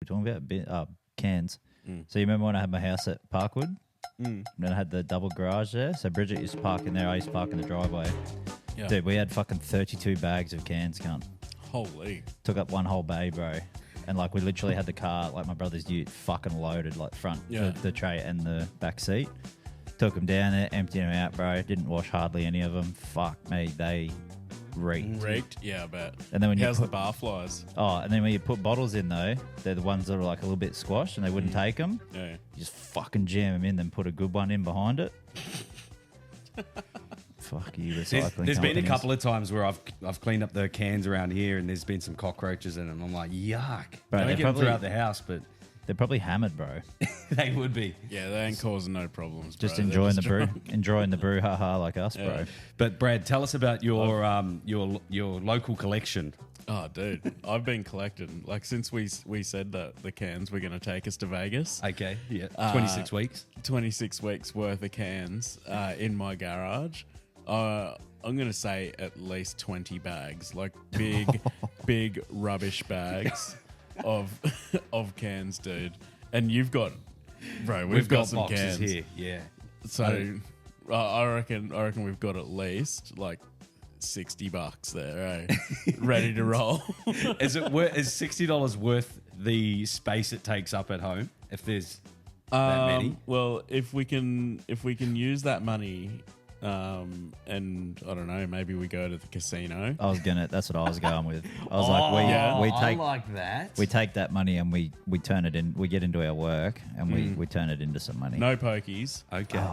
talking about? Cans. So you remember when I had my house at Parkwood? And then I had the double garage there. So Bridget used to park in there. I used to park in the driveway. Yeah. Dude, we had fucking 32 bags of cans, cunt. Holy. Took up one whole bay, bro. And like we literally had the car, like my brother's ute, fucking loaded, like front, the tray and the back seat. Took them down there, emptied them out, bro. Didn't wash hardly any of them. Fuck me, they reeked. Yeah, I bet. And then when How's you the bar flies? and then when you put bottles in though, they're the ones that are like a little bit squashed and they wouldn't take them. Yeah. You just fucking jam them in, then put a good one in behind it. Fuck you, recycling. There's been a couple of times where I've cleaned up the cans around here and there's been some cockroaches in them. I'm like, yuck. Bro, Don't they're get them probably- throughout the house, but They're probably hammered, bro. they would be. Yeah, they ain't causing no problems, bro. Just They're enjoying the brew, drunk. enjoying the brouhaha like us, bro. But Brad, tell us about your local collection. Oh, dude, I've been collecting like since we said that the cans were going to take us to Vegas. Okay, yeah, 26 weeks. 26 weeks worth of cans in my garage. I'm going to say at least 20 bags, like big rubbish bags of cans, dude. And you've got, bro, we've got some boxes cans here. Yeah. So I reckon we've got at least like $60 there, eh? Ready to roll. Is $60 worth the space it takes up at home? If there's that many. Well, if we can use that money, and I don't know, maybe we go to the casino. That's what I was going with. I was I like that. we take that money and we turn it in. We get into our work and we turn it into some money. No pokies. Okay.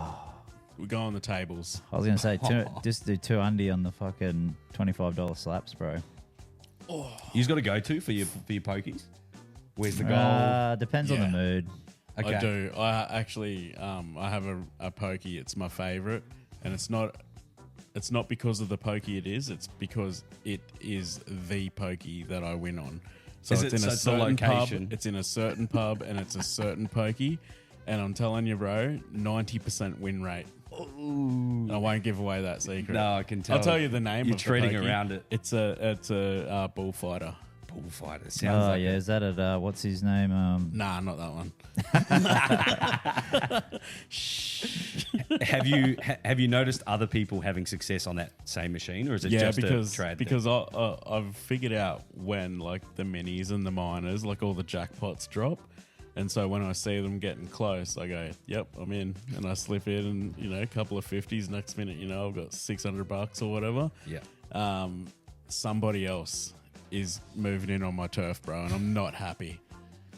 We go on the tables. I was gonna say just do 2 undie on the fucking $25 slaps, bro. You've got to go to for your pokies. Where's the goal? Depends on the mood. Okay. I do. I actually, I have a pokey. It's my favorite, and it's not because of the pokey it is. It's because it is the pokey that I win on. So it's in a certain pub. It's in a certain pub, and it's a certain pokey. And I'm telling you, bro, 90% win rate. Ooh. I won't give away that secret. No, I can tell. I'll tell you the name. You're of treading the pokey. around it. It's a bullfighter. Bullfighter sounds like is that at what's his name? Nah, not that one. Have you noticed other people having success on that same machine, or is it just a trad thing? because I've figured out when like the minis and the minors, like all the jackpots drop, and so when I see them getting close, I go, "Yep, I'm in," and I slip in, and a couple of 50s. Next minute, I've got $600 or whatever. Yeah. Somebody else is moving in on my turf, bro, and I'm not happy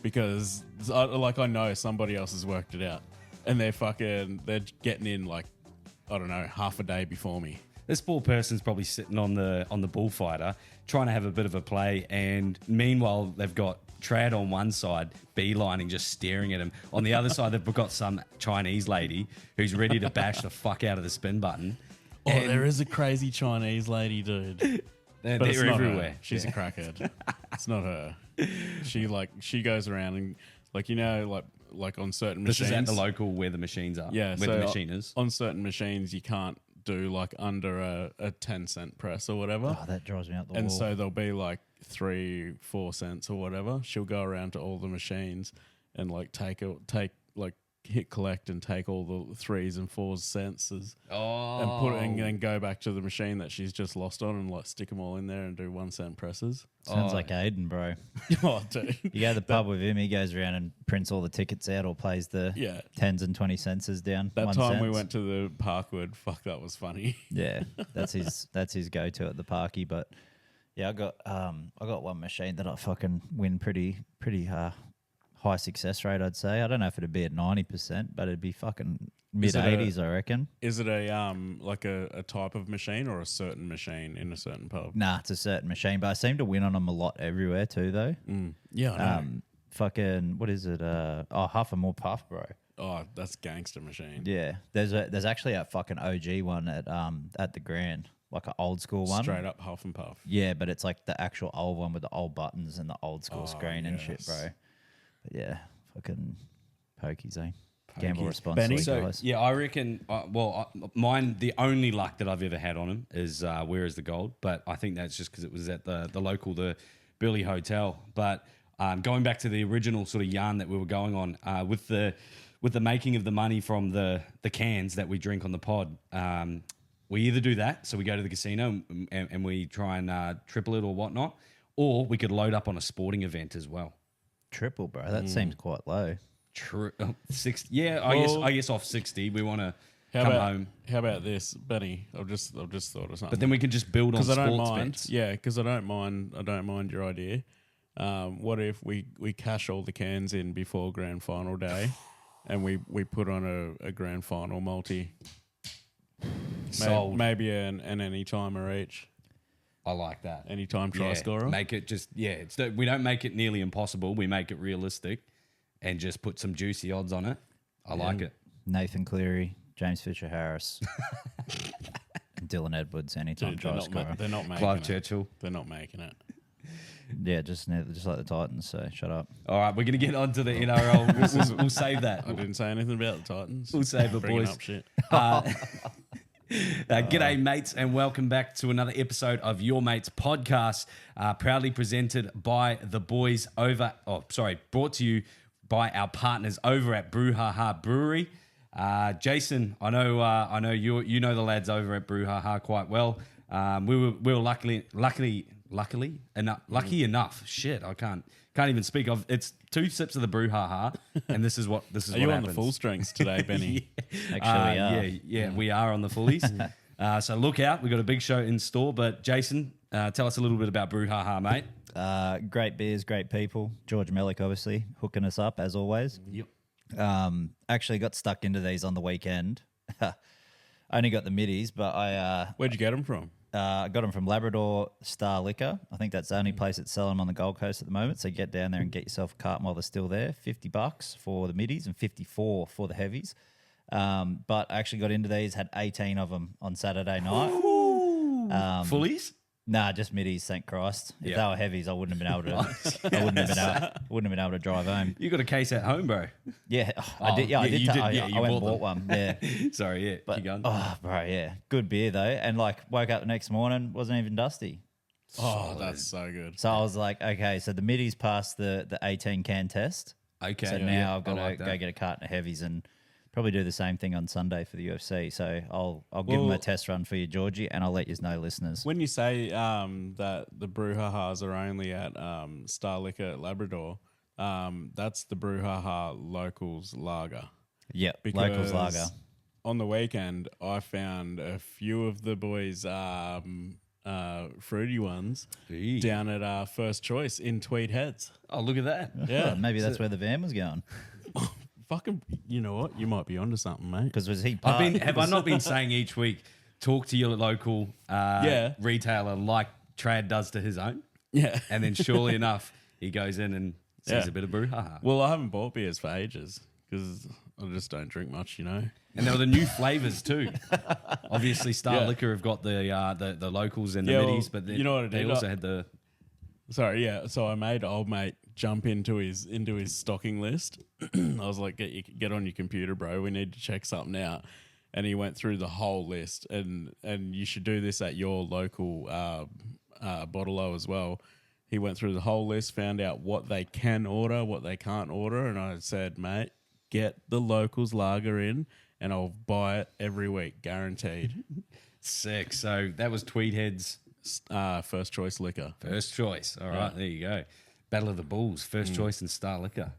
because I know somebody else has worked it out, and they're getting in like, I don't know, half a day before me. This poor person's probably sitting on the bullfighter trying to have a bit of a play, and meanwhile they've got trad on one side, beelining, just staring at him. On the other side, they've got some Chinese lady who's ready to bash the fuck out of the spin button. Oh, there is a crazy Chinese lady, dude. They're But it's not everywhere. her. She's a crackhead. It's not her. She goes around and like on certain This machines. is at the local where the machines are. Yeah, where so the machine is. on certain machines you can't do like under a 10-cent press or whatever. Oh, that drives me out the wall. And so there'll be like 3-4 cents or whatever. She'll go around to all the machines and like take like hit collect and take all the 3s and 4s cents and put it and then go back to the machine that she's just lost on and like stick them all in there and do 1 cent presses. Sounds like Aiden, bro. Oh, dude. You go to the pub with him, he goes around and prints all the tickets out or plays the 10s and 20 cents down. That 1 time cents. we went to the Parkwood, fuck, that was funny. Yeah, that's his go-to at the parky. But yeah, I got one machine that I fucking win pretty high success rate, I'd say. I don't know if it'd be at 90%, but it'd be fucking mid-80s, I reckon. Is it a like a type of mane or a certain machine in a certain pub? Nah, it's a certain machine, but I seem to win on them a lot everywhere too, though. Yeah, I know. Fucking, what is it? Half a more puff, bro. Oh, that's gangster machine. Yeah, there's actually a fucking OG one at the Grand, like an old school one. Straight up Huff and Puff. Yeah, but it's like the actual old one with the old buttons and the old school screen and shit, bro. But yeah, fucking pokies, eh? Gamble responsibly, guys. Yeah, I reckon. Mine. The only luck that I've ever had on him is Where Is the Gold, but I think that's just because it was at the local, the Burleigh Hotel. But going back to the original sort of yarn that we were going on with the making of the money from the cans that we drink on the pod. We either do that, so we go to the casino and we try and triple it or whatnot, or we could load up on a sporting event as well. Triple, bro. That seems quite low. True, 60. Yeah, Well, I guess off 60, we want to How come about, home. How about this, Benny? I've just thought of something. But then we can just build on because I don't sports mind. bets. Yeah, because I don't mind your idea. What if we cash all the cans in before grand final day, and we put on a grand final multi? Sold. Maybe an any timer each. I like that. Anytime try scorer. Make it just we don't make it nearly impossible. We make it realistic, and just put some juicy odds on it. I like it. Nathan Cleary, James Fisher Harris, Dylan Edwards, anytime Dude, try scorer. they're not making Clive it. Churchill. They're not making it. Yeah, just like the Titans. So shut up. All right, we're gonna get on to the NRL. We'll save that. I didn't say anything about the Titans. We'll save it, Bringing boys. up shit. G'day, mates, and welcome back to another episode of Your Mates Podcast, proudly presented by the boys brought to you by our partners over at Brouhaha Brewery. Jason, I know you know the lads over at Brouhaha quite well. We were lucky enough. Shit, I can't even speak of. It's 2 sips of the Brouhaha, and this is what Are what you on happens. the full strengths today, Benny? Actually, Yeah, we are on the fullies. So look out, we've got a big show in store. But Jason, tell us a little bit about Brouhaha, mate. Great beers, great people. George Mellick, obviously, hooking us up as always. Yep. Actually got stuck into these on the weekend. I only got the middies, but I Where'd you get them from? got them from Labrador Star Liquor. I think that's the only place that's selling them on the Gold Coast at the moment. So get down there and get yourself a carton while they're still there. $50 for the middies and $54 for the heavies. But I actually got into these, had 18 of them on Saturday night. Fullies? Nah, just middies, thank Christ. If Yep. they were heavies, I wouldn't have been able to. I wouldn't have been able to drive home. You got a case at home, bro. Yeah, I did. Yeah, I did. you did, yeah, I you went and bought bought one. Yeah, Sorry, yeah. but keep going. oh, bro, yeah, good beer though. And like, woke up the next morning, wasn't even dusty. Oh, that's so good. So I was like, okay, so the middies passed the 18 can test. Okay. So yeah, now I've got I to like go that. get a carton of heavies and probably do the same thing on Sunday for the UFC. So I'll give them a test run for you, Georgie, and I'll let you know, listeners. When you say that the Brouhahas are only at Star Liquor at Labrador, that's the Brouhaha Locals Lager. Yep, Because locals lager. on the weekend, I found a few of the boys' fruity ones Eee. down at First Choice in Tweed Heads. Oh, look at that. Yeah. Maybe that's where the van was going. Fucking, you know what? You might be onto something, mate. Because was he parked? Have I not been saying each week, talk to your local retailer like Trad does to his own? Yeah. And then surely enough, he goes in and sees Yeah. a bit of brouhaha. Well, I haven't bought beers for ages because I just don't drink much, you know. And there were the new flavors too. Obviously, Star Yeah. Liquor have got the locals and the Yeah, well, middies, but you know what I they did? also had the Sorry, yeah. So I made old mate jump into his stocking list. I was like, get on your computer, bro. We need to check something out. And he went through the whole list. And you should do this at your local bottle-o as well. He went through the whole list, found out what they can order, what they can't order, and I said, mate, get the locals lager in, and I'll buy it every week, guaranteed. sick. So that was Tweedhead's First choice liquor. first choice. All right, there you go. Battle of the Bulls, first choice and Star Liquor.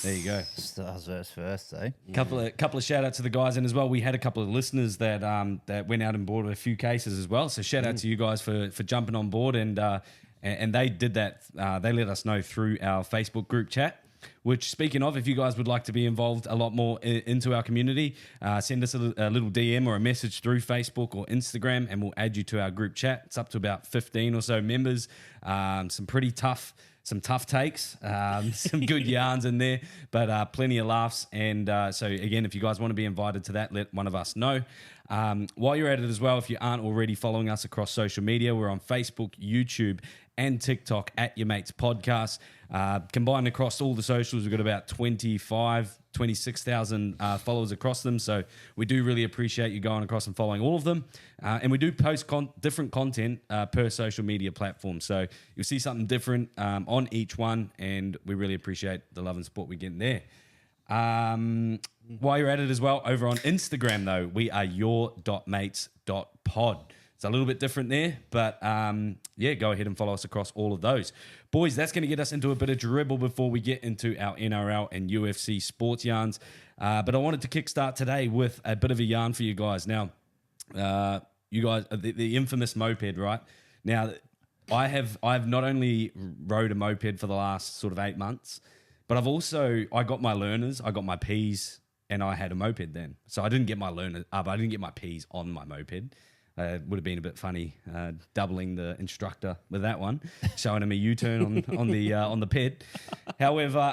There you go. Stars versus first, eh? Couple of shout outs to the guys, and as well we had a couple of listeners that that went out and bought a few cases as well. So shout out to you guys for jumping on board, and they did that. They let us know through our Facebook group chat. Which, speaking of, if you guys would like to be involved a lot more into our community, send us a little DM or a message through Facebook or Instagram, and we'll add you to our group chat. It's up to about 15 or so members. Some pretty tough. Some tough takes, some good yarns in there, but plenty of laughs. And so, again, if you guys want to be invited to that, let one of us know. While you're at it as well, if you aren't already following us across social media, we're on Facebook, YouTube, and TikTok at Your Mates Podcast. Combined across all the socials, we've got about 26,000 followers across them. So we do really appreciate you going across and following all of them. And we do post different content per social media platform. So you'll see something different on each one. And we really appreciate the love and support we get there. While you're at it as well, over on Instagram, though, we are your.mates.pod. It's a little bit different there, but yeah, go ahead and follow us across all of those. Boys, that's going to get us into a bit of dribble before we get into our NRL and UFC sports yarns. But I wanted to kickstart today with a bit of a yarn for you guys. Now, you guys, the infamous moped, right? Now, I've not only rode a moped for the last sort of 8 months, but I got my learners, I got my P's, and I had a moped then. So I didn't get my learners, but I didn't get my P's on my moped. Would have been a bit funny doubling the instructor with that one, showing him a U-turn on the ped. However,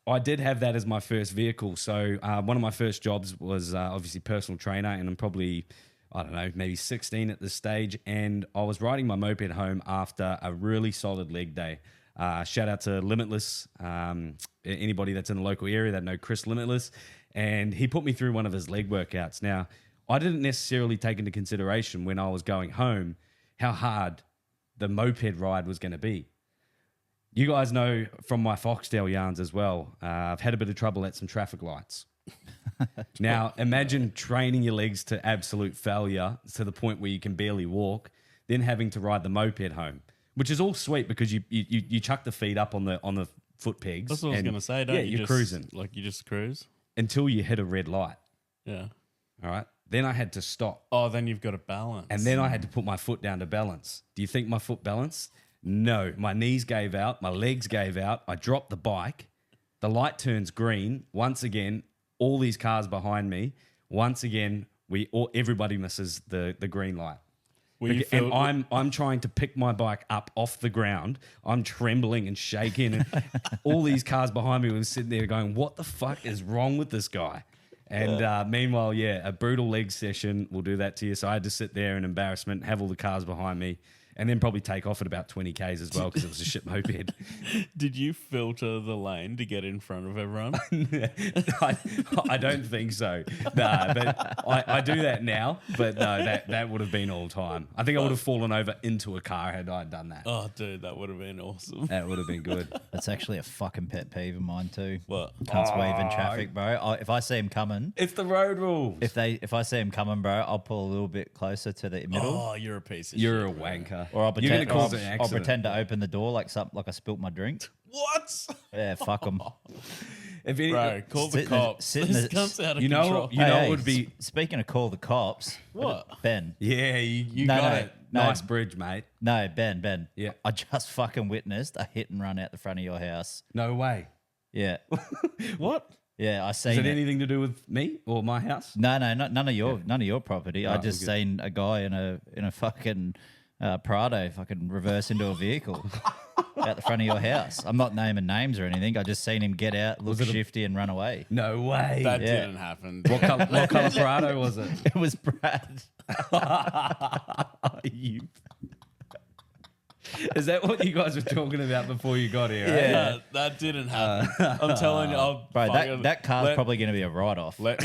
I did have that as my first vehicle. So one of my first jobs was obviously personal trainer, and I'm probably, I don't know, maybe 16 at this stage. And I was riding my moped home after a really solid leg day. Shout out to Limitless, anybody that's in the local area that know Chris Limitless. And he put me through one of his leg workouts. Now, I didn't necessarily take into consideration when I was going home how hard the moped ride was going to be. You guys know from my Foxdale yarns as well, I've had a bit of trouble at some traffic lights. Now, imagine training your legs to absolute failure to the point where you can barely walk, then having to ride the moped home, which is all sweet because you chuck the feet up on the foot pegs. That's what I was going to say. You're cruising. Like you just cruise? Until you hit a red light. Yeah. All right. Then I had to stop. Oh, then you've got to balance. And then I had to put my foot down to balance. Do you think my foot balanced? No. My knees gave out. My legs gave out. I dropped the bike. The light turns green. Once again, all these cars behind me. Once again, everybody misses the green light. And I'm trying to pick my bike up off the ground. I'm trembling and shaking. And all these cars behind me were sitting there going, what the fuck is wrong with this guy? And meanwhile, a brutal leg session will do that to you. So I had to sit there in embarrassment, have all the cars behind me, and then probably take off at about 20 Ks as well because it was a shit moped. Did you filter the lane to get in front of everyone? I don't think so. Nah, but I do that now. But no, that would have been all time. I think I would have fallen over into a car had I done that. Oh, dude, that would have been awesome. That would have been good. That's actually a fucking pet peeve of mine too. What? Cunts waving traffic, bro. If I see him coming, It's the road rules. if I see him coming, bro, I'll pull a little bit closer to the middle. Oh, you're a piece of You're shit. a wanker. Or I'll You're pretend, gonna cause an accident. I'll pretend to open the door like I spilt my drink. What? Yeah, fuck them. If any, Bro, call the cops. This cunt's out of You know- control. you know it would be- Speaking of call the cops, What? Ben? Yeah, you No, got no, it. no. Nice bridge, mate. No, Ben. Yeah. I just fucking witnessed a hit and run out the front of your house. No way. Yeah, What? yeah, I seen Is it it. anything to do with me or my house? No, none of your property. I Right, just all good. seen a guy in a fucking Prado fucking reverse into a vehicle out the front of your house. I'm not naming names or anything. I just seen him get out, look shifty, and run away. No way. That Yeah. didn't happen. What color Prado was it? It was Brad. You- Is that what you guys were talking about before you got here? Yeah. That didn't happen. I'm telling you, Bro, that car's probably going to be a write-off. Let,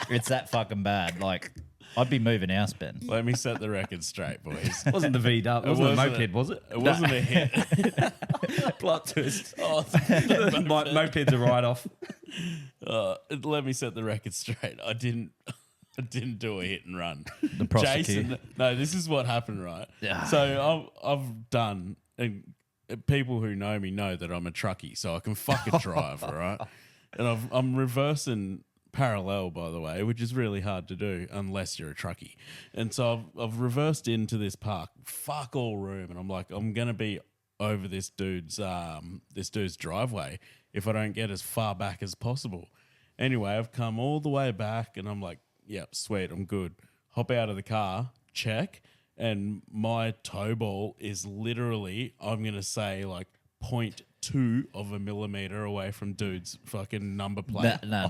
It's that fucking bad. Like, I'd be moving house, Ben. let me set the record straight, boys. It wasn't the V dub. It wasn't a moped, was it? It wasn't a hit. Plot twist. Oh, Moped's a write-off. let me set the record straight. I didn't do a hit and run. The prosecutor. Jason, no, this is what happened, right? Yeah. So I've done, and people who know me know that I'm a truckie, so I can fucking drive, all right? And I'm reversing parallel, by the way, which is really hard to do unless you're a truckie. And so I've reversed into this park, fuck all room, and I'm like, I'm gonna be over this dude's driveway if I don't get as far back as possible. Anyway, I've come all the way back, and I'm like, yep, sweet, I'm good. Hop out of the car, check, and my toe ball is literally, I'm going to say like of a millimeter away from dude's fucking number plate. No.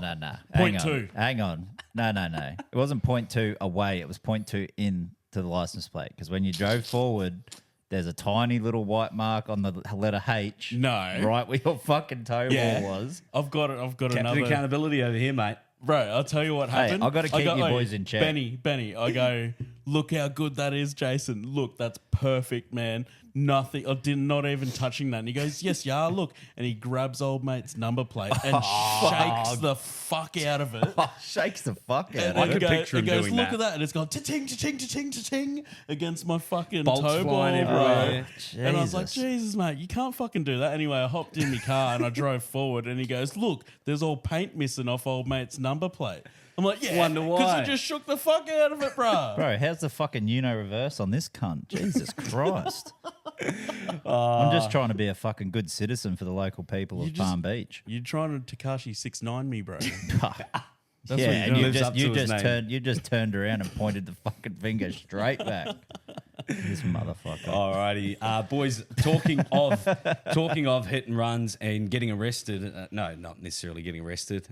Point Hang on. two. Hang on. No. It wasn't 0.2 away. It was 0.2 in to the license plate. Because when you drove forward, there's a tiny little white mark on the letter H. No. Right where your fucking toe ball was. I've got Captain another accountability over here, mate. Bro, I'll tell you what happened. I've got to keep you boys in check. Benny, I go, look how good that is, Jason. Look, that's perfect, man. Nothing. I did not even touching that. And he goes, yes, yeah, look. And he grabs old mate's number plate and shakes the fuck out of it. Shakes the fuck out And of it. could picture him he goes, doing look that. at that. And it's gone cha-ting, cha-ting, cha-ting, cha-ting against my fucking Bolts toe ball, flying bro. everywhere. And I was like, Jesus. Jesus, mate, you can't fucking do that. Anyway, I hopped in my car and I drove forward and he goes, look, there's all paint missing off old mate's number plate. I'm like, yeah, Wonder because why. he just shook the fuck out of it, bro. Bro, how's the fucking Uno reverse on this cunt? Jesus Christ. I'm just trying to be a fucking good citizen for the local people of Palm Beach. You're trying to Tekashi 6ix9ine me, bro. Yeah, what and he you lives up to his name. you just turned around and pointed the fucking finger straight back. This motherfucker. Alrighty, boys. Talking of hit and runs and getting arrested. No, not necessarily getting arrested.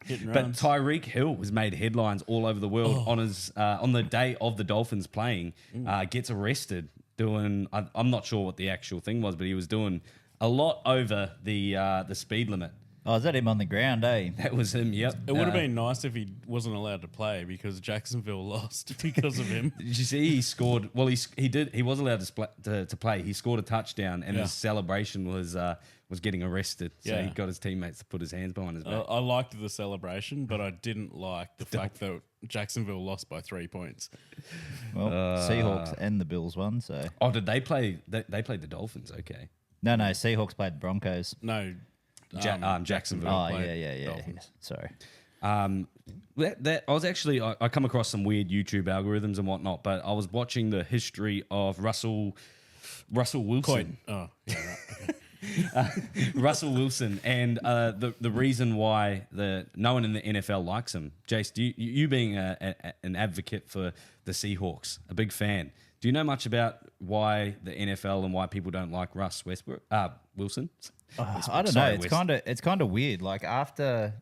Hit and but runs. Tyreek Hill has made headlines all over the world on his on the day of the Dolphins playing. Gets arrested doing. I'm not sure what the actual thing was, but he was doing a lot over the speed limit. Oh, is that him on the ground, eh? That was him. Yep. It would have been nice if he wasn't allowed to play because Jacksonville lost because of him. Did you see he scored? Well, he did. He was allowed to play. He scored a touchdown, and Yeah. his celebration was getting arrested. So Yeah. he got his teammates to put his hands behind his back. I liked the celebration, but I didn't like the fact that Jacksonville lost by 3 points. Well, Seahawks and the Bills won, so. Oh, did they play? They played the Dolphins. Okay. No, Seahawks played the Broncos. No, Jacksonville. Oh, played yeah. Dolphins. Sorry. I was actually I come across some weird YouTube algorithms and whatnot, but I was watching the history of Russell Wilson. Coin. Oh, yeah, right. Russell Wilson, and the reason why no one in the NFL likes him. Jace, you being an advocate for the Seahawks, a big fan, do you know much about why the NFL and why people don't like Wilson? I don't know. It's kind of weird. Like after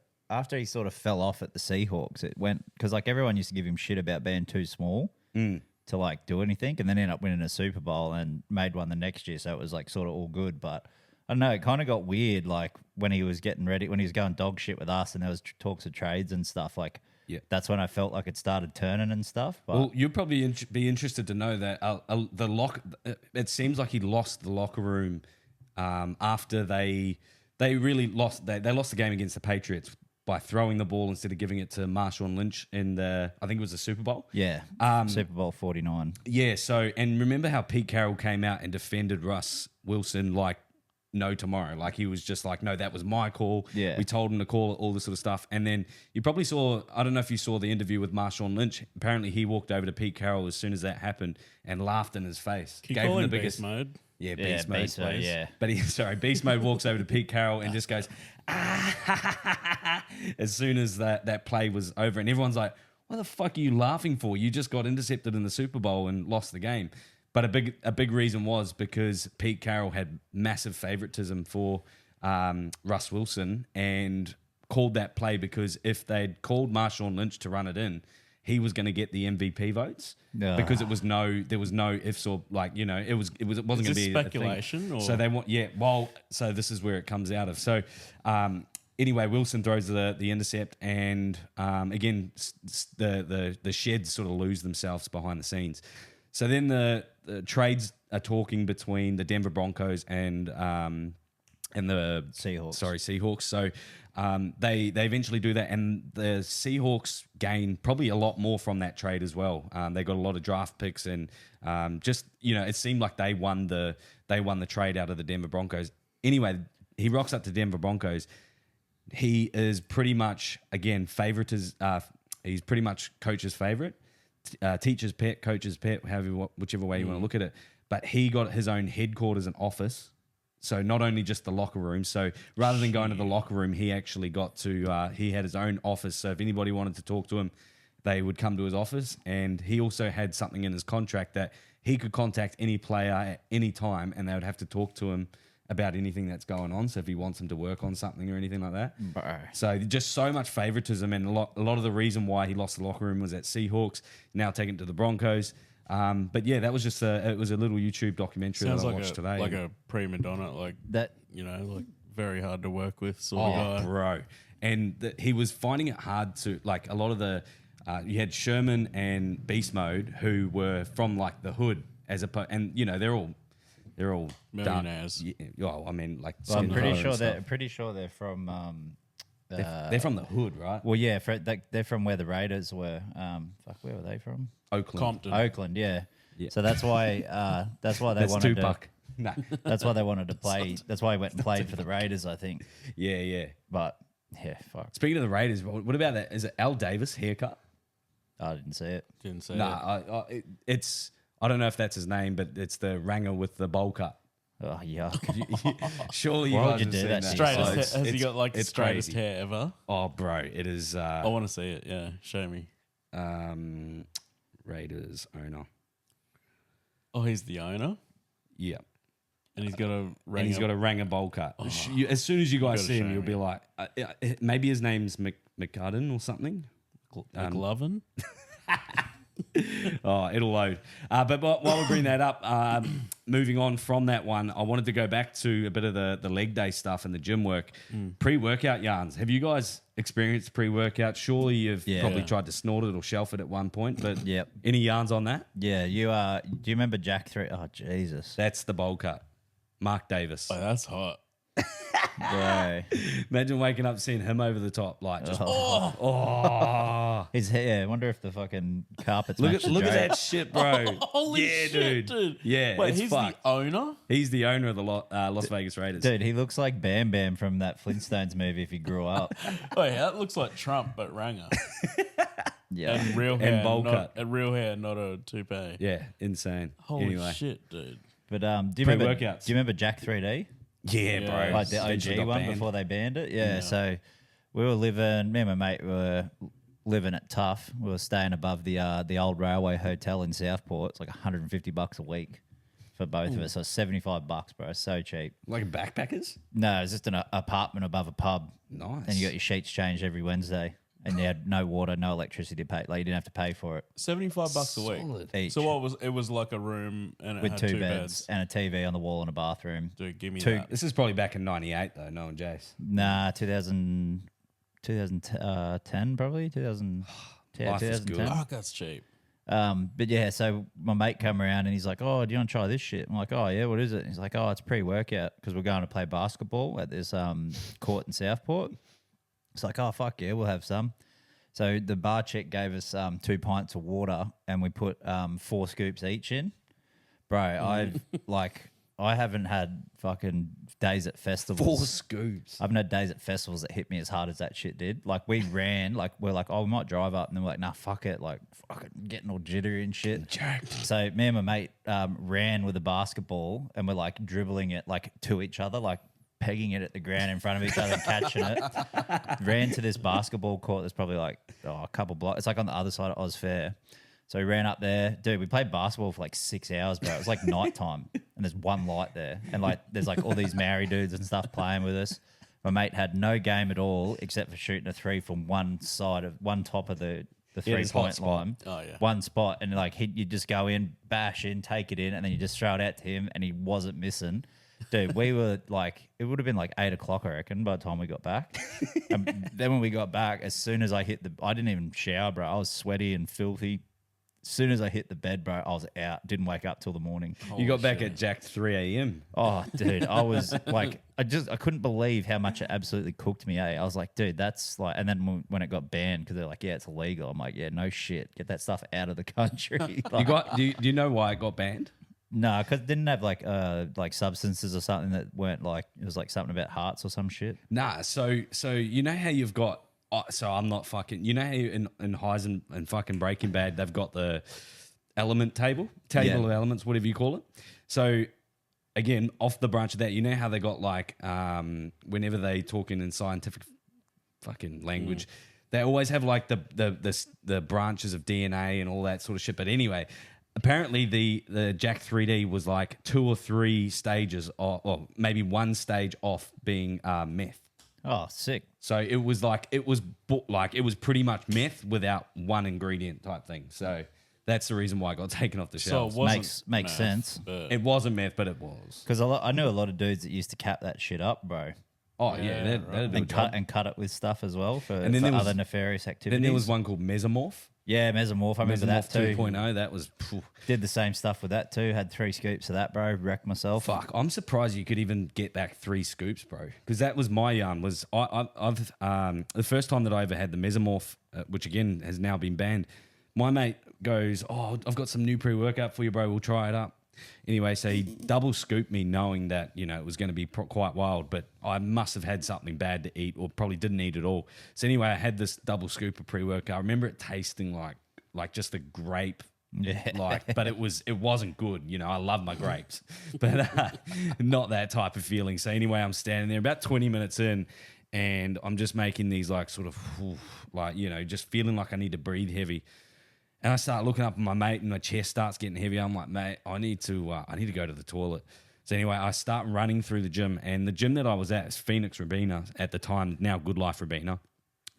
he sort of fell off at the Seahawks, it went because like everyone used to give him shit about being too small to like do anything, and then ended up winning a Super Bowl and made one the next year. So it was like sort of all good. But I don't know. It kind of got weird. Like when he was getting ready, when he was going dog shit with us, and there was talks of trades and stuff. Like that's when I felt like it started turning and stuff. But Well, you'd probably be interested to know that it seems like he lost the locker room after they really lost. They lost the game against the Patriots by throwing the ball instead of giving it to Marshawn Lynch in I think it was the Super Bowl. yeah, Super Bowl 49. Yeah. So, and remember how Pete Carroll came out and defended Russ Wilson like no tomorrow. Like he was just like, no, that was my call. Yeah. We told him to call it, all this sort of stuff. And then you probably saw, I don't know if you saw the interview with Marshawn Lynch. Apparently he walked over to Pete Carroll as soon as that happened and laughed in his face. Can you call him beast mode? Yeah, Yeah, beast mode, beast mode, please. yeah. But Beast mode walks over to Pete Carroll and just goes, as soon as that play was over. And everyone's like, what the fuck are you laughing for? You just got intercepted in the Super Bowl and lost the game. But a big reason was because Pete Carroll had massive favoritism for Russ Wilson and called that play because if they'd called Marshawn Lynch to run it in, he was going to get the MVP votes because there was no ifs or like, you know, it wasn't going to be speculation a thing. or So they want, so this is where it comes out of. So anyway, Wilson throws the intercept and again, the sheds sort of lose themselves behind the scenes. So then the trades are talking between the Denver Broncos and the Seahawks. Seahawks. So they eventually do that, and the Seahawks gain probably a lot more from that trade as well. They got a lot of draft picks, and just it seemed like they won the trade out of the Denver Broncos. Anyway, he rocks up to Denver Broncos. He is pretty much again he's pretty much coach's favorite. Teacher's pet, coach's pet, whichever way you want to look at it. But he got his own headquarters and office. So not only just the locker room. So rather than going to the locker room, he actually got to, he had his own office. So if anybody wanted to talk to him, they would come to his office. And he also had something in his contract that he could contact any player at any time and they would have to talk to him about anything that's going on. So if he wants him to work on something or anything like that. Bro. So just so much favoritism, and a lot of the reason why he lost the locker room was at Seahawks, now taken to the Broncos. But yeah, that was just it was a little YouTube documentary Sounds that I like watched today. like a prima donna, like That like very hard to work with sort of guy. bro. And he was finding it hard to, like, a lot of the, you had Sherman and Beast Mode who were from like the hood as opposed, and you know, they're all Millionaires. I mean, like, well, I'm skin pretty color sure and they're stuff. pretty sure they're from. They're from the hood, right? Well, yeah, they're from where the Raiders were. Where were they from? Oakland. Compton. Oakland, yeah. Yeah. So that's why they That's wanted Tupac. No. That's why they wanted to play. That's why he went and played for the Raiders, I think. Yeah. But yeah, fuck, Speaking of the Raiders, what about that? Is it Al Davis haircut? I didn't see it. Didn't say it. Nah, it's, I don't know if that's his name, but it's the Ranger with the bowl cut. Oh yuck! Surely you Why would guys you have do seen that that. to Straightest yourself? hair, has he got like the it's straightest crazy. hair ever? Oh, bro, it is I want to see it. Yeah, show me. Raiders owner. Oh, he's the owner, Yeah. and he's got a And he's got a Ranger bowl cut. As soon as you guys gotta see him, show you'll be me. like, maybe his name's McCudden or something. McLovin. Oh, it'll load. But while we bring that up, moving on from that one, I wanted to go back to a bit of the leg day stuff and the gym work. Pre-workout yarns. Have you guys experienced pre-workout? Surely you've probably Yeah. tried to snort it or shelf it at one point, but Yep. any yarns on that? Yeah, you are. Do you remember Jack 3? Oh Jesus, That's the bowl cut. Mark Davis. Oh, that's hot. bro. Imagine waking up seeing him over the top, like just oh. His hair. I wonder if the fucking carpets. Look match at the look at drape. that shit, bro. Holy yeah, shit, dude. Yeah, Wait, it's he's fucked. the owner? He's the owner of the Las Vegas Raiders. Dude, he looks like Bam Bam from that Flintstones movie if he grew up. Oh, yeah, that looks like Trump, but Ranger. Yeah. And real hair. bowl not, cut. A real hair, not a toupee. Yeah, insane. Holy anyway. shit, dude. But do you remember? Pre-workouts. Do you remember Jack 3D? Yeah, bro. Yeah. Like the Eventually OG got one banned. before they banned it? Yeah. So we were living. Me and my mate were living it tough. We were staying above the old railway hotel in Southport. It's like $150 a week for both of us. So $75, bro. It's so cheap. Like backpackers? No, it's just an apartment above a pub. Nice. And you got your sheets changed every Wednesday. And you had no water, no electricity to pay. Like you didn't have to pay for it $75 a week. Solid. each. So what was it? Was like a room and it with had two two beds and a TV on the wall and a bathroom. Dude, give me Two- that. This is probably back in 98, though, knowing Jace. Nah, 2010 probably 2000. Yeah, Life is good. 2010. Fuck, that's cheap. But yeah, so my mate come around and he's like, "Oh, do you want to try this shit?" I'm like, "Oh yeah, what is it?" And he's like, "Oh, it's pre-workout because we're going to play basketball at this court in Southport." It's like, "Oh fuck yeah, we'll have some." So the bar chick gave us 2 pints of water and we put 4 scoops each in. Bro, I haven't had fucking days at festivals. 4 scoops. I haven't had days at festivals that hit me as hard as that shit did. Like we ran, like we're like, oh, we might drive up, and then we're like, nah, fuck it, like fucking getting all jittery and shit. So me and my mate ran with a basketball, and we're like dribbling it like to each other, like pegging it at the ground in front of each other, and catching it. Ran to this basketball court that's probably like a couple blocks. It's like on the other side of OzFair. So we ran up there. Dude, we played basketball for like 6 hours, bro. It was like nighttime and there's one light there. And like there's like all these Maori dudes and stuff playing with us. My mate had no game at all except for shooting a three from one top of the this hot 3-point spot. line. Oh, yeah. One spot. And like you just go in, bash in, take it in, and then you just throw it out to him and he wasn't missing. Dude, we were like, it would have been like 8 o'clock, I reckon, by the time we got back. And then when we got back, as soon as I I didn't even shower, bro. I was sweaty and filthy. As soon as I hit the bed, bro, I was out. Didn't wake up till the morning. You got back at Jack 3 a.m. Oh, dude, I was like, I couldn't believe how much it absolutely cooked me. I was like, dude, that's like, and then when it got banned, because they're like, yeah, it's illegal. I'm like, yeah, no shit, get that stuff out of the country. Like, Do you know why it got banned? no, because it didn't have like substances or something that weren't like, it was like something about hearts or some shit. Nah, so you know how you've got. So I'm not fucking. You know how in Heisen and fucking Breaking Bad they've got the element table Yeah. of elements, whatever you call it. So again, off the branch of that, you know how they got like whenever they talking in scientific fucking language, they always have like the branches of DNA and all that sort of shit. But anyway, apparently the Jack 3D was like 2 or 3 stages off, or maybe 1 stage off being meth. Oh, sick. So it was like it was pretty much meth without one ingredient type thing. So that's the reason why I got taken off the So shelves. it wasn't Makes meth, sense. but- It wasn't meth, but it was. Because I knew a lot of dudes that used to cap that shit up, bro, Oh yeah, Yeah, that'd do a and job. cut it with stuff as well for, And then for there was- other nefarious activities. Then there was one called Mesomorph. Yeah, Mesomorph. I remember that too. 2.0. That was Did the same stuff with that too. Had 3 scoops of that, bro. Wrecked myself. fuck. I'm surprised you could even get back 3 scoops, bro. Because that was my yarn. Was I've the first time that I ever had the Mesomorph, which again has now been banned. My mate goes, "Oh, I've got some new pre-workout for you, bro. We'll try it up." Anyway, so he double scooped me, knowing that it was going to be quite wild, but I must have had something bad to eat, or probably didn't eat at all. So anyway, I had this double scoop of pre-workout. I remember it tasting like just a grape, Yeah. but it wasn't good. I love my grapes, but not that type of feeling. So anyway, I'm standing there about 20 minutes in, and I'm just making these just feeling like I need to breathe heavy. And I start looking up at my mate, and my chest starts getting heavy. I'm like, mate, I need to go to the toilet. So anyway, I start running through the gym, and the gym that I was at is Phoenix Rabina at the time, now Good Life Rabina,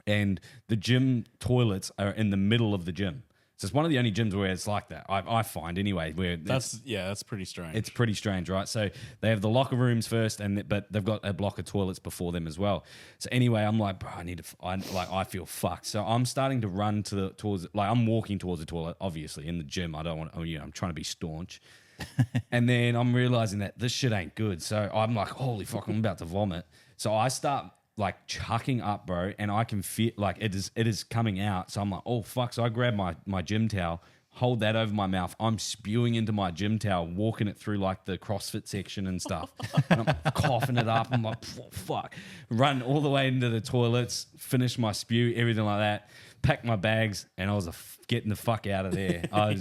and the gym toilets are in the middle of the gym. So it's one of the only gyms where it's like that. I find anyway, where That's pretty strange. it's pretty strange, right? So they have the locker rooms first, but they've got a block of toilets before them as well. So anyway, I'm like, bro, I feel fucked. So I'm starting to run I'm walking towards the toilet, obviously in the gym. I don't want, I'm trying to be staunch. And then I'm realizing that this shit ain't good. So I'm like, holy fuck, I'm about to vomit. So I start like chucking up, bro, and I can feel like it is coming out. So I'm like, oh fuck. So I grab my gym towel, hold that over my mouth. I'm spewing into my gym towel, walking it through like the CrossFit section and stuff. And I'm coughing it up. I'm like, fuck. Run all the way into the toilets, finish my spew, everything like that. Pack my bags, and I was getting the fuck out of there. I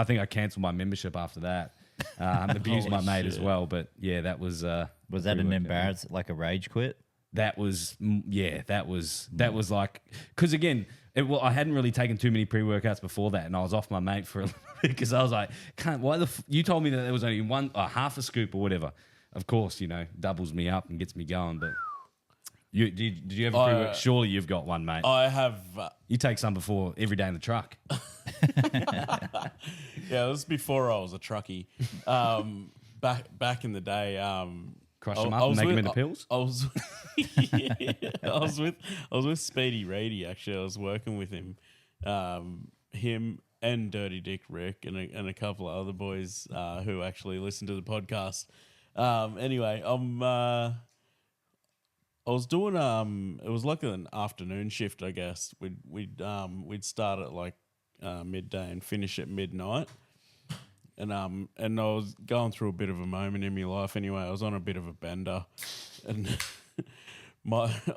think I cancelled my membership after that. Abused my mate as well. But yeah, that was. Was that an embarrass, like a rage quit? That was like, because again, I hadn't really taken too many pre-workouts before that, and I was off my mate for a little bit because I was like, you told me that there was only half a scoop or whatever. Of course, doubles me up and gets me going. But did you ever pre-work? Surely you've got one, mate. I have. You take some before every day in the truck. Yeah, it was before I was a truckie. Back in the day. Crush them up and make them into pills? I was, I was with Speedy Rady, actually. I was working with him, him and Dirty Dick Rick and a couple of other boys who actually listen to the podcast. Anyway, I was doing it was like an afternoon shift, I guess. We'd start at like midday and finish at midnight. And I was going through a bit of a moment in my life anyway. I was on a bit of a bender, and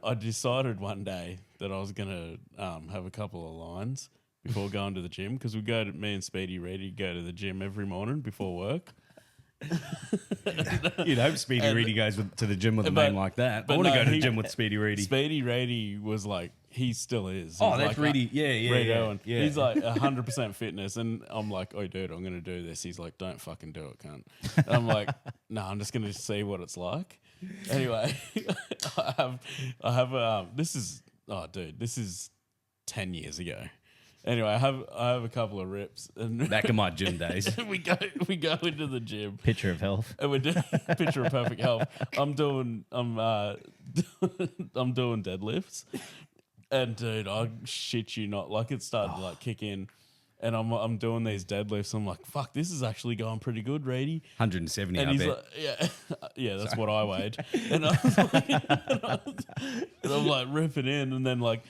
I decided one day that I was gonna have a couple of lines before going to the gym, because me and Speedy Reedy go to the gym every morning before work. You'd hope Speedy Reedy goes to the gym with a name like that. I want to go to the gym with Speedy Reedy. Speedy Reedy was like, he still is. Oh, He's that's like, Reedy. Yeah. He's like 100% fitness. And I'm like, oh, dude, I'm going to do this. He's like, don't fucking do it, cunt. And I'm like, no, I'm just going to see what it's like. Anyway, I have this is 10 years ago. Anyway, I have a couple of rips, and Back in my gym days. we go into the gym. Picture of health. And we're doing picture of perfect health. I'm doing deadlifts, and dude, I shit you not, like it started to like kick in, and I'm doing these deadlifts. I'm like, fuck, this is actually going pretty good, Rady. 170, And I he's bet. like, yeah, that's what I weighed. And I was like, and I'm like ripping in, and then like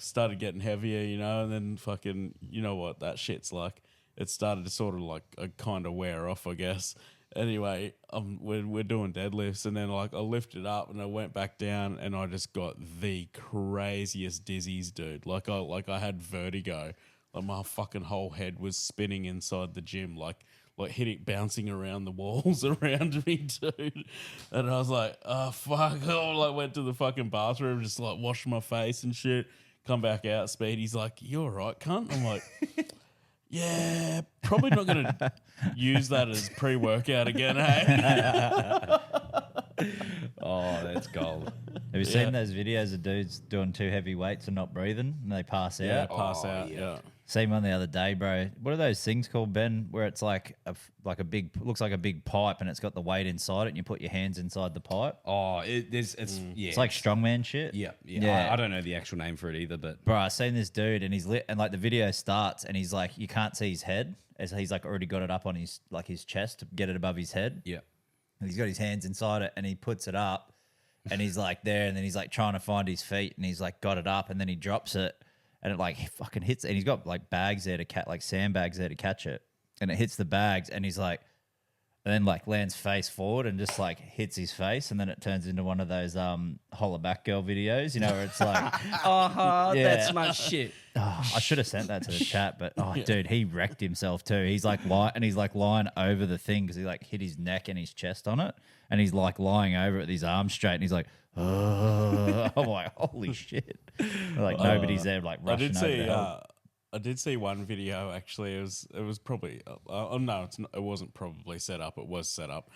started getting heavier, and then fucking, what that shit's like. It started to sort of like kind of wear off, I guess. Anyway, we're doing deadlifts, and then like I lifted up and I went back down, and I just got the craziest dizzies, dude. Like I had vertigo. Like my fucking whole head was spinning inside the gym, like bouncing around the walls around me, dude. And I was like, oh fuck. I like went to the fucking bathroom, just like washed my face and shit. Come back out, Speedy's like, you all right, cunt? I'm like, Yeah, probably not going to use that as pre-workout again, hey? Oh, that's gold. Have you seen those videos of dudes doing too heavy weights and not breathing and they pass Yeah, out? pass out, yeah. Seen one the other day, bro. What are those things called, Ben? Where it's like a big, looks like a big pipe, and it's got the weight inside it, and you put your hands inside the pipe. Oh, it's yeah. It's like strongman shit. Yeah. I don't know the actual name for it either, but Bro, I seen this dude, and he's lit, and like the video starts, and he's like, you can't see his head, as he's like already got it up on his chest to get it above his head. yeah. And he's got his hands inside it, and he puts it up, and he's like there, and then he's like trying to find his feet, and he's like got it up, and then he drops it, and it like fucking hits, and he's got like bags there to catch, like sandbags there to catch it, and it hits the bags, and he's like, and then like lands face forward and just like hits his face, and then it turns into one of those holla back girl videos, you know, where it's like, That's my shit. I should have sent that to the chat, but dude, he wrecked himself too. He's like lying over the thing because he like hit his neck and his chest on it, and he's like lying over it with his arms straight, and he's like, I'm like, holy shit! Like nobody's there, like rushing over to help. I did see one video actually. It was probably no, it wasn't probably set up. It was set up.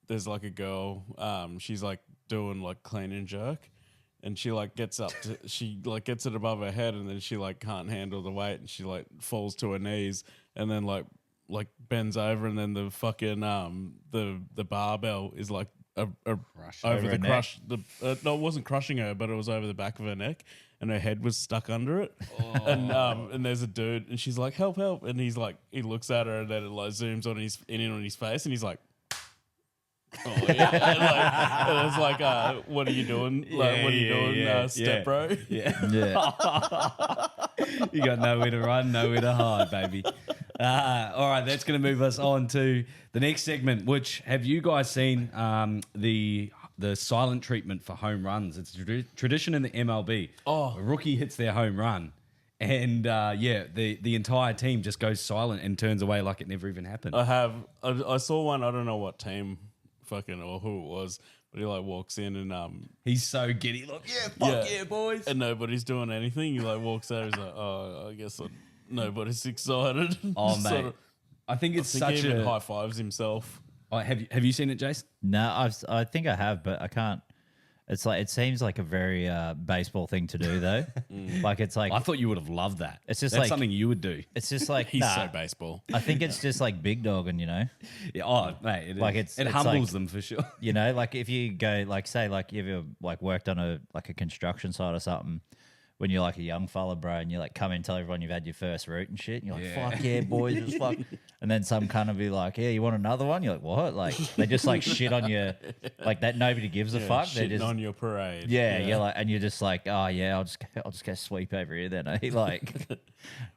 There's like a girl. She's like doing like clean and jerk, and she like gets up to, she like gets it above her head, and then she like can't handle the weight, and she like falls to her knees, and then like bends over, and then the fucking the barbell is like over the her crush. No, it wasn't crushing her, but it was over the back of her neck, and her head was stuck under it. And there's a dude, and she's like, "Help, help!" And he's like, he looks at her, and then it like zooms on in on his face, and he's like, "Oh yeah!" and it's like, "What are you doing? Like, what are you doing, step bro?" Yeah, You got nowhere to run, nowhere to hide, baby. All right, that's going to move us on to the next segment, which have you guys seen the silent treatment for home runs? It's a tradition in the MLB. A rookie hits their home run, and the entire team just goes silent and turns away like it never even happened. I saw one. I don't know what team, fucking or who it was, but he like walks in and He's so giddy. Look, fuck yeah, boys. and nobody's doing anything. He like walks out. He's like, "Oh, I guess nobody's excited." Oh, mate. I think it's such he even a... high fives himself. Have you seen it, Jason? no, I think I have, but I can't. It's like it seems like a very baseball thing to do, though. Like it's like I thought you would have loved that. It's just That's like- something you would do. it's just like He's nah, so baseball. I think it's just like big dogging, you know. Yeah, mate, it Like is. it's humbles like- them for sure. You know, like if you go, like say, like if you like worked on a construction site or something, when you're like a young fella, bro, and you like come in and tell everyone you've had your first root and shit, and you're like, Yeah. fuck yeah, boys, it's fuck. And then some kind of be like, yeah, you want another one? You're like, what? Like they just like shit on you, like that. Nobody gives a fuck. They're Shitting just on your parade. yeah, you're like, and you're just like, oh yeah, I'll just go sweep over here then. Like,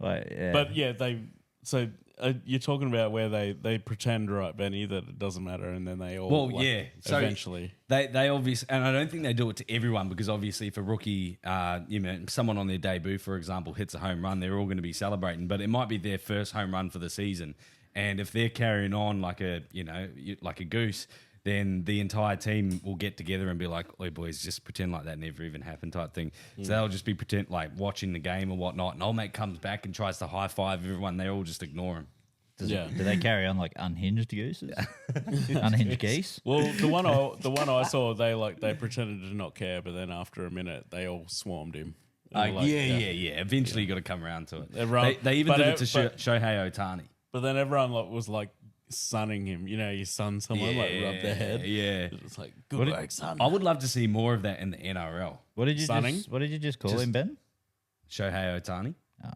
yeah. But yeah, you're talking about where they pretend, right, Benny, that it doesn't matter, and then they all So eventually they obviously, and I don't think they do it to everyone because obviously if a rookie, someone on their debut, for example, hits a home run, they're all going to be celebrating. But it might be their first home run for the season, and if they're carrying on like a goose, then the entire team will get together and be like, "Oi, boys, just pretend like that never even happened," type thing. So they'll just be pretend like watching the game or whatnot, and old mate comes back and tries to high five everyone. They all just ignore him. Do they carry on like unhinged gooses? Unhinged geese? Well, the one I saw, they pretended to not care, but then after a minute, they all swarmed him. And Yeah. Eventually, you got to come around to it. Everyone- They even but did e- it to but- Shohei Ohtani. But then everyone was like sunning him. You know, you sun someone, like rub their head. Yeah. It's like, good work, son. I would love to see more of that in the NRL. What did you Sunning? just call him, Ben? Shohei Ohtani. Oh.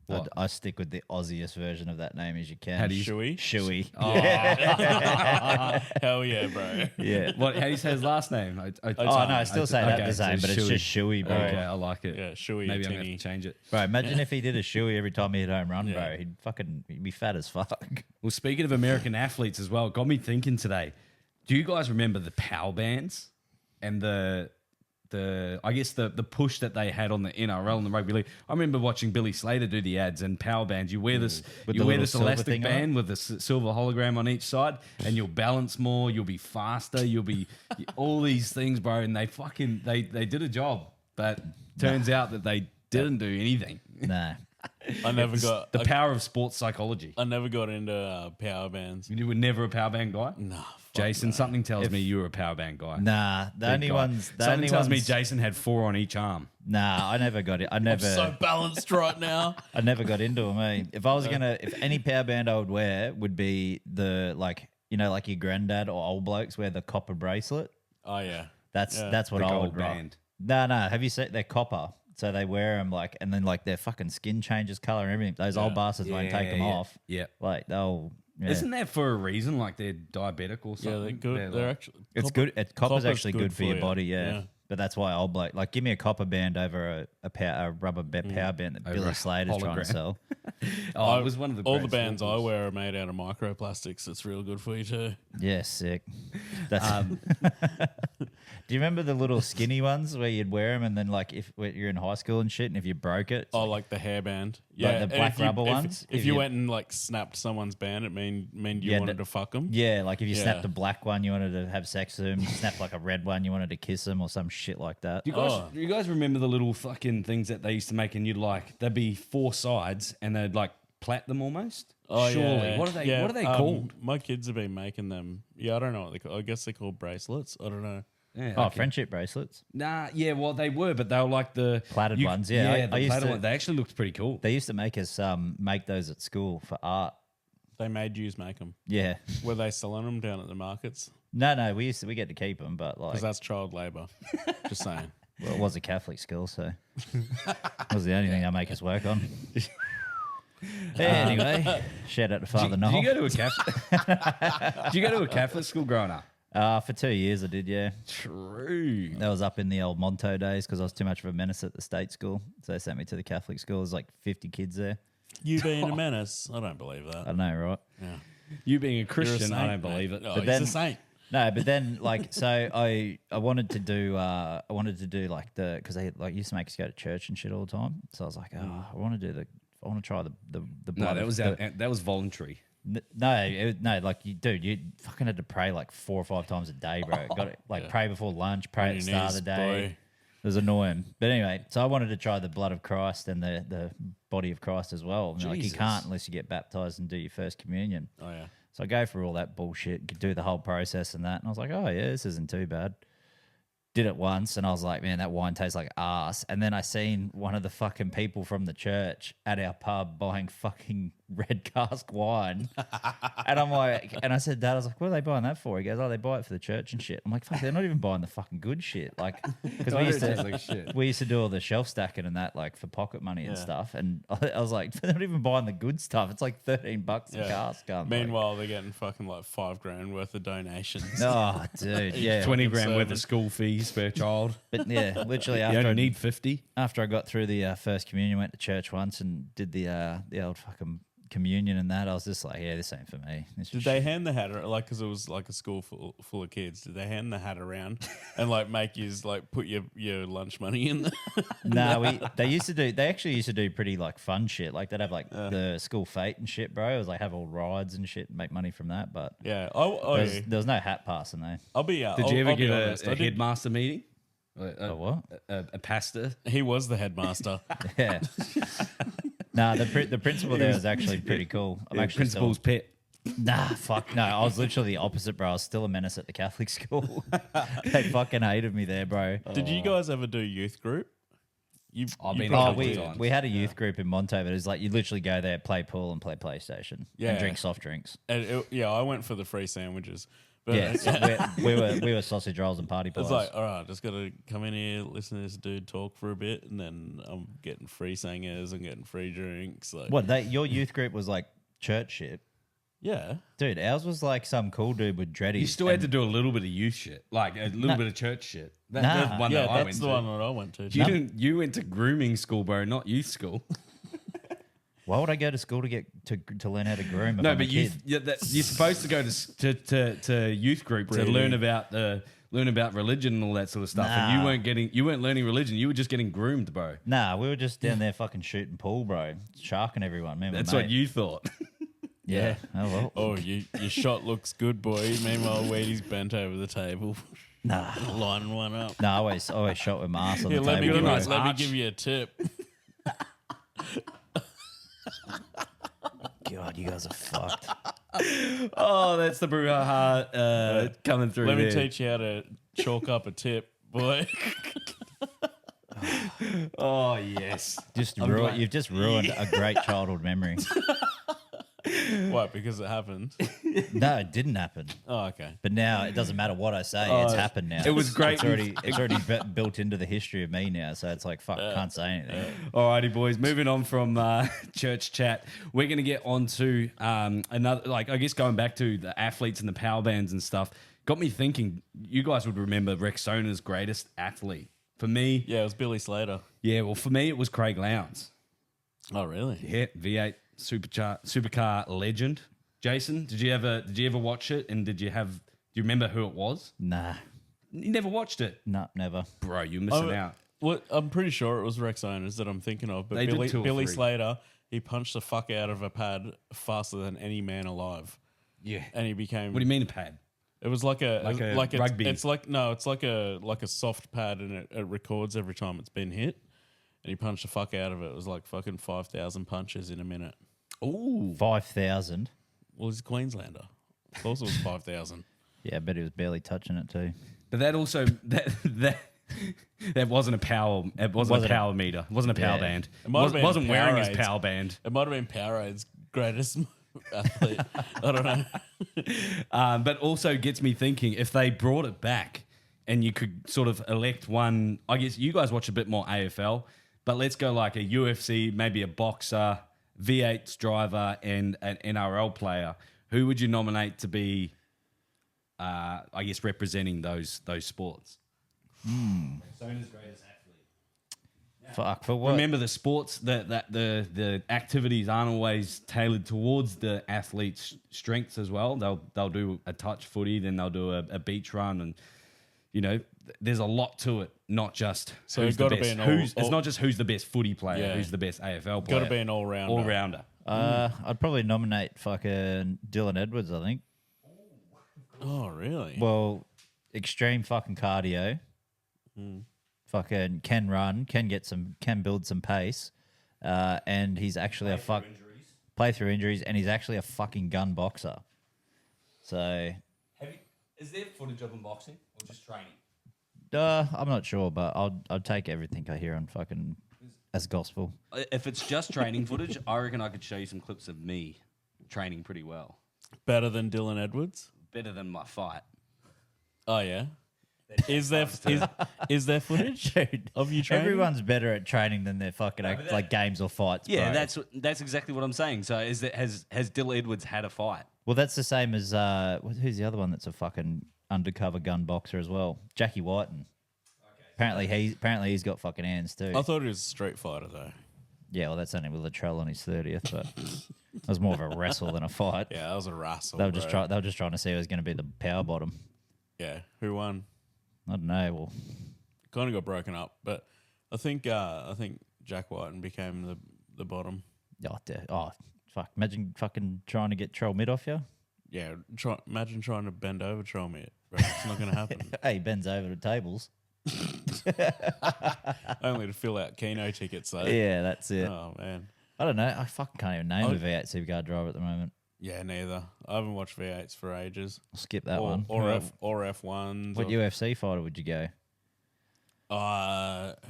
What? I stick with the Aussiest version of that name as you can. How do you- Shuey? Shuey. Hell yeah, bro. Yeah. What? How do you say his last name? Oh no, I still say that the so same, but it's Shuey. just Shuey, bro. Okay, I like it. Yeah, Shuey. Maybe I'm Tinny. gonna have to change it. Bro, imagine if he did a Shuey every time he hit a home run, Yeah. bro. He'd be fat as fuck. Well, speaking of American athletes as well, it got me thinking today. Do you guys remember the power bands and the push that they had on the NRL and the rugby league? I remember watching Billy Slater do the ads and power bands. You wear this, With you the wear little this silver elastic thing on band with the silver hologram on each side, and you'll balance more. You'll be faster. You'll be all these things, bro. And they did a job, but turns out that they didn't do anything. Nah. I never got the power of sports psychology. I never got into power bands. You were never a power band guy? No, Jason, something tells me you were a power band guy. Nah, the only Big guy. ones. The Something only tells me ones, Jason had 4 on each arm. Nah, I never got it. I never. so balanced right now. I never got into them. If I was gonna, if any power band I would wear would be the like your granddad or old blokes wear the copper bracelet. Oh yeah, That's what The I gold would rock. band. No. Have you seen they're copper? So they wear them like, and then like their fucking skin changes color and everything. Those old bastards won't take them off. Yeah. Like they'll. Yeah. Isn't that for a reason? Like they're diabetic or something? yeah, they're good. They're like- actually It's good. Copper's actually good for your you. body. Yeah. But that's why old bloke like give me a copper band over a rubber power band that Billy a Slater's trying to hologram. sell. Oh, it was one of the all the great bands I snorkels. wear are made out of microplastics. It's real good for you too. Yeah, sick. That's. Do you remember the little skinny ones where you'd wear them and then like if you're in high school and shit and if you broke it, Oh, like the hairband. Yeah, the and black if you- rubber if- ones? If If you you- went and like snapped someone's band, it meant you Yeah, wanted to fuck them. yeah, like if you Yeah. snapped a black one, you wanted to have sex with them. You snapped like a red one, you wanted to kiss them or some shit like that. Do you guys remember the little fucking things that they used to make and you'd like, there'd be 4 sides and they'd like plait them almost? Oh, Surely. yeah. What are they, Yeah, what are they called? My kids have been making them. Yeah, I don't know what they call. I guess they're called bracelets. I don't know. Yeah, Oh, okay. friendship bracelets. Nah, yeah, well, they were, but they were like the Plaited ones, yeah. Yeah, I the used plaited to- ones. They actually looked pretty cool. They used to make us make those at school for art. They made yous make them. Yeah. Were they selling them down at the markets? No, we get to keep them, but like Because that's child labour. Just saying. well, it was a Catholic school, so it was the only thing they make us work on. Anyway, shout out to Father Did Noel. you go to a Catholic? Did you go to a Catholic school growing up? For 2 years I did, yeah. True. That was up in the old Monto days because I was too much of a menace at the state school. So they sent me to the Catholic school. There's like 50 kids there. You being a menace? I don't believe that. I know, right? Yeah. You being a You're a Christian, I saint, don't believe mate. it. Oh, But he's then- a saint. No, but then like so I wanted to do like the because they like used to make us go to church and shit all the time. So I was like, I want to try the No, blood. that was the, that was voluntary. no, like you fucking had to pray like 4 or 5 times a day, bro. Got to like pray before lunch, pray On at the your start of the knees, day. boy. It was annoying, but anyway, so I wanted to try the blood of Christ and the body of Christ as well. And like you Jesus. can't unless you get baptized and do your first communion. Oh yeah. So I go through all that bullshit, do the whole process and that. And I was like, oh, yeah, this isn't too bad. Did it once, and I was like, man, that wine tastes like ass. And then I seen one of the fucking people from the church at our pub buying fucking red cask wine. And I'm like, and I said, Dad, I was like, what are they buying that for? He goes, oh, they buy it for the church and shit. I'm like, fuck, they're not even buying the fucking good shit. Like, because we used to do all the shelf stacking and that, like, for pocket money and Yeah. stuff. And I was like, they're not even buying the good stuff. It's like $13 a Yeah. cask. I'm like, Meanwhile, they're getting fucking like $5,000 worth of donations. oh, dude, yeah. 20 grand worth sermon. of school fees per child. But yeah, literally You after only I, need 50. after I got through the first communion, went to church once and did the old fucking communion and that. I was just like, yeah, this ain't for me. This Did is they hand the hat like because it was like a school full of kids? Did they hand the hat around and like make you like put your lunch money in? No, they actually used to do pretty like fun shit. Like they'd have like the school fete and shit, bro. It was like have all rides and shit and make money from that. But Yeah. there was no hat passing though. I'll be. Did you ever I'll be get honest, a I did- headmaster meeting? A what? A pastor? He was the headmaster. Yeah. Nah, the principal there was actually pretty cool. I'm actually Principal's pet. Nah, fuck no. I was literally the opposite, bro. I was still a menace at the Catholic school. They fucking hated me there, bro. Did you guys ever do youth group? I've you been a Oh, couple we, times. we had a youth group in Monto, but it was like you literally go there, play pool, and play PlayStation, Yeah. and drink soft drinks. And yeah, I went for the free sandwiches. But Yeah, so we were sausage rolls and party pies. it's like, all right, just got to come in here, listen to this dude talk for a bit, and then I'm getting free singers, I'm getting free drinks. Like, what? Your youth group was like church shit, Yeah. dude. Ours was like some cool dude with dreadies. You still had to do a little bit of youth shit, like a little bit of church shit. Nah. That's the one Yeah, that I went that's the to. one that I went to. You went to grooming school, bro, not youth school. Why would I go to school to get to learn how to groom? If No, I'm a but kid? you're supposed to go to youth group to Breeding. learn about religion and all that sort of stuff. And Nah. you weren't learning religion. You were just getting groomed, bro. Nah, we were just down there fucking shooting pool, bro, sharking everyone. Me and my That's mate. what you thought. Yeah. Oh well. Oh, your shot looks good, boy. Meanwhile, Weedy's bent over the table, Nah. lining one up. No, I always shot with my ass on Yeah, the let me, table. give, bro. nice let me arch. give you a tip. God, you guys are fucked. Oh, that's the brouhaha coming through. Let me there. teach you how to chalk up a tip, boy. Oh yes. You've just ruined a great childhood memory. What? Because it happened. No, it didn't happen. Oh, okay. But now it doesn't matter what I say. It's happened now. it was great. It's already built into the history of me now. So it's like, fuck, can't say anything. Alrighty, boys. Moving on from church chat, we're going to get on to another. Like, I guess going back to the athletes and the power bands and stuff, got me thinking. You guys would remember Rexona's greatest athlete. For me, Yeah, it was Billy Slater. yeah. Well, for me, it was Craig Lowndes. Oh, really? Yeah, V8 supercar legend. Jason, did you ever watch it? And do you remember who it was? Nah, You never watched it, no, never. bro. You're missing out. What? I'm pretty sure it was Rex Owners that I'm thinking of. But They did two or Billy three. Slater, he punched the fuck out of a pad faster than any man alive. Yeah. And he became... What do you mean a pad? It was like a rugby. It's like a soft pad, and it records every time it's been hit. And he punched the fuck out of it. It was like fucking 5,000 punches in a minute. Ooh. 5,000. Well, he's a Queenslander. Of course, it was 5,000. Yeah, I bet he was barely touching it too. But that also that wasn't a power. It wasn't a power meter. It wasn't a power Yeah. band. It might have been wasn't wearing his Powerades. power band. It might have been Powerade's greatest athlete. I don't know. But also gets me thinking, if they brought it back and you could sort of elect one, I guess you guys watch a bit more AFL, but let's go like a UFC, maybe a boxer, V8's driver, and an NRL player. Who would you nominate to be, I guess, representing those sports? Sona's greatest athlete. Fuck, for what? Remember, the sports the activities aren't always tailored towards the athlete's strengths as well. They'll do a touch footy, then they'll do a beach run, and there's a lot to it. Not just So who's it's the gotta best. be an It's not just who's the best footy player, Yeah. who's the best AFL player. Got to be an all-rounder. all rounder. I'd probably nominate fucking Dylan Edwards, I think. Oh, really? Well, extreme fucking cardio. Fucking can run, can build some pace. And he's actually play through injuries, and he's actually a fucking gun boxer. So Is there footage of him boxing or just training? I'm not sure, but I'll take everything I hear on fucking as gospel. If it's just training footage, I reckon I could show you some clips of me training pretty well. Better than Dylan Edwards? Better than my fight. Oh, yeah. Is there footage Dude, of you training? everyone's better at training than their fucking like games or fights. Yeah, bro. that's exactly what I'm saying. So has Dylan Edwards had a fight? Well, that's the same as who's the other one that's a fucking undercover gun boxer as well? Jackie Whiten. Apparently he's got fucking hands too. I thought he was a street fighter, though. Yeah, well, that's only with Latrell on his 30th, but it was more of a wrestle than a fight. Yeah, that was a wrestle. They were just trying to see who was going to be the power bottom. Yeah, who won? I don't know. Well, Kind of got broken up, but I think Jack Whiten became the bottom. fuck! Imagine fucking trying to get Troll Mid off you. Yeah, imagine trying to bend over Troll Mid. It's not going to happen. Hey, he bends over the tables. Only to fill out Keno tickets, though. Yeah, that's it. Oh, man. I don't know. I fucking can't even name a V8 supercar driver at the moment. Yeah, neither. I haven't watched V8s for ages. I'll skip that or, one. Or F1s. What UFC fighter would you go?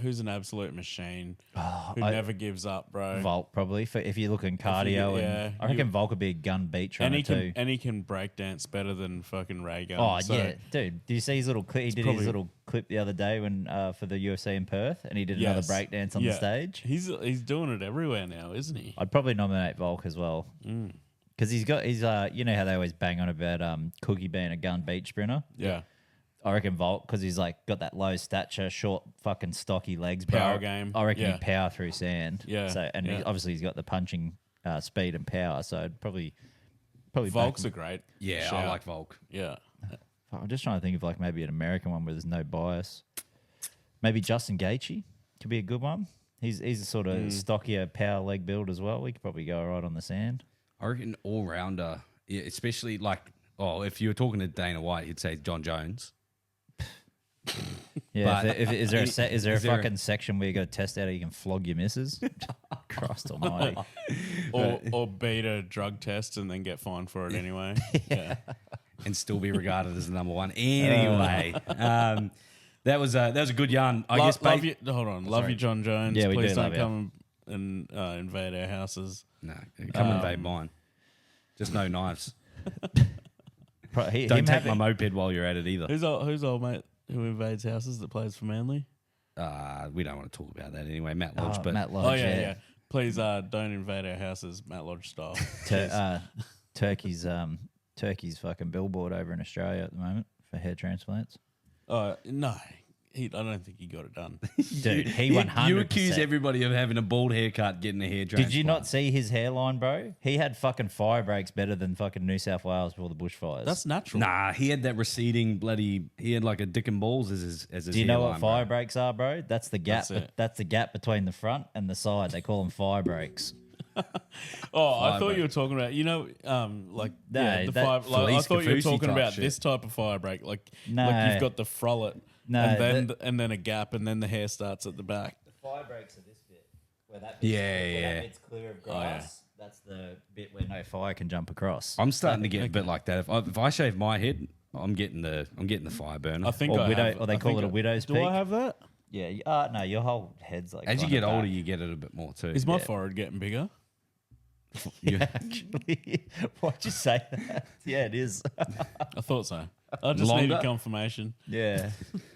Who's an absolute machine? Who I- never gives up, bro. Volk, probably. If you're looking cardio, yeah, I reckon Volk would be a gun beach And runner he can too. and he can break dance better than fucking Ray Gun. Oh so yeah, dude! Do you see his little clip? He did probably- his little clip the other day when for the UFC in Perth, and he did another Yes. breakdance on the stage. He's doing it everywhere now, isn't he? I'd probably nominate Volk as well because he's you know how they always bang on about Cookie being a gun beach sprinter. Yeah. I reckon Volk because he's like got that low stature, short, fucking stocky legs. But Power game. I reckon Yeah. he'd power through sand. Yeah, So yeah. obviously he's got the punching speed and power. So I'd probably Volk's back a great. Yeah, shout. I like Volk. Yeah. I'm just trying to think of like maybe an American one where there's no bias. Maybe Justin Gaethje could be a good one. He's a sort of stockier power leg build as well. We could probably go right on the sand. I reckon all rounder, yeah, especially like if you were talking to Dana White, he'd say John Jones. Yeah. But Is there a is there fucking section where you got to test out how you can flog your misses? Christ almighty. or beat a drug test and then get fined for it anyway. Yeah. and still be regarded as the number one. Anyway, that was a good yarn. I guess. Love you. Hold on. Love Sorry. you, John Jones. Yeah, we Please do don't love you. come and invade our houses. No, come invade mine. Just no knives. Don't Don't take my moped while you're at it either. Who's old mate who invades houses that plays for Manly? We don't want to talk about that anyway, Matt Lodge. But Matt Lodge. Oh yeah. Please don't invade our houses, Matt Lodge style. Turkey's fucking billboard over in Australia at the moment for hair transplants. No, I don't think he got it done. Dude, he 100%. You accuse everybody of having a bald haircut, getting a hair transplant. Did you not see his hairline, bro? He had fucking fire breaks better than fucking New South Wales before the bushfires. That's natural. Nah, he had that receding bloody. He had like a dick and balls as his. Do you know what hairline, fire bro. breaks are, bro? That's the gap. That's it. That's the gap between the front and the side. They call them fire breaks. I thought you were talking about the that fire. Like, I Felice thought you were Kafusi talking type about shit. this type of fire break, like No. you've got the frollet, No, and then a gap, and then the hair starts at the back. The fire breaks are this bit, where that bit's, Yeah. that bit's clear of grass. That's the bit where no fire can jump across. I'm starting to get a bit like that. If I shave my head, I'm getting the fire burner. I think Or I widow- have, or they I call think it a widow's Do peak. I have that? Yeah. No, your whole head's like. As you on get the older, back. you get it a bit more too. Is my forehead getting bigger? Actually, why'd you say that? Yeah, it is. I thought so. I just Longer? needed confirmation. Yeah.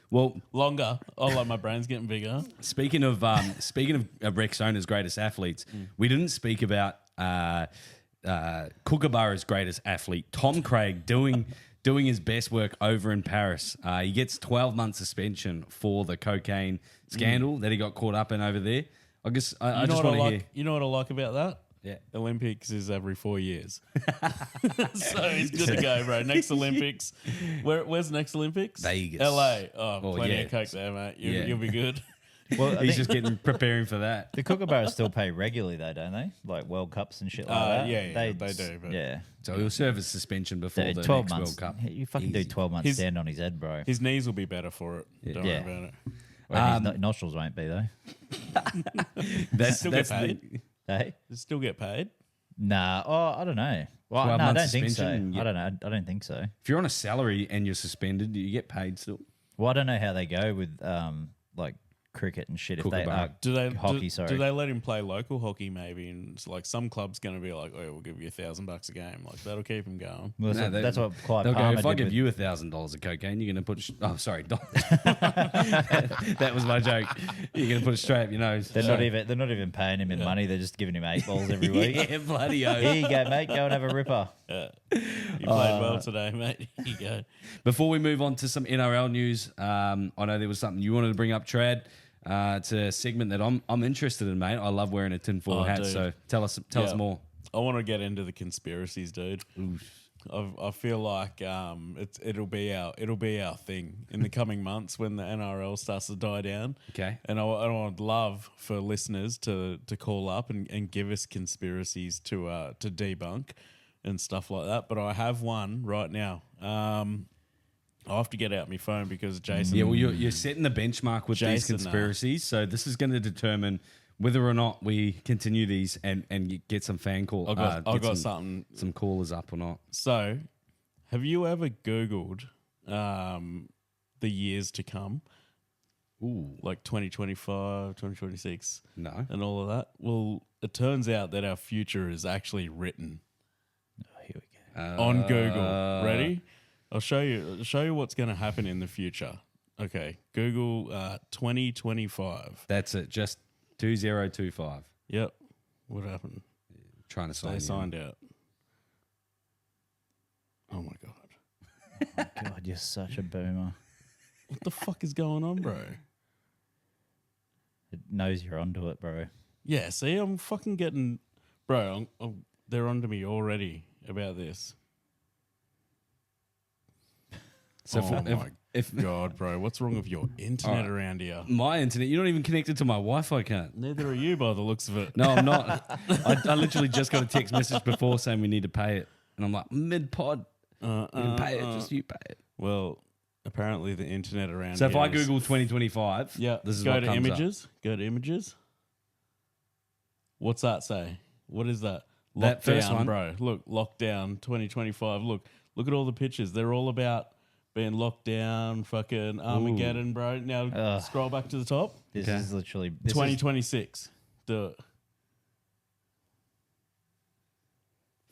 Well, Longer. Oh, like my brain's getting bigger. speaking of Rexona's greatest athletes, we didn't speak about Kookaburra's greatest athlete, Tom Craig, doing his best work over in Paris. He gets 12 months suspension for the cocaine scandal that he got caught up in over there. I guess I just want to hear. You know what I like about that? Yeah. Olympics is every 4 years. So he's good to go, bro. Next Olympics. Where's the next Olympics? Vegas. LA. Oh, plenty yeah. of coke there, mate. Yeah. You'll be good. Well, I He's think just getting preparing for that. the Kookaburras still pay regularly though, don't they? Like World Cups and shit like that. yeah, they do, but- yeah. So he'll serve a suspension before the 12 next months. World Cup. You fucking do Easy. 12 months His- stand on his head, bro. His knees will be better for it. Don't Yeah. worry about it. Well, his nostrils won't be though. That's Still get the- paid? Hey? Does it still get paid? Nah. Oh, I don't know. Well, 12 no, I don't months think so. suspension, I don't know. I don't think so. If you're on a salary and you're suspended, you get paid still. Well, I don't know how they go with like cricket and shit. If they Kookaburra. Do they hockey? do, Sorry. do they let him play local hockey maybe? And it's like some club's going to be like, oh, we'll give you $1,000 a game. Like that'll keep him going. Well, No, that's what Clive They'll Palmer go, if I did give with- you $1,000 of cocaine, you're going to put... oh, sorry. That was my joke. You're going to put it straight up your nose. They're not even paying him in money. They're just giving him 8 balls every week. Yeah, bloody oath. Here you go, mate. Go and have a ripper. You played well today, mate. Here you go. Before we move on to some NRL news, I know there was something you wanted to bring up, Trad. It's a segment that I'm interested in, mate. I love wearing a tinfoil hat, dude. so tell us more. I want to get into the conspiracies, dude. I feel like it'll be our thing in the coming months when the NRL starts to die down. Okay. And I would love for listeners to call up and give us conspiracies to debunk and stuff like that. But I have one right now. I'll have to get out my phone because Jason. Yeah, well, you're setting the benchmark with these Jason, conspiracies, so this is going to determine whether or not we continue these and get some fan call. I've got get something. some callers up or not. So, have you ever Googled the years to come? Ooh, Like 2025, 2026, no. and all of that? Well, it turns out that our future is actually written Here we go. on Google. Ready? I'll show you what's going to happen in the future. Okay, Google 2025. That's it. Just 2025. Yep. What happened? Trying to sign. They you. signed out. Oh my god. God, you're such a boomer. What the fuck is going on, bro? It knows you're onto it, bro. Yeah, see, I'm fucking getting... Bro, they're onto me already about this. So Oh if God, bro, what's wrong with your internet around here? my internet, you're not even connected to my Wi-Fi, can't. Neither are you by the looks of it. No, I'm not. I literally just got a text message before saying we need to pay it, and I'm like, mid-pod, you can pay it, just you pay it. Well, apparently the internet around So here if I is- Google 2025, Yeah, this is go what to comes images. Go to images. What's that say? What is that? That first Lockdown, one? bro. Look, lockdown 2025. Look at all the pictures. They're all about being locked down, fucking Armageddon, bro. Now scroll back to the top. This Okay. is literally 2026. Do it.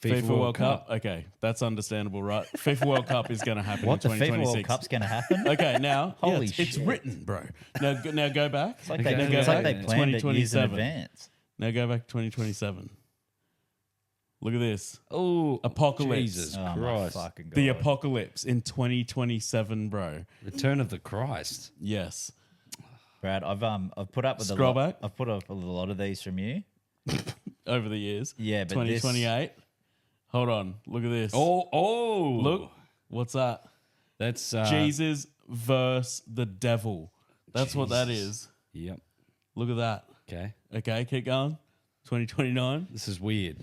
FIFA World Cup. Okay, that's understandable, right? FIFA World Cup is going to happen What, in the FIFA 2026. World Cup's going to happen? Okay, now Holy it's shit. written, bro. Now go back. It's like Okay, they, okay, it's like okay. they planned it years in 2027. advance. Now go back to 2027. Look at this. Oh, Apocalypse. Jesus Oh, my Christ. fucking God. The apocalypse in 2027, bro. Return of the Christ. Yes. Brad, I've put up with Scroll a lot. back. I've put up with a lot of these from you. Over the years. Yeah, but 2028. Hold on. Look at this. Oh. Look. What's that? That's Jesus versus the devil. That's what that is. Yep. Look at that. Okay. Okay, keep going. 2029. This is weird.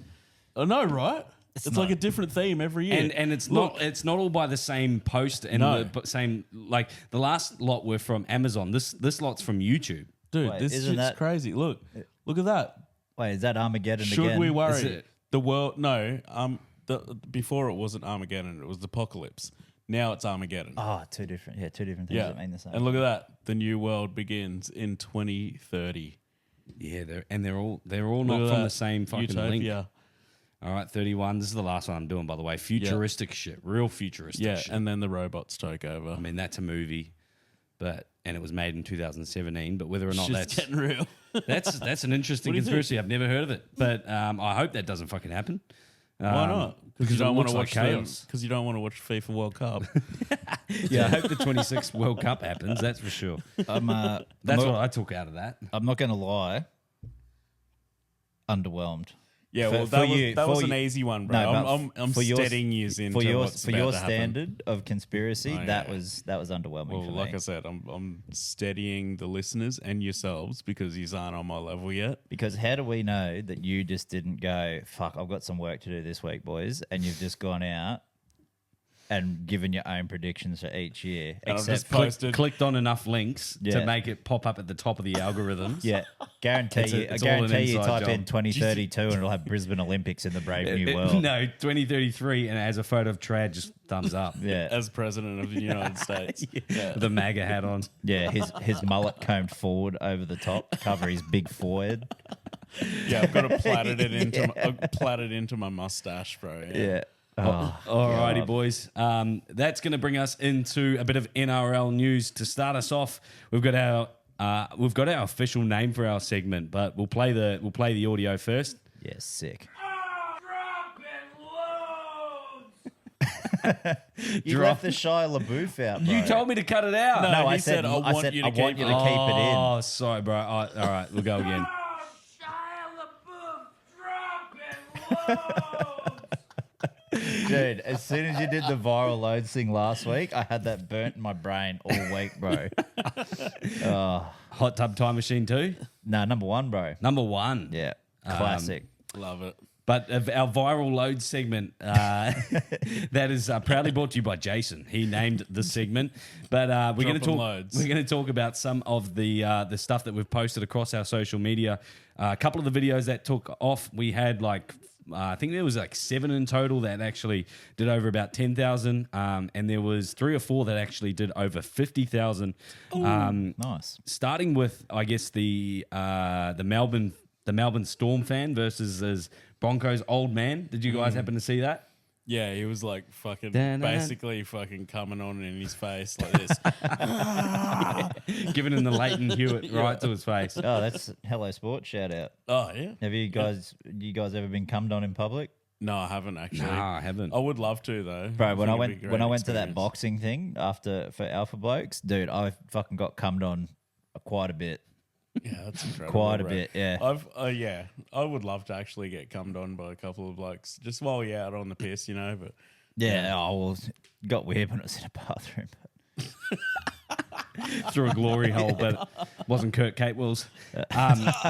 Oh no, right? It's like not. a different theme every year. And it's Look. not all by the same post and No. the same, like the last lot were from Amazon. This lot's from YouTube. Dude, Wait, this isn't shit's that- crazy. Look at that. Wait, is that Armageddon Should again? we Is worry? it- The world? No. Before it wasn't Armageddon. It was the apocalypse. Now it's Armageddon. Oh, two different things that mean the same. And look at that. The new world begins in 2030. Yeah, they're all Look not at from that. the same fucking link. Utopia. All right, 31. This is the last one I'm doing, by the way. Futuristic shit, real futuristic Yeah, shit. and then the robots take over. I mean, that's a movie, and it was made in 2017. But whether or not Shit's that's getting real. that's an interesting What do you conspiracy. I've never heard of it, but I hope that doesn't fucking happen. Why not? Because you it don't want looks to like watch chaos. Because you don't want to watch FIFA World Cup. Yeah, I hope the 26th World Cup happens. That's for sure. That's what I took out of that. I'm not going to lie. Underwhelmed. Yeah, well, For you- that was for an you- easy one, bro. No, but I'm for your- steadying you into what's for about your to happen. standard of conspiracy. Oh, that yeah. was underwhelming Well, for like me. I said, I'm steadying the listeners and yourselves because you aren't on my level yet. Because how do we know that you just didn't go, fuck, I've got some work to do this week, boys, and you've just gone out and given your own predictions for each year? And I've Except just posted. Clicked on enough links Yeah. to make it pop up at the top of the algorithms. yeah, guarantee It's you all an you inside type job. in 2032 and it'll have Brisbane Olympics in the Brave New World. No, 2033, and it has a photo of Trad just thumbs up. Yeah, as president of the United States. Yeah. With a MAGA hat on. yeah, his mullet combed forward over the top to cover his big forehead. Yeah, I've got to plait it into my mustache, bro. Yeah. Oh, Alrighty, God. boys. That's going to bring us into a bit of NRL news. To start us off, we've got our official name for our segment, but we'll play the audio first. Yeah, sick. You left the Shia LaBeouf out, bro. You told me to cut it out. No, No, he I said I want you to keep it. Oh, sorry, bro. All right, we'll go again. Dude, as soon as you did the viral loads thing last week, I had that burnt in my brain all week, bro. Hot Tub Time Machine 2, No, number one, bro. number 1. Yeah, classic. Love it. But of our viral load segment, that is proudly brought to you by Jason. He named the segment. But we're going to Dropping talk. loads. We're going to talk about some of the stuff that we've posted across our social media. A couple of the videos that took off, we had I think there was 7 in total that actually did over about 10,000, and there was 3 or 4 that actually did over 50,000. Nice. Starting with, I guess the Melbourne Storm fan versus his Broncos old man. Did you guys happen to see that? Yeah, he was like fucking basically fucking coming on in his face like this. Giving him the Leighton Hewitt right to his face. Oh, that's Hello Sports shout out. Oh yeah. Have you guys ever been cummed on in public? No, I haven't actually. Nah, I haven't. I would love to though. Bro, when I think it'd be a went great to that experience. boxing thing for Alpha Blokes, dude, I fucking got cummed on quite a bit. Yeah, that's incredible. Quite a bro. bit, yeah. I would love to actually get cummed on by a couple of blokes just while you're out on the piss, But Yeah, well, it got weird when I was in a bathroom. Through a glory hole, but wasn't Kurt Catewell's.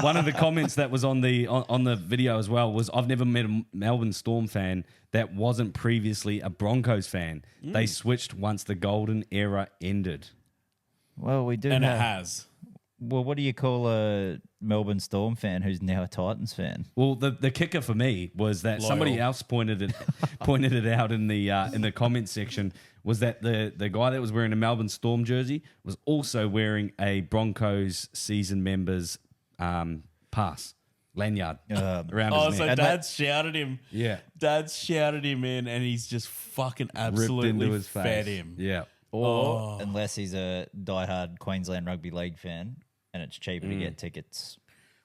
One of the comments that was on the video as well was, I've never met a Melbourne Storm fan that wasn't previously a Broncos fan. They switched once the golden era ended. Well, we do and have, it has. Well, what do you call a Melbourne Storm fan who's now a Titans fan? Well, the kicker for me was that somebody Loyal. else pointed it out in the comment section, was that the guy that was wearing a Melbourne Storm jersey was also wearing a Broncos season members pass lanyard around Oh, his so neck. Dad's shouted him. Yeah. Dad's shouted him in, and he's just fucking Ripped absolutely into his fed face. him. Yeah. Or unless he's a diehard Queensland Rugby League fan and it's cheaper to get tickets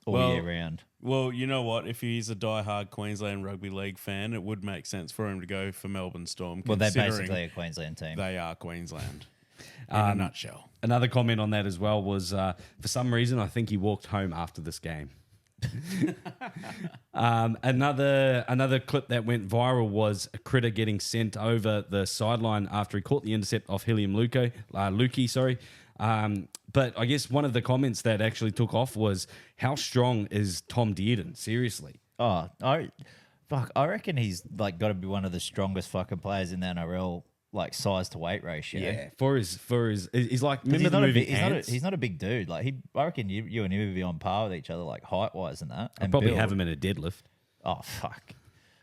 all year round. Well, you know what? If he's a diehard Queensland Rugby League fan, it would make sense for him to go for Melbourne Storm. Well, they're considering basically a Queensland team. they are Queensland in a nutshell. Another comment on that as well was, for some reason, I think he walked home after this game. Another clip that went viral was a critter getting sent over the sideline after he caught the intercept off Helium Lukey, sorry. But I guess one of the comments that actually took off was, how strong is Tom Dearden? Seriously. Oh, I reckon he's like got to be one of the strongest fucking players in the NRL, like size to weight ratio. Yeah, for his, he's like, 'Cause remember the movie Ants? he's not a big dude. Like I reckon you and him would be on par with each other, like height wise and that. I'd And probably build. have him in a deadlift. Oh fuck,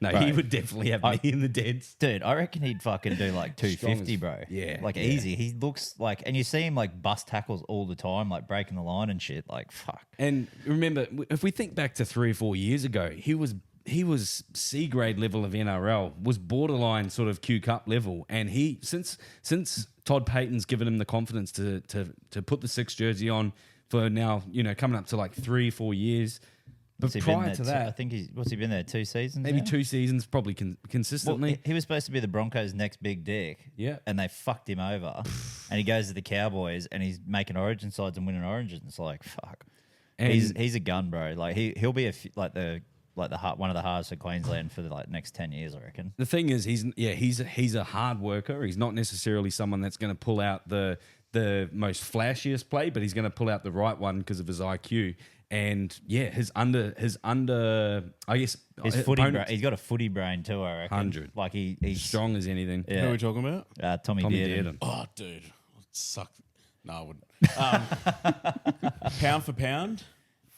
No, Bro. he would definitely have me in the deads. dude! I reckon he'd fucking do like 250, as- bro. yeah, like yeah. easy. He looks like, and you see him like bust tackles all the time, like breaking the line and shit. Like fuck. And remember, if we think back to 3 or 4 years ago, he was C grade level of NRL, was borderline sort of Q Cup level, and he since Todd Payton's given him the confidence to put the 6 jersey on for now, coming up to like 3 or 4 years. But What's he been prior there to two- that, I think what's he been there 2 seasons? maybe now? 2 seasons, probably Well, consistently. he was supposed to be the Broncos' next big dick. Yeah. And they fucked him over. And he goes to the Cowboys and he's making origin sides and winning origins. It's like, fuck. And- He's a gun, bro. Like he'll be one of the hardest for Queensland for the next 10 years, I reckon. The thing is, he's a hard worker. He's not necessarily someone that's going to pull out the most flashiest play, but he's going to pull out the right one because of his IQ. And yeah, his under, I guess His footy brain, opponents- he's got a footy brain too, I reckon. 100. Like he's strong as anything. Yeah. Who are we talking about? Tommy Tommy Dearden. Dearden. Oh, dude. It suck. No, I wouldn't. Pound for pound?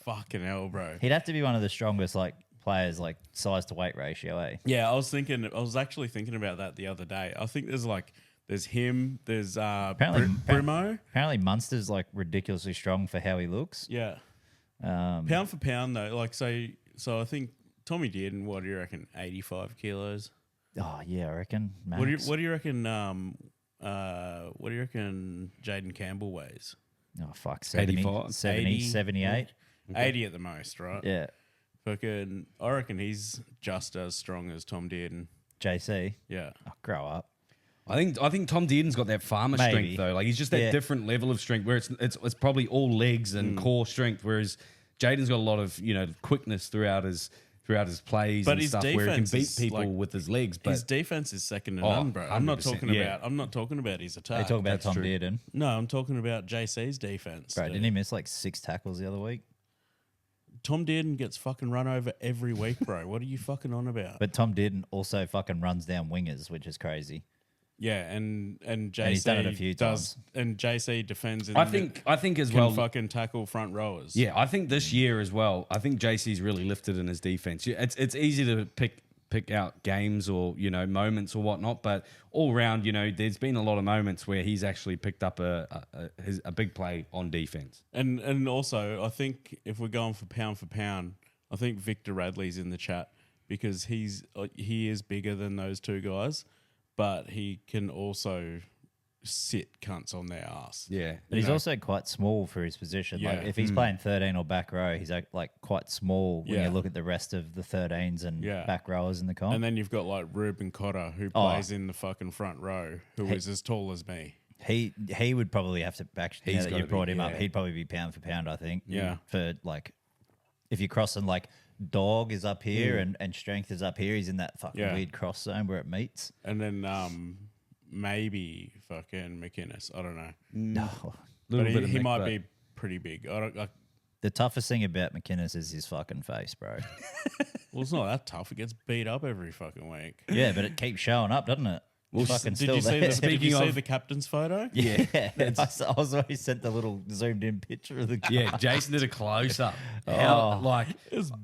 Fucking hell, bro. He'd have to be one of the strongest players, like size to weight ratio, eh? Yeah, I was actually thinking about that the other day. I think there's him, there's Apparently- Brimo. Apparently Munster's like ridiculously strong for how he looks. Yeah. Pound for pound though, so I think Tommy Dearden, what do you reckon? 85 kilos. Oh yeah, I reckon. Max. What do you reckon? What do you reckon? Jaden Campbell weighs Oh fuck, 70, 85? 70, 80. 78. 80 at the most, right? Yeah. Fucking, I reckon he's just as strong as Tom Dearden. JC. Yeah. Oh, grow up. I think Tom Dearden's got that farmer Maybe. strength though. Like he's just that Yeah. different level of strength where it's probably all legs and core strength, whereas Jaden's got a lot of quickness throughout his plays But and his stuff where he can defense beat is, people like, with his legs. But His defense is second to Oh, none, bro. I'm not 100%, talking yeah. about his attack. They talk about that's Tom true. Dearden. No, I'm talking about JC's defense. Bro, dude. didn't he miss like 6 tackles the other week? Tom Dearden gets fucking run over every week, bro. What are you fucking on about? But Tom Dearden also fucking runs down wingers, which is crazy. Yeah, and JC he's done it a few does, and JC defends. I think as can well. fucking tackle front rowers. Yeah, I think this year as well. I think JC's really lifted in his defense. It's easy to pick out games or moments or whatnot, but all round, there's been a lot of moments where he's actually picked up a big play on defense. And also, I think if we're going for pound, I think Victor Radley's in the chat because he is bigger than those two guys, but he can also sit cunts on their ass. Yeah, But he's also quite small for his position. Like Yeah. if he's playing 13 or back row, he's like quite small when Yeah. you look at the rest of the 13s and Yeah. back rowers in the comp. And then you've got like Ruben Cotter who plays in the fucking front row, who is as tall as me. He would probably have to actually. He's Now that gotta you brought be, him up, yeah. he'd probably be pound for pound. I think. Yeah. For like, if you're crossing like dog is up here and strength is up here, he's in that fucking Yeah. weird cross zone where it meets. And then maybe fucking McInnes. I don't know. No. But bit of he Mick, might but- be pretty big. The toughest thing about McInnes is his fucking face, bro. Well, it's not that tough. It gets beat up every fucking week. Yeah, but it keeps showing up, doesn't it? Well, fucking Did still you see there. the, did Speaking you see of- the captain's photo? Yeah. I was always sent the little zoomed in picture of the guy. Yeah, Jason did a close up. How like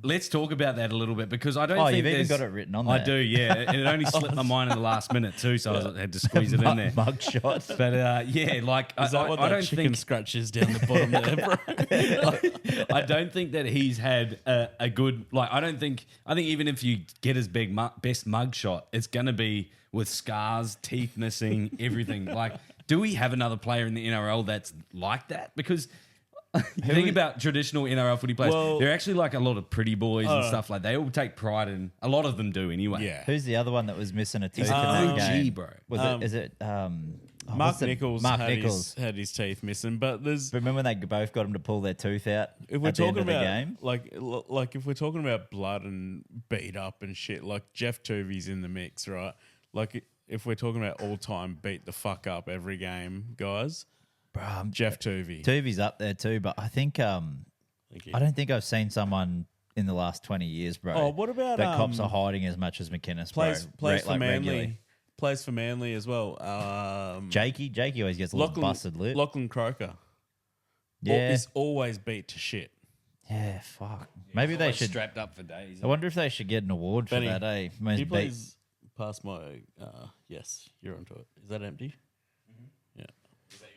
let's talk about that a little bit because I don't Oh, think you've even there's- got it written on I there. do, yeah. And it only slipped my mind in the last minute too, so I had to squeeze it in there. Mug shot. But yeah, like Is that what I that don't chicken think scratches down the bottom there, bro? I don't think that he's had a good like. I think even if you get his best mug shot, it's gonna be with scars, teeth missing, everything. Like, do we have another player in the NRL that's like that? Because think about traditional NRL footy players. Well- They're actually like a lot of pretty boys and stuff like. They all take pride in. A lot of them do anyway. Yeah. Who's the other one that was missing a tooth He's in that OG, game? bro. Was it? Is it? Mark Nichols, Mark had, Nichols. had his teeth missing, but there's Remember when they both got him to pull their tooth out if we're at the end talking of the about game? like if we're talking about blood and beat up and shit, like Jeff Tuvey's in the mix, right? Like if we're talking about all time beat the fuck up every game, guys, Jeff Tuvey. Tuvey's up there too, but I think Thank you. I don't think I've seen someone in the last 20 years, bro. Oh, what about, that cops are hiding as much as McInnes, plays bro? plays for Manly. regularly. Plays for Manly as well. Jakey always gets a little busted lip. Lachlan Croker. Yeah, Is always beat to shit. yeah, fuck. Maybe they should. strapped up for days. I wonder if they should get an award Benny, for that. Most He beat. plays past my. Yes, you're onto it. Is that empty? Yeah.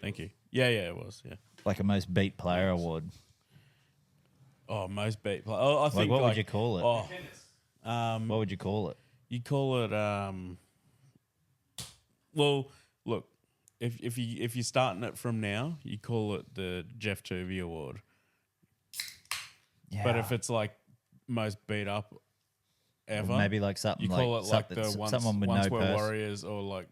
Thank you. Yeah, it was. Yeah. Like a most beat player award. Oh, most beat player. Oh, I Like, think. what would you call it? Oh, What would you call it? you call it. Well, look, if you're starting it from now, you call it the Jeff Tuvey Award. Yeah. But if it's like most beat up ever, maybe like something you call like it like the something- once, someone with once no we're Warriors or like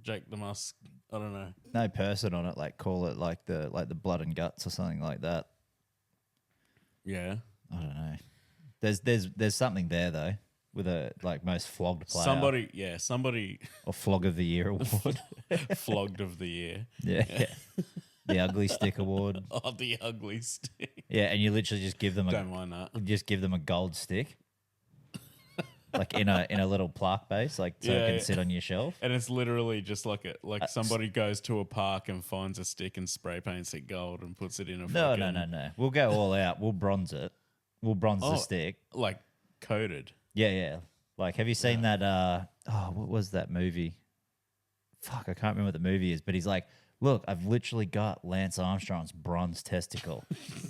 Jake the Musk. I don't know. no person on it. Like call it like the blood and guts or something like that. Yeah. I don't know. There's something there though with a like most flogged player. Somebody or flog of the year award. flogged of the year. yeah. The ugly stick award. Oh, the ugly stick. Yeah, and you literally just give them Don't mind that. a gold stick. Like in a little plaque base, like so it can sit on your shelf. And it's literally just like somebody goes to a park and finds a stick and spray paints it gold and puts it in a No. fucking, We'll go all out. We'll bronze it. We'll bronze the stick. like coated. Yeah. Like, have you seen that? What was that movie? Fuck, I can't remember what the movie is. But he's like, look, I've literally got Lance Armstrong's bronze testicle,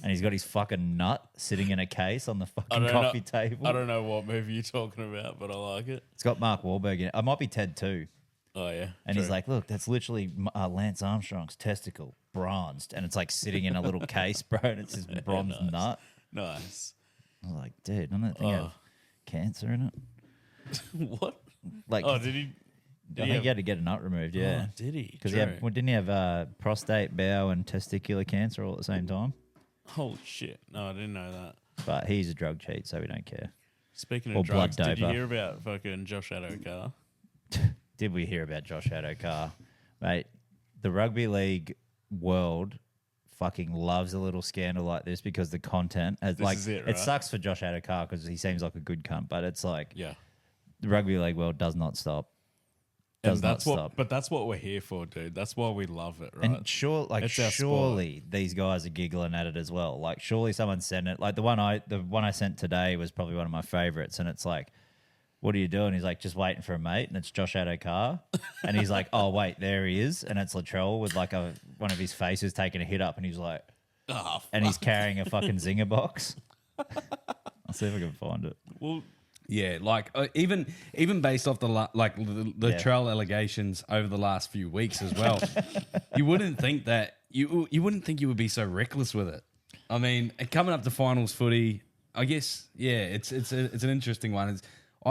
and he's got his fucking nut sitting in a case on the fucking coffee table. I don't know what movie you're talking about, but I like it. It's got Mark Wahlberg in it. I might be Ted too. Oh yeah, And he's like, look, that's literally Lance Armstrong's testicle, bronzed, and it's like sitting in a little case, bro, and it's his bronze nut. nice. I was like, dude, I don't think I have cancer in it. What? Like, Oh, did he? I think he had to get a nut removed, yeah. Oh, did he? Because True. didn't he have prostate, bowel, and testicular cancer all at the same time? Holy shit! No, I didn't know that. But he's a drug cheat, so we don't care. Speaking Or of drugs, blood did you doper. hear about fucking Josh Adokar? Did we hear about Josh Adokar? Mate, the rugby league world fucking loves a little scandal like this because the content, is it, right? sucks for Josh Adokar because he seems like a good cunt, but it's like Yeah. the rugby league world does not stop. And Does not stop. but that's what we're here for, dude. That's why we love it, right? And It's our surely these guys are giggling at it as well. Like surely someone sent it. Like the one I sent today was probably one of my favorites, and it's like, what are you doing? He's like, just waiting for a mate, and it's Josh Adokar, and he's like, oh wait, there he is, and it's Latrell with like one of his faces taking a hit up, and he's like, and he's carrying a fucking zinger box. I'll see if I can find it. well, Yeah, like even based off the Trell allegations over the last few weeks as well, you wouldn't think that you would be so reckless with it. I mean, coming up to finals footy, I guess it's an interesting one.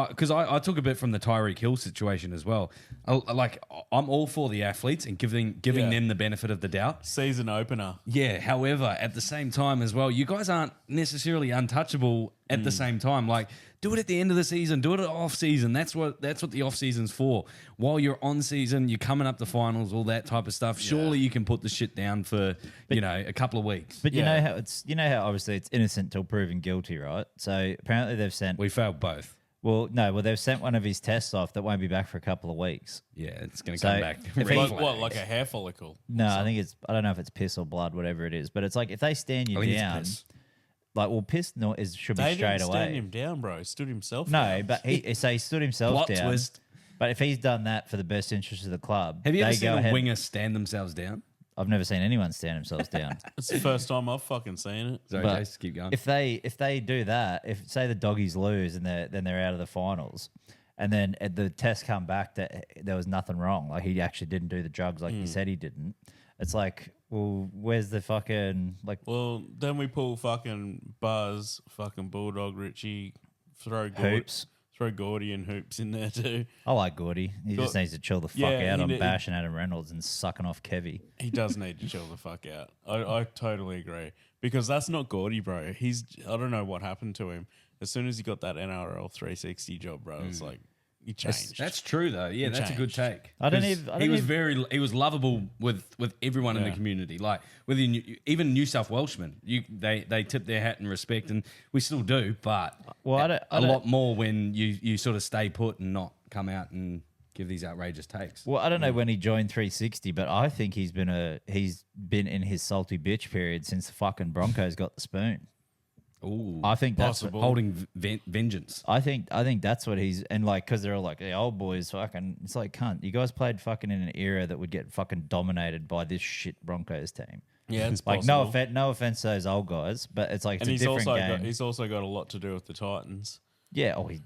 Because I took a bit from the Tyreek Hill situation as well. I'm all for the athletes and giving them the benefit of the doubt. season opener. Yeah. However, at the same time as well, you guys aren't necessarily untouchable at the same time. Like, do it at the end of the season. Do it at off season. That's what the off season's for. While you're on season, you're coming up to finals, all that type of stuff. Surely you can put the shit down for a couple of weeks. But you know how obviously it's innocent till proven guilty, right? So apparently they've sent. We failed both. Well, no. Well, they've sent one of his tests off that won't be back for a couple of weeks. Yeah, it's going to So, come back. if he- Red Like, flags. like a hair follicle? No, I think it's. I don't know if it's piss or blood, whatever it is. But it's like if they stand you I think it's down, piss. like piss no is should They be straight didn't away. stand him down, bro. He stood himself No, down. but he stood himself Plot down. twist. But if he's done that for the best interest of the club, Have you they ever seen go a ahead. winger stand themselves down? I've never seen anyone stand themselves down. It's the first time I've fucking seen it. Sorry, But Jace, keep going. if they do that, if say the doggies lose and they're out of the finals, and then the tests come back that there was nothing wrong, like he actually didn't do the drugs like he said he didn't. It's like, well, where's the fucking like Well, then we pull fucking Buzz, fucking Bulldog Richie, hoops? throw Gordy and Hoops in there too. I like Gordy. He just But- needs to chill the fuck Yeah, out he on ne- bashing Adam Reynolds and sucking off Kevy. He does need to chill the fuck out. I totally agree. Because that's not Gordy, bro. I don't know what happened to him. As soon as he got that NRL 360 job, bro, it's like he changed. That's true though. Yeah, that's a good changed. take. I don't 'Cause even- I He don't was even- he was lovable with everyone in the Yeah. community. Like even New South Welshmen, they tip their hat in respect, and we still do. But Well, I a don't- lot more when you sort of stay put and not come out and give these outrageous takes. Well, I don't know when he joined 360, but I think he's been in his salty bitch period since the fucking Broncos got the spoon. Ooh, I think that's Possible. holding vengeance. I think that's what he's and like because they're all like the old boys fucking. It's like cunt. You guys played fucking in an era that would get fucking dominated by this shit Broncos team. Yeah, it's Like possible. no offense to those old guys, but it's like it's And a he's different also game. he's also got a lot to do with the Titans, Yeah. Oh, he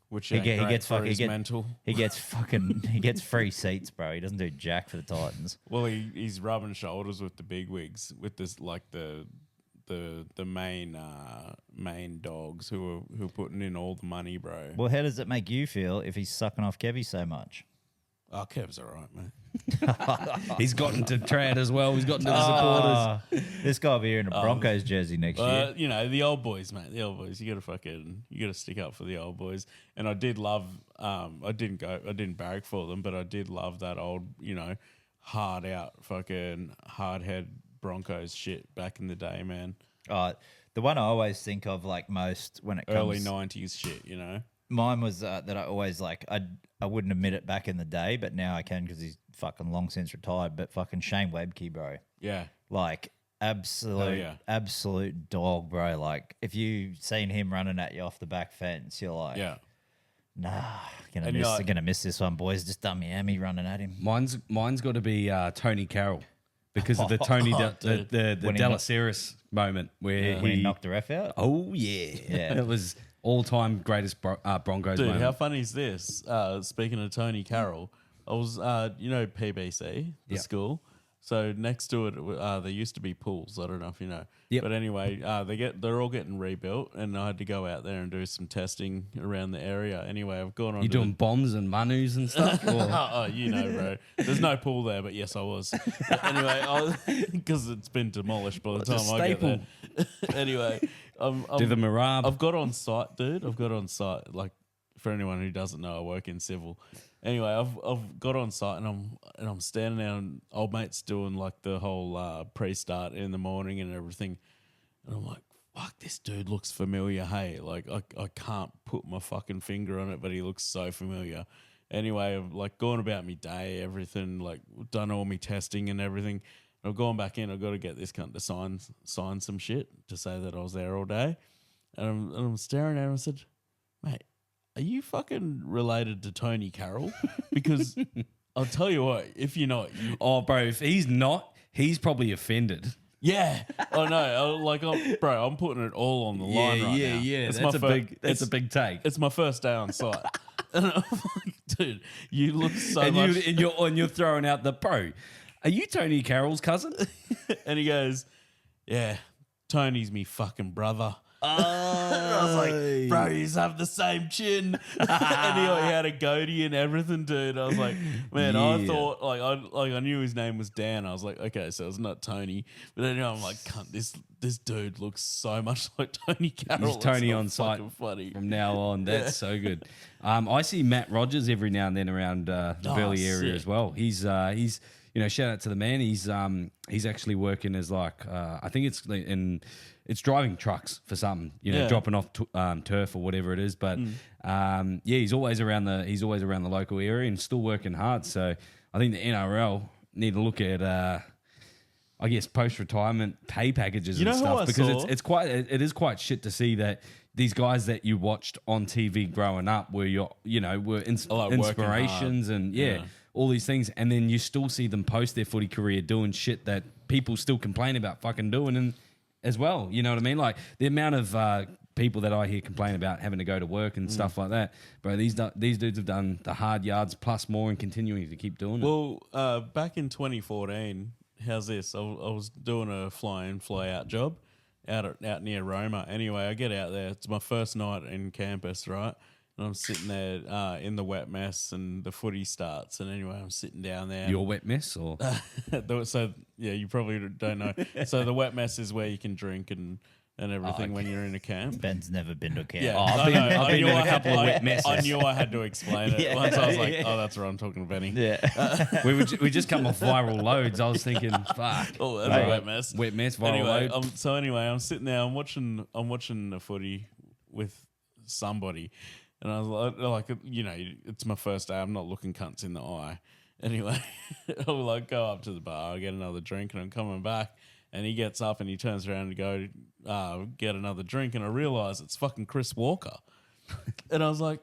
which He ain't get- he great gets for fucking- he his get- mental. he gets free seats, bro. He doesn't do jack for the Titans. Well, he's rubbing shoulders with the big wigs, with this like the main dogs who are putting in all the money, bro. Well, how does it make you feel if he's sucking off Kevy so much? Oh, Kev's all right, man. He's gotten to trad as well. He's gotten to the supporters. This guy will be wearing a Broncos jersey next year. You know, the old boys, mate. The old boys. You gotta stick up for the old boys. And I did love. I didn't barrack for them, but I did love that old, hard out, fucking hard head Broncos shit back in the day, man. The one I always think of like most when it comes Early '90s shit, you know. Mine was that I always like I wouldn't admit it back in the day, but now I can because he's fucking long since retired. But fucking Shane Webke, bro, Yeah. like absolute yeah. absolute dog, bro. Like if you seen him running at you off the back fence, you're like, Yeah. nah, And gonna miss this one, boys. Just dumb Miami running at him. Mine's got to be Tony Carroll because of the Tony the When he Delaceris moment where When he knocked the ref out. Oh yeah, Yeah. it was all-time greatest Broncos Dude, moment. how funny is this? Speaking of Tony Carroll, I was, PBC, the Yep. school. So next to it, there used to be pools. I don't know if you know. Yep. But anyway, they're all getting rebuilt, and I had to go out there and do some testing around the area. Anyway, I've gone on. You to doing bombs and manus and stuff? Or? bro. There's no pool there, but yes, I was. But anyway, because it's been demolished by the It's a time I get there. staple. Anyway, Do the Marab? I've got on site, dude. I've got on site. Like for anyone who doesn't know, I work in civil. Anyway, I've got on site and I'm standing there and old mate's doing like the whole pre-start in the morning and everything, and I'm like, fuck, this dude looks familiar. Hey, like I can't put my fucking finger on it, but he looks so familiar. Anyway, I've like gone about me day, everything, like done all me testing and everything. I've gone back in. I've got to get this cunt to sign some shit to say that I was there all day. And I'm staring at him. I said, mate, are you fucking related to Tony Carroll? Because I'll tell you what, if you're not, Oh, bro, if he's not, he's probably offended. yeah, I know. I'm putting it all on the line right now. It's That's my a big take. It's my first day on site, and I'm like, dude, you look so and much. you're throwing out the pro. Are you Tony Carroll's cousin? And he goes, yeah, Tony's me fucking brother. I was like, bro, you have the same chin. And he had a goatee and everything, dude. I was like, man, I Yeah. thought, I knew his name was Dan. I was like, okay, so it's not Tony. But then I'm like, cunt, this dude looks so much like Tony Carroll. He's Tony It's so on site fucking funny. from now on. That's so good. I see Matt Rogers every now and then around the Burleigh area sick. as well. He's shout out to the man. He's actually working as like I think it's driving trucks for something, dropping off turf or whatever it is. But he's always around the local area and still working hard. So I think the NRL need to look at I guess post-retirement pay packages and stuff, because it is quite shit to see that these guys that you watched on TV growing up were inspirations and all these things, and then you still see them post their footy career doing shit that people still complain about fucking doing and as well. You know what I mean? Like the amount of people that I hear complain about having to go to work and stuff like that. Bro, these dudes have done the hard yards plus more and continuing to keep doing it. Well, back in 2014, how's this? I was doing a fly-in, fly-out job out near Roma. Anyway, I get out there. It's my first night in campus, right? And I'm sitting there in the wet mess, and the footy starts. And anyway, I'm sitting down there. Your wet mess, or so yeah, you probably don't know. So the wet mess is where you can drink and everything when you're in a camp. Ben's never been to a camp. Yeah, I've been in a couple of wet messes. I knew I had to explain it. Once I was like, oh, that's right, I'm talking to Benny. Yeah. we just come off viral loads. I was thinking, fuck. Oh, that's a wet mess. Wet mess, viral load. Anyway, I'm sitting there. I'm watching the footy with somebody, and I was like, it's my first day. I'm not looking cunts in the eye. Anyway, I'll like go up to the bar, I get another drink, and I'm coming back. And he gets up and he turns around to go get another drink, and I realise it's fucking Chris Walker. And I was like,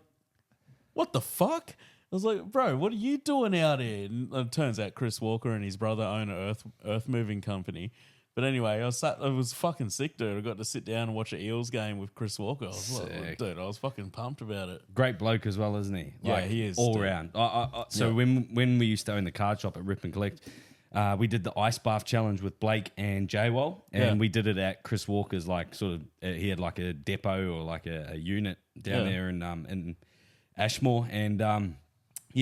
what the fuck? I was like, bro, what are you doing out here? And it turns out Chris Walker and his brother own an earth moving company. But anyway, I was fucking sick, dude. I got to sit down and watch an Eels game with Chris Walker. I was like, dude, I was fucking pumped about it. Great bloke as well, isn't he? Yeah, he is. All round. When we used to own the card shop at Rip and Collect, we did the ice bath challenge with Blake and J-Wall, and we did it at Chris Walker's, like sort of, he had like a depot or like a unit down there in Ashmore, and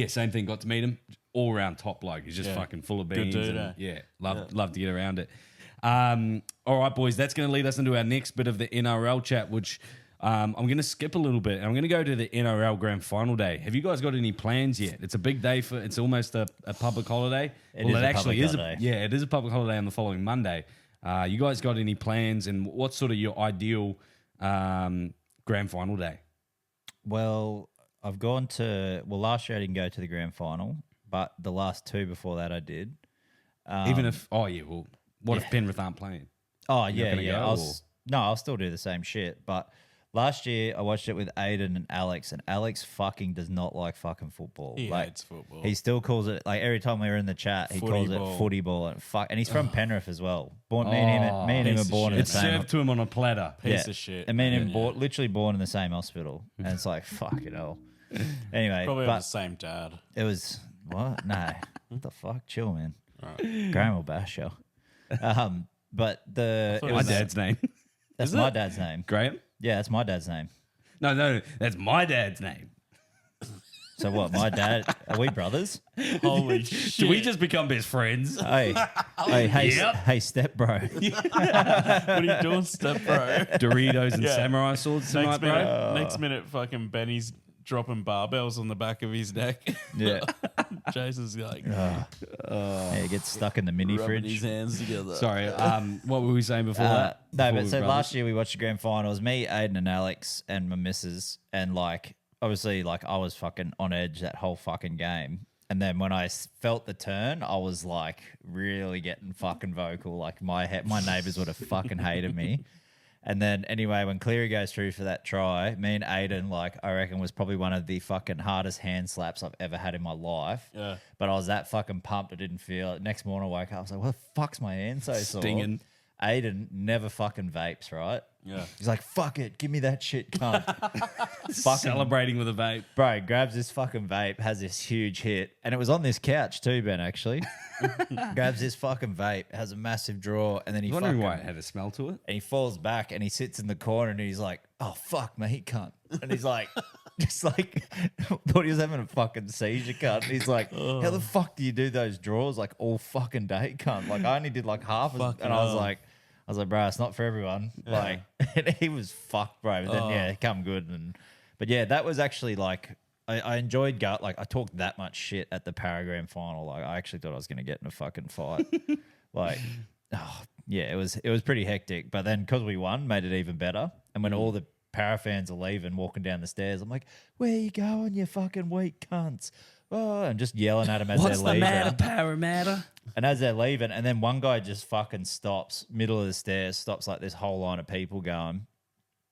same thing, got to meet him. All round top bloke. He's just fucking full of beans. Good dude, and, love to get around it. All right, boys, that's going to lead us into our next bit of the NRL chat, which I'm going to skip a little bit. I'm going to go to the NRL Grand Final day. Have you guys got any plans yet? It's a big day it's almost a public holiday. It is a public holiday on the following Monday. You guys got any plans, and what's sort of your ideal Grand Final day? Well, I've gone to, last year I didn't go to the Grand Final, but the last two before that I did. What if Penrith aren't playing? Oh, yeah. I'll still do the same shit. But last year I watched it with Aiden and Alex, and Alex fucking does not like fucking football. He hates football. He still calls it, like every time we were in the chat, he calls it footy ball. And he's from Penrith as well. Me and him are born in the same. It's served to him on a platter. Piece of shit. And me and him literally born in the same hospital. And it's like, fucking hell. Anyway. Probably have the same dad. It was, what? No. What the fuck? Chill, man. Right. Graham will bash you. But my dad's name. That's my dad's name. Graham? Yeah, that's my dad's name. No, that's my dad's name. So what? My dad? Are we brothers? Holy shit! Do we just become best friends? Hey, step bro. What are you doing, step bro? Doritos and samurai swords tonight, bro. Next minute, fucking Benny's dropping barbells on the back of his neck. Yeah. Jason's like, he gets stuck in the mini fridge. His hands together. Sorry, what were we saying before that? Last year we watched the grand final. It was me, Aiden, and Alex, and my missus, and obviously I was fucking on edge that whole fucking game. And then when I felt the turn, I was like really getting fucking vocal. Like my neighbors would have fucking hated me. And then anyway, when Cleary goes through for that try, me and Aiden, I reckon was probably one of the fucking hardest hand slaps I've ever had in my life. Yeah. But I was that fucking pumped I didn't feel it. Next morning I woke up, I was like, what the fuck's my hand so sore? Stinging. Aiden never fucking vapes, right? Yeah. He's like, fuck it, give me that shit, cunt. Celebrating with a vape. Bro, grabs this fucking vape, has this huge hit. And it was on this couch too, Ben, actually. Grabs this fucking vape, has a massive draw, and then wondering why it had a smell to it. And he falls back and he sits in the corner and he's like, oh, fuck, mate, cunt. And he's like, just like, thought he was having a fucking seizure, cunt. And he's like, how the fuck do you do those draws like all fucking day, cunt? Like, I only did like half of it. And I was like, bro, it's not for everyone. Yeah. And he was fucked, bro. But then, it come good. But yeah, that was actually I enjoyed like I talked that much shit at the Paragram final. Like I actually thought I was going to get in a fucking fight. Like, oh, yeah, it was pretty hectic. But then because we won, made it even better. And when all the Para fans are leaving, walking down the stairs, I'm like, "Where you going, you fucking weak cunts?" Oh, and just yelling at them as What's they're the leaving. matter, Parramatta? And as they're leaving, and then one guy just fucking stops, middle of the stairs, stops like this whole line of people going.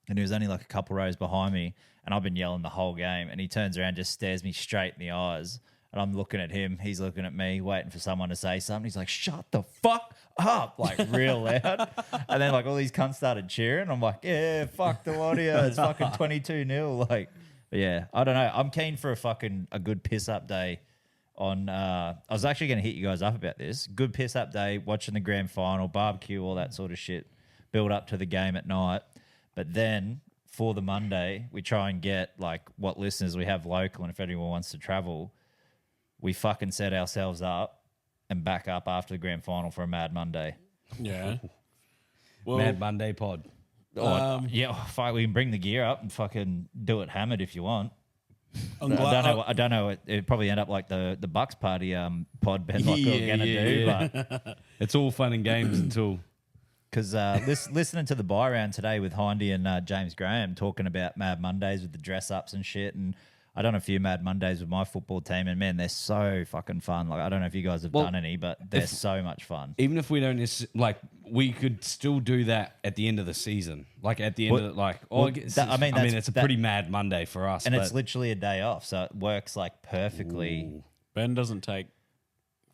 And he was only like a couple rows behind me, and I've been yelling the whole game. And he turns around, just stares me straight in the eyes. And I'm looking at him, he's looking at me, waiting for someone to say something. He's like, "Shut the fuck up," like real loud. And then like all these cunts started cheering. I'm like, "Yeah, fuck the lot of you. It's fucking 22-0. Like, yeah, I don't know. I'm keen for a good piss up day. I was actually going to hit you guys up about this. Good piss up day, watching the grand final, barbecue, all that sort of shit. Build up to the game at night. But then for the Monday, we try and get like what listeners we have local, and if anyone wants to travel, we fucking set ourselves up and back up after the grand final for a Mad Monday. Yeah. Well, Mad Monday pod. Fuck, we can bring the gear up and fucking do it hammered if you want. I don't know. It probably end up like the Bucks party pod Ben like we were gonna do, but It's all fun and games until because listening to the buy round today with Hindy and James Graham talking about Mad Mondays with the dress ups and shit, and I done a few Mad Mondays with my football team, and man, they're so fucking fun. Like I don't know if you guys have done any, but they're so much fun. even if we don't we could still do that at the end of the season. Like at the end of it's a pretty mad Monday for us, and it's literally a day off, so it works like perfectly. Ooh. Ben doesn't take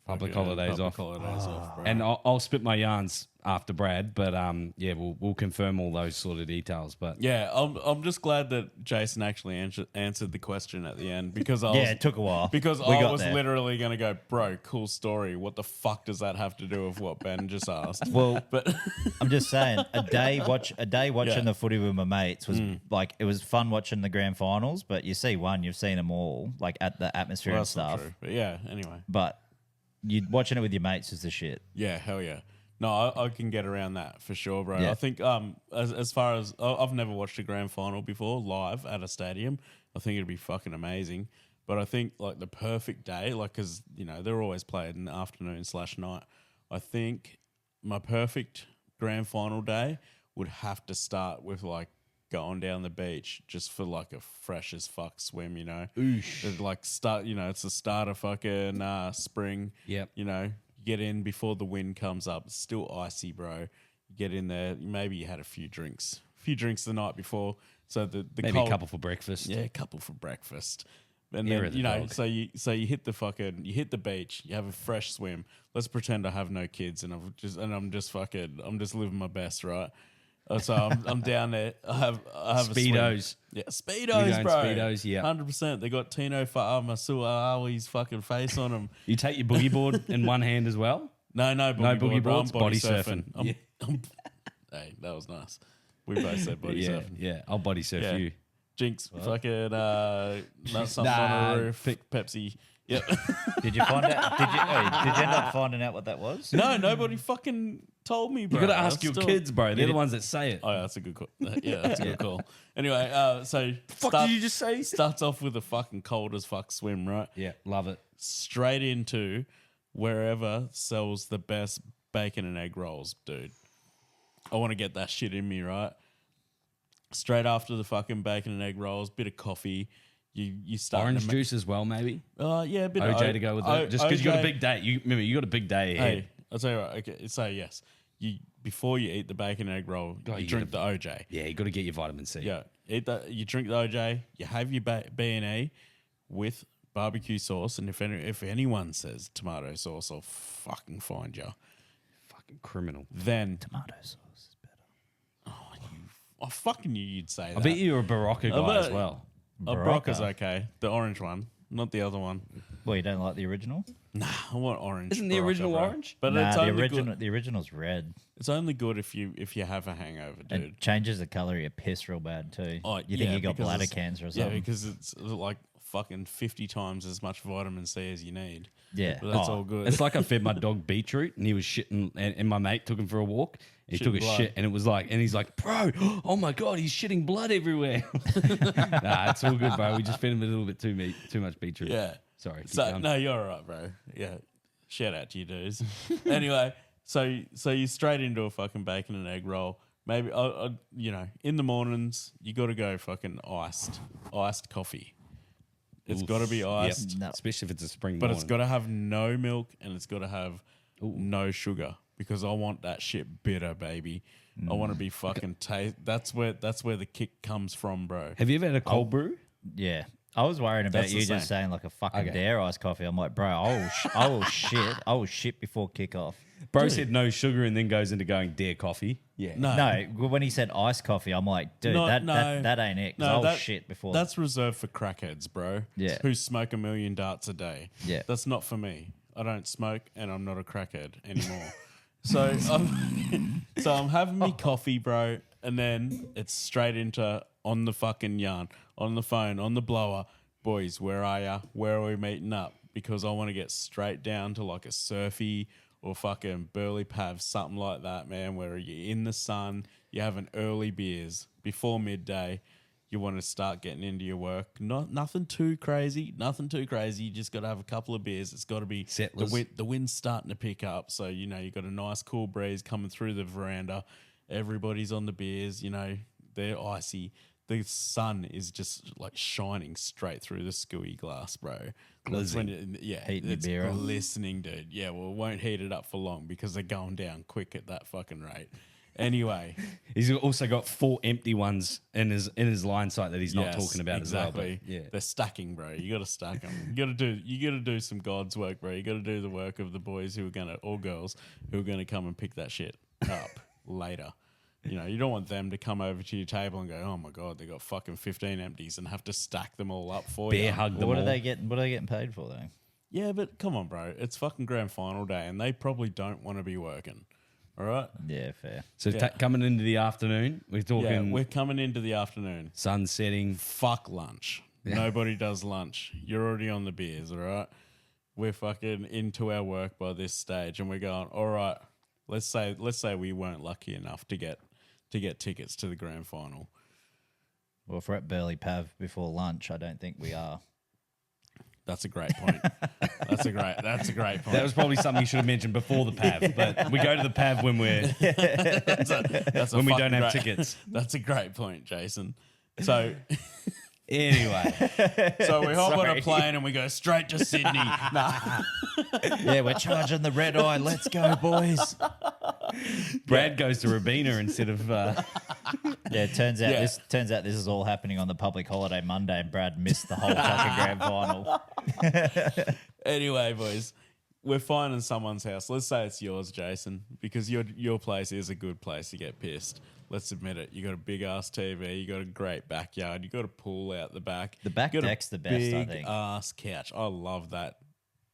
Public holidays off. Bro. And I'll spit my yarns after Brad, but we'll confirm all those sort of details. But yeah, I'm just glad that Jason actually answered the question at the end because It took a while because We I got was there. literally gonna go, bro, cool story. What the fuck does that have to do with what Ben just asked? Well, But I'm just saying, a day watching Yeah. the footy with my mates was like it was fun watching the grand finals. But you see one, you've seen them all, like at the atmosphere and that's not stuff. true. But yeah, anyway. But you watching it with your mates is the shit. Yeah, hell yeah. No, I can get around that for sure, bro. Yeah. I think as far as I've never watched a grand final before live at a stadium. I think it'd be fucking amazing. But I think like the perfect day, like because they're always played in the afternoon/night. I think my perfect grand final day would have to start with like going down the beach just for like a fresh as fuck swim, Oosh. Like start, it's the start of fucking spring. Yep. Get in before the wind comes up. It's still icy, bro. You get in there. Maybe you had a few drinks the night before. So the maybe cold, a couple for breakfast. yeah, a couple for breakfast. And Ear then of the dog. so you hit the beach, you have a fresh swim. Let's pretend I have no kids and I'm just living my best, right? So I'm down there. I have Speedos. a swim. Yeah, You Speedos, going bro. Speedos, yeah. 100%. They got Tino Fa'amasua's fucking face on them. You take your boogie board in one hand as well. No boogie boards, bro. I'm body surfing. Hey, that was nice. We both said body surfing. Yeah. I'll body surf Yeah. you. Jinx, fucking something on a roof, Pepsi. Yep. Did you find out? Did you end up finding out what that was? No, nobody fucking told me, bro. You got to ask I'm your still- kids, bro. They're the ones that say it. Oh, yeah, that's a good call. Yeah, that's a good call. Anyway, so Fuck did you just say? starts off with a fucking cold as fuck swim, right? Yeah, love it. Straight into wherever sells the best bacon and egg rolls, dude. I want to get that shit in me, right? Straight after the fucking bacon and egg rolls, bit of coffee. You start Orange juice as well, maybe. Yeah, a bit of OJ to go with it. Just because you got a big day. You got a big day ahead. Hey, I'll tell you what. Okay, so yes, before you eat the bacon and egg roll, you drink the OJ. Yeah, you got to get your vitamin C. Yeah, you drink the OJ. You have your B&A with barbecue sauce, and if anyone says tomato sauce, I'll fucking find you. Fucking criminal. Then Tomato sauce is better. I fucking knew you'd say that. I bet you're a Barocca guy as well. Barocca's okay. The orange one, not the other one. Well, you don't like the original? Nah, I want orange. Isn't the Barocca, original bro. orange? But Nah, it's the only original. good. The original's red. It's only good if you have a hangover, dude. It changes the colour of your piss real bad too. Oh, You think yeah, you got because bladder it's- cancer or Yeah, something? because it's like fucking 50 times as much vitamin C as you need. Yeah. But that's Oh, all good. It's like I fed my dog beetroot and he was shitting, and my mate took him for a walk. And he took a Shitting blood. shit and it was like, and he's like, bro, oh my God, he's shitting blood everywhere. Nah, it's all good, bro. We just fed him a little bit too much beetroot. Yeah. Sorry. keep So going. no, you're all right, bro. Yeah. Shout out to you dudes. Anyway, so you straight into a fucking bacon and egg roll. Maybe you know, in the mornings you got to go fucking iced coffee. It's got to be Yep. iced, No. Especially if it's a spring but morning. it's got to have no milk and it's got to have no sugar because I want that shit bitter, baby. I want to be fucking taste. That's where the kick comes from, bro. Have you ever had a cold brew? yeah. I was worrying about That's the you same. just saying like a fucking Okay. dare iced coffee. I'm like, bro, I will shit before kickoff. Bro said no sugar and then goes into going dare coffee. Yeah. No, when he said iced coffee, I'm like, dude, No, that no. that ain't it. 'Cause No, I'll that- shit before. That's reserved for crackheads, bro. Yeah. Who smoke 1,000,000 darts a day. Yeah. That's not for me. I don't smoke and I'm not a crackhead anymore. so I'm having me coffee, bro, and then it's straight into on the fucking yarn, on the phone, on the blower. Boys, where are ya? Where are we meeting up? Because I want to get straight down to like a surfy or fucking burly pav, something like that, man, where you're in the sun, you're having early beers before midday. You want to start getting into your work. Nothing too crazy. You just got to have a couple of beers. It's got to be Settlers. the wind's starting to pick up. So, you know, you got a nice cool breeze coming through the veranda. Everybody's on the beers, you know, they're icy. The sun is just like shining straight through the scooey glass, bro. That's when Heating your it's beer up. glistening, dude. Yeah, well, it won't heat it up for long because they're going down quick at that fucking rate. Anyway, He's also got 4 empty ones in his line sight that he's not yes, talking about exactly. as well. But yeah. They're stacking, bro. You got to stack them. You got to do some God's work, bro. You got to do the work of the boys who are gonna or girls who are gonna come and pick that shit up later. You know, you don't want them to come over to your table and go, "Oh my god, they got fucking 15 empties," and have to stack them all up for you. Bear hug them what all. are they getting? What are they getting paid for though? Yeah, but come on, bro. It's fucking grand final day, and they probably don't want to be working. All right. Yeah, fair. So Yeah. coming into the afternoon, we're Yeah, talking we're coming into the afternoon. sun setting. Fuck lunch. Nobody does lunch. You're already on the beers, all right? We're fucking into our work by this stage, and we're going, all right, let's say we weren't lucky enough to get tickets to the grand final. Well, if we're at Burley Pav before lunch, I don't think we are. That's a great point. That's a great point. That was probably something you should have mentioned before the PAV, but we go to the PAV when we're That's a when we fucking don't have great- tickets. That's a great point, Jason. So Anyway, we hop on a Sorry. plane and we go straight to Sydney. Nah. Yeah, we're charging the red eye. Let's go, boys. Brad goes to Rabina instead of Yeah, it turns out Yeah. this is all happening on the public holiday Monday, and Brad missed the whole fucking grand final. Anyway, boys, we're finding someone's house. Let's say it's yours, Jason, because your place is a good place to get pissed. Let's admit it. You got a big ass TV. You got a great backyard. You got a pool out the back. The back you got a deck's the best, I big think. ass couch. I love that.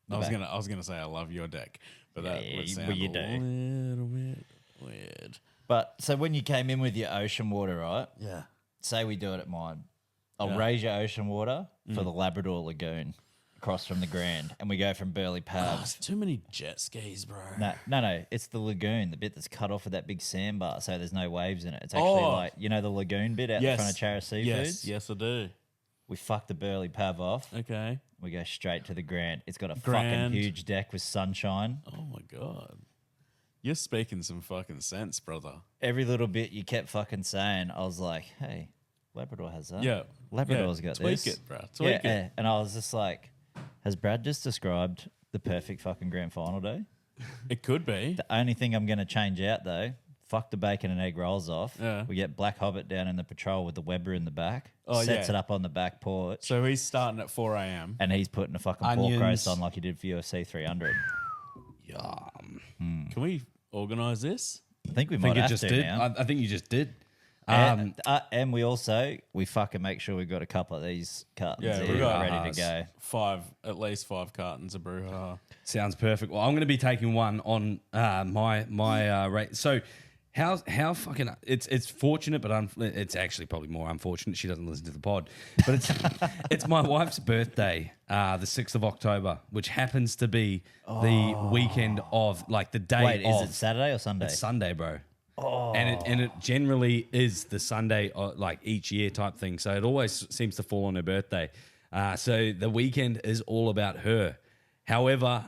I was gonna say I love your deck, but that Yeah, would you- sound well, you a do. little bit weird. But so when you came in with your ocean water, right? Yeah. Say we do it at mine. I'll Yeah. raise your ocean water for the Labrador Lagoon across from the Grand, and we go from Burley Pabs. Too many jet skis, bro. No, it's the lagoon, the bit that's cut off with that big sandbar, so there's no waves in it. It's actually like, you know, the lagoon bit out the front of Chara Seafoods? Yes, I do. We fuck the Burley Pav off. Okay. We go straight to the Grand. It's got a Grand. fucking huge deck with sunshine. Oh my god. You're speaking some fucking sense, brother. Every little bit you kept fucking saying, I was like, hey, Labrador has that. Yeah. Labrador's Yeah, got tweak this. it, bro. Tweak it. Yeah. And I was just like, has Brad just described the perfect fucking grand final day? It could be. The only thing I'm going to change out, though, fuck the bacon and egg rolls off. Yeah. We get Black Hobbit down in the patrol with the Weber in the back. Oh, sets yeah. it up on the back porch. So he's starting at 4 a.m. And he's putting a fucking pork Onions. roast on like he did for UFC 300. Yum. Can we organise this? I think we I might think you have just to did. now. I think you just did. And we fucking make sure we've got a couple of these cartons Yeah, here we got ready to go. at least 5 cartons of brouhaha. Sounds perfect. Well, I'm going to be taking one on my rate. So How fucking it's fortunate, but it's actually probably more unfortunate she doesn't listen to the pod. But it's my wife's birthday, the 6th of October, which happens to be the weekend of like the day. Wait, of. is it Saturday or Sunday? It's Sunday, bro. And it generally is the Sunday like each year type thing. So it always seems to fall on her birthday. So the weekend is all about her. However,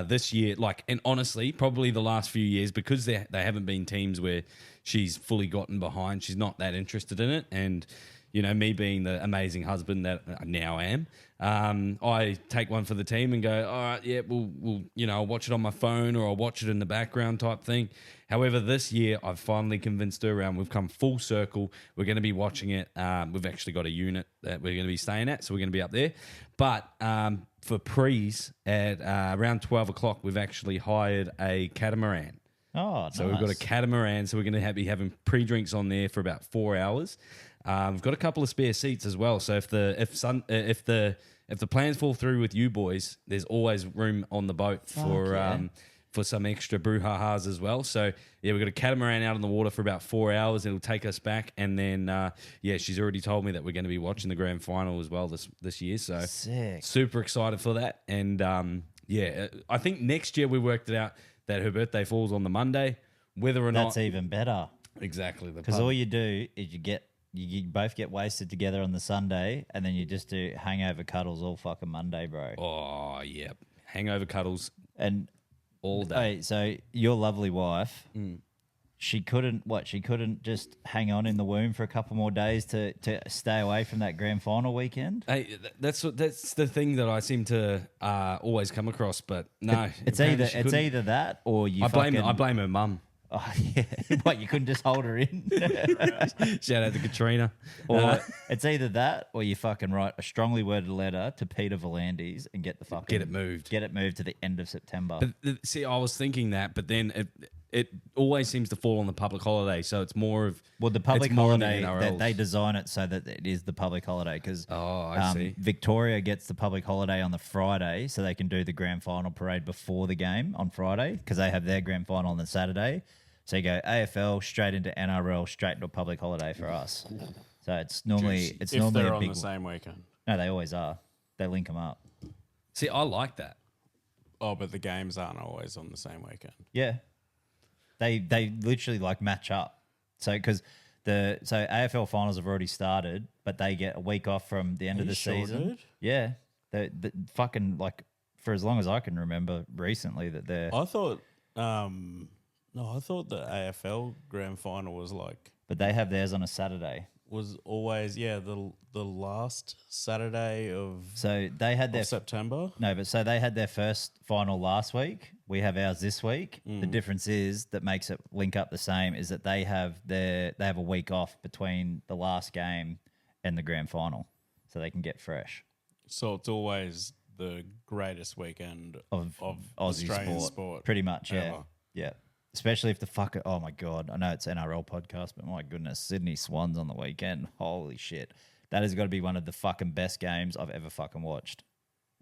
this year, and honestly, probably the last few years, because they haven't been teams where she's fully gotten behind, she's not that interested in it. And, me being the amazing husband that I now am, I take one for the team and go, all right, yeah, we'll I'll watch it on my phone or I'll watch it in the background type thing. However, this year, I've finally convinced her around. We've come full circle. We're going to be watching it. We've actually got a unit that we're going to be staying at, so we're going to be up there. But for pre's at around 12 o'clock, we've actually hired a catamaran. Oh, nice. So we've got a catamaran, so we're going to be having pre-drinks on there for about 4 hours. We've got a couple of spare seats as well. So if the plans fall through with you boys, there's always room on the boat for some extra brouhahas as well. So yeah, we've got a catamaran out on the water for about 4 hours. It'll take us back, and then she's already told me that we're going to be watching the grand final as well this year. So sick. Super excited for that. And I think next year we worked it out that her birthday falls on the Monday. Whether or That's not even better. Exactly. Because all you do is you both get wasted together on the Sunday, and then you just do hangover cuddles all fucking Monday, bro. Oh, yeah. Hangover cuddles and all day. Hey, so your lovely wife, she couldn't just hang on in the womb for a couple more days to stay away from that grand final weekend? Hey, that's the thing that I seem to always come across, but no. It's either that or you I blame her mum. Oh, yeah. What, you couldn't just hold her in? Shout out to Katrina. Or it's either that or you fucking write a strongly worded letter to Peter Volandis and get it moved to the end of September. But see, I was thinking that, but then it always seems to fall on the public holiday, so it's more of the public holiday that they design it so that it is the public holiday because I see. Victoria gets the public holiday on the Friday, so they can do the grand final parade before the game on Friday because they have their grand final on the Saturday. So you go AFL straight into NRL, straight into a public holiday for us. So it's normally if normally they're a on big the same weekend. No, they always are. They link them up. See, I like that. Oh, but the games aren't always on the same weekend. Yeah, they literally like match up. So because AFL finals have already started, but they get a week off from the end of the season. Dude? Yeah, the fucking like for as long as I can remember recently that they're. I thought the AFL grand final was But they have theirs on a Saturday. Was always the last Saturday of they had their September. No, but so they had their first final last week. We have ours this week. The difference is that makes it link up the same is that they have a week off between the last game and the grand final, so they can get fresh. So it's always the greatest weekend of Aussie Australian sport, pretty much. Yeah, ever. yeah. Especially if oh my God, I know it's NRL podcast, but my goodness, Sydney Swans on the weekend. Holy shit. That has got to be one of the fucking best games I've ever fucking watched.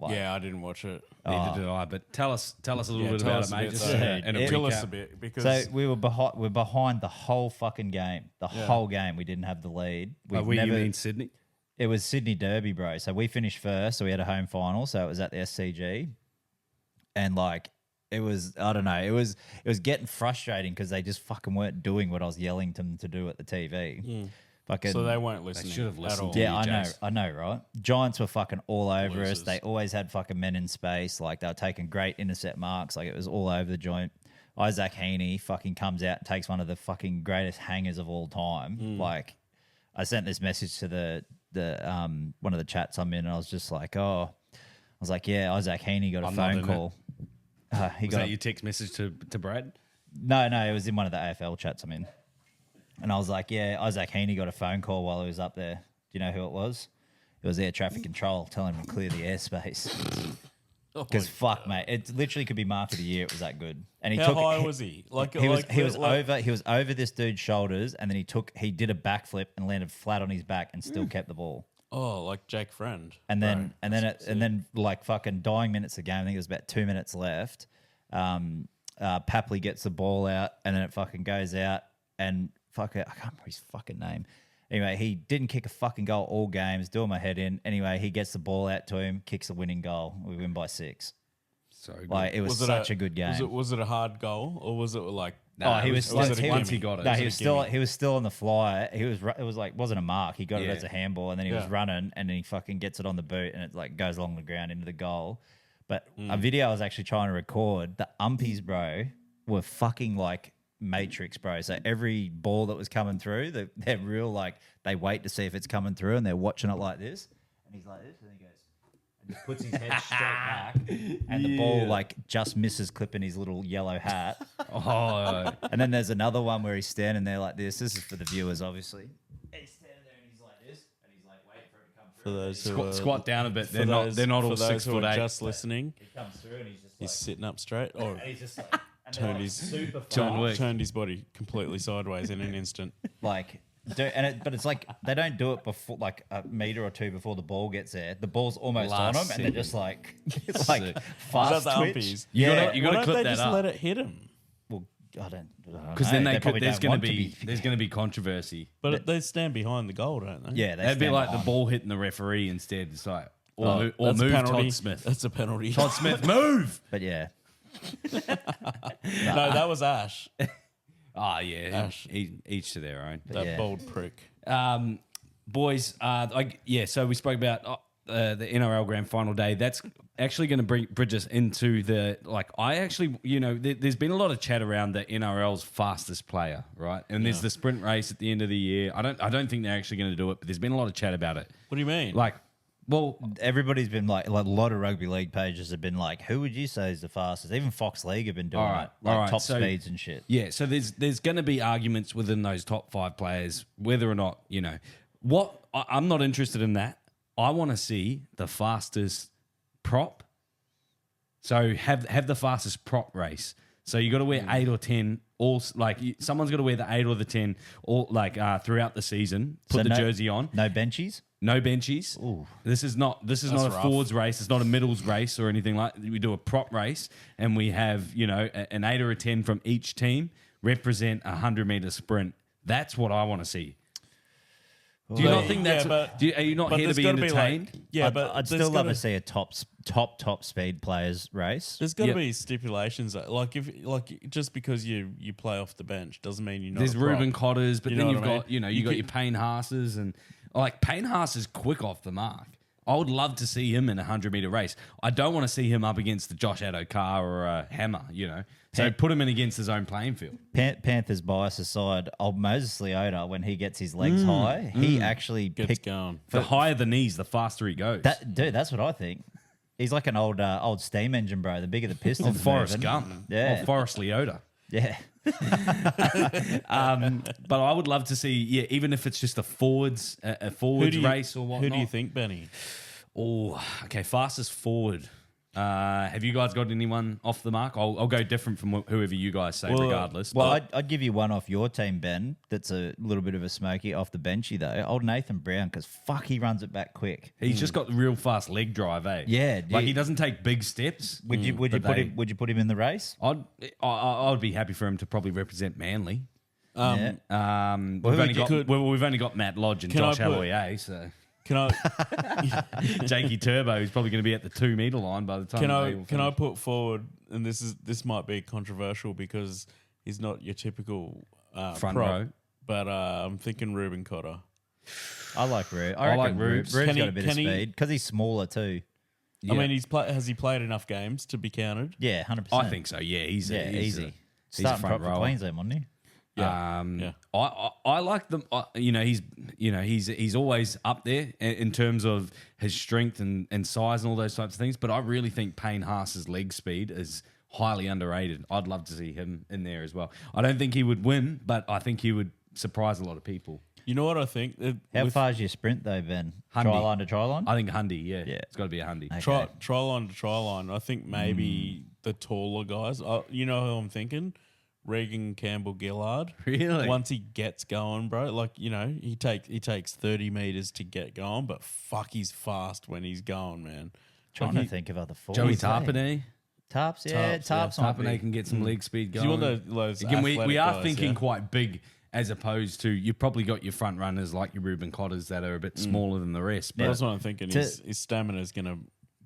Yeah, I didn't watch it. Neither did I, but tell us a little bit about it, mate. Just tell us a bit because so we're behind the whole fucking game. The whole game we didn't have the lead. You mean Sydney? It was Sydney Derby, bro. So we finished first, so we had a home final, so it was at the SCG. And it was, I don't know, it was getting frustrating because they just fucking weren't doing what I was yelling to them to do at the TV. So they weren't listening. They should have listened. At all. Yeah, I know, right? Giants were fucking all over Losers. us. They always had fucking men in space. They were taking great intercept marks. It was all over the joint. Isaac Heaney fucking comes out and takes one of the fucking greatest hangers of all time. I sent this message to the one of the chats I'm in, and I was just like, yeah, Isaac Heaney got a phone call. Was that your text message to Brad? No, it was in one of the AFL chats I'm in. And I was like, yeah, Isaac Heaney got a phone call while he was up there. Do you know who it was? It was air traffic control telling him to clear the airspace. Because mate, it literally could be mark of the year. It was that good. And How high was he? He was over this dude's shoulders, and then he did a backflip and landed flat on his back and still kept the ball. Oh, like Jake Friend. And then fucking dying minutes of game. I think it was about 2 minutes left. Papley gets the ball out, and then it fucking goes out, and I can't remember his fucking name. Anyway, he didn't kick a fucking goal all games, doing my head in. Anyway, he gets the ball out to him, kicks the winning goal. We win by 6. So good. Like, it was such a good game. Was it a hard goal, or was it like? He was once he got it. No, he was still on the fly. It was like wasn't a mark. He got it as a handball, and then he was running, and then he fucking gets it on the boot, and it like goes along the ground into the goal. But a video I was actually trying to record, the umpies, bro, were fucking like Matrix, bro. So every ball that was coming through, they're real like they wait to see if it's coming through, and they're watching it like this. And he's like this, and he goes. And he puts his head straight back, and the ball like just misses clipping his little yellow hat. And then there's another one where he's standing there like this. This is for the viewers, obviously. He's standing there and he's like this, and he's like waiting for it to come through. For those who Squat down a bit. They're not all 6'8". Just listening. He comes through and he's just He's like, sitting up straight, or and he's just like and super John fast. Wick. turned his body completely sideways in an instant. Like, but it's like they don't do it before like a meter or two before the ball gets there. The ball's almost Last on them, and they're just like it's like Sick. fast the twitch. umpies. You Yeah. gotta Why don't clip they that just up. let it hit him? Well, I don't Because then know. Probably there's don't going to want be there's going to be controversy. But they stand behind the goal, don't they? Yeah, they That'd be stand like the behind. ball hitting the referee instead. It's like or That's a move penalty. Todd Smith. That's a penalty. Todd Smith, move. But yeah, No, that was Ash. Ah, yeah. Ash. Each to their own. That yeah. bold prick. Boys, so we spoke about the NRL Grand Final day. That's actually going to bridge us into there's been a lot of chat around the NRL's fastest player, right? And there's the sprint race at the end of the year. I don't think they're actually going to do it, but there's been a lot of chat about it. What do you mean? everybody's been like a lot of rugby league pages have been like, who would you say is the fastest? Even Fox League have been doing it, like top speeds and shit. Yeah, so there's going to be arguments within those top 5 players, whether or not, what I'm not interested in that. I want to see the fastest prop. So have the fastest prop race. So you got to wear 8 or 10. Someone's got to wear the 8 or the 10, all throughout the season. Put the jersey on. No benchies. No benchies. Ooh. This is not a rough. forwards race. It's not a middles race or anything like. We do a prop race, and we have an 8 or a 10 from each team represent a 100-meter sprint. That's what I want to see. Do you not think that's? Are you not here to be entertained? I'd still love to see a top speed players race. There's got to be stipulations. Just because you play off the bench doesn't mean you're not. There's a prop. Ruben Cotters, but You then know you've what I got mean? you got your Payne Haas's and Payne Haas is quick off the mark. I would love to see him in a 100-meter race. I don't want to see him up against the Josh Adokar or a Hammer. So put him in against his own playing field. Panthers bias aside, old Moses Leota, when he gets his legs high, he actually Gets going. The higher the knees, the faster he goes. That's what I think. He's like an old steam engine, bro. The bigger the piston, Of Forrest Gump. Yeah. Or Forrest Leota. Yeah. But I would love to see, even if it's just a forwards race or whatnot. Who do you think, Benny? Oh, okay. Fastest forward. Have you guys got anyone off the mark? I'll go different from whoever you guys say, regardless. Well, I'd give you one off your team, Ben. That's a little bit of a smoky off the benchy though. Old Nathan Brown, because fuck, he runs it back quick. He's just got real fast leg drive, eh? Yeah, he doesn't take big steps. Would you put him in the race? I'd be happy for him to probably represent Manly. Yeah. We've only got Matt Lodge and Josh Aloiai, so. Can I Jakey Turbo is probably going to be at the 2 meter line by the time. Can I put forward? And this might be controversial because he's not your typical front prop, row, but I'm thinking Ruben Cotter. I like Rube. I like Rube. Rubes. Rube's got a bit of speed because he's smaller too. I mean, has he played enough games to be counted? Yeah, 100%. I think so. Yeah, he's easy. He's a Starting front prop for rower. Queensland, wasn't he? Yeah. I like them. He's always up there in terms of his strength and size and all those types of things. But I really think Payne Haas's leg speed is highly underrated. I'd love to see him in there as well. I don't think he would win, but I think he would surprise a lot of people. You know what I think? How far is your sprint though, Ben? Hundy. Try line to try line? I think Hundy. Yeah, Yeah. it's got to be a Hundy. Okay. Try line to try line. I think maybe the taller guys. You know who I'm thinking? Regan Campbell Gillard. Really? Once he gets going, bro, he takes 30 meters to get going, but fuck, he's fast when he's going, man. Trying to think of other forwards. Joey eh? Tarpanay. Tarps, yeah, Tarps might Tarpane be. can get some leg speed Do going. you want those Again, we athletic are guys, thinking yeah? quite big as opposed to you've probably got your front runners like your Ruben Cotters that are a bit smaller than the rest. But That's what I'm thinking. To- His stamina is going to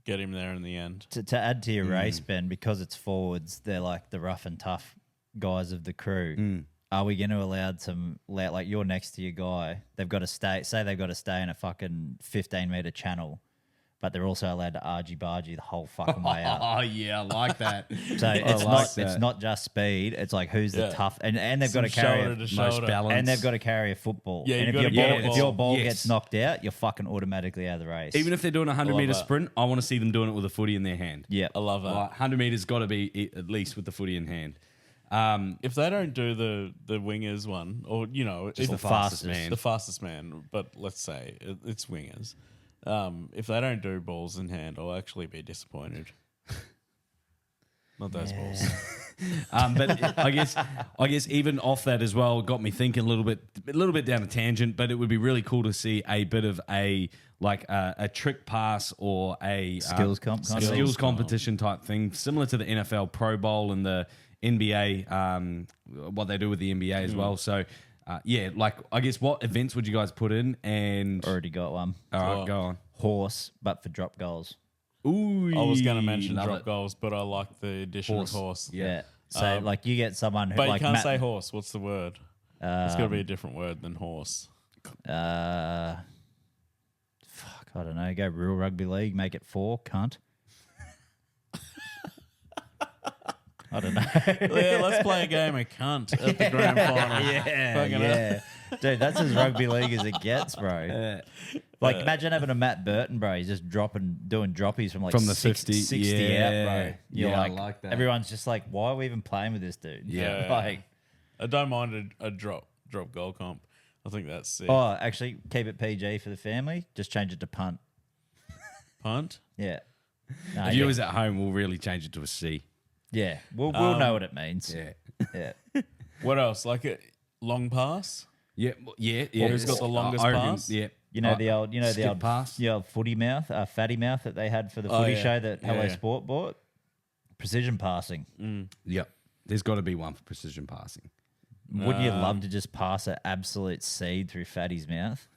get him there in the end. To add to your race, Ben, because it's forwards, they're like the rough and tough guys of the crew. Are we going to allow some, like you're next to your guy, they've got to stay, say they've got to stay in a fucking 15-meter channel, but they're also allowed to argy-bargy the whole fucking way out. oh yeah, I like that. So it's like that. it's not just speed. It's like who's the Yeah. tough, and they've got to Some carry shoulder to most shoulder. balance. and they've got to carry a football. Yeah, and you if gotta your get ball, a if ball. your ball Yes. gets knocked out, you're fucking automatically out of the race. Even if they're doing a 100 love meter that. sprint, I want to see them doing it with a footy in their hand. yeah, I love that. Like 100 meters got to be at least with the footy in hand. If they don't do the wingers one, or Just if the fastest man. the fastest man, but let's say it's wingers. If they don't do balls in hand, I'll actually be disappointed. Not those balls. But I guess even off that as well got me thinking a little bit down a tangent. But it would be really cool to see a bit of a trick pass or a Skills comp kind of thing. skills competition type thing, similar to the NFL Pro Bowl and the NBA. What they do with the NBA as well. So. I guess what events would you guys put in? And already got one. all right, Oh. go on. Horse, but for drop goals. Ooh, I was going to mention love drop it. goals, but I like the addition of horse. Yeah. So like you get someone who But like you can't Matt, say horse. What's the word? It's got to be a different word than horse. fuck, I don't know. Go real rugby league, make it 4, cunt. I don't know. Yeah, let's play a game of cunt at the grand final. yeah. Dude, that's as rugby league as it gets, bro. Like, imagine having a Matt Burton, bro. He's just doing droppies from like From the 60 50, out, yeah. bro. You're Yeah, I like that. Everyone's just like, why are we even playing with this dude? Yeah. Like, I don't mind a drop goal comp. I think that's sick. oh, actually, keep it PG for the family. Just change it to punt. Punt. Yeah. No, The viewers at home will really change it to a C. yeah. We'll know what it means. Yeah. Yeah. What else? Like a long pass? Yeah. Who's got the longest I reckon, pass? Yeah. You know the old skip pass. the old footy mouth, fatty mouth that they had for the Oh, footy yeah. show that Yeah, Hello yeah. Sport bought. Precision passing. Yep. There's got to be one for precision passing. Wouldn't you love to just pass an absolute seed through Fatty's mouth?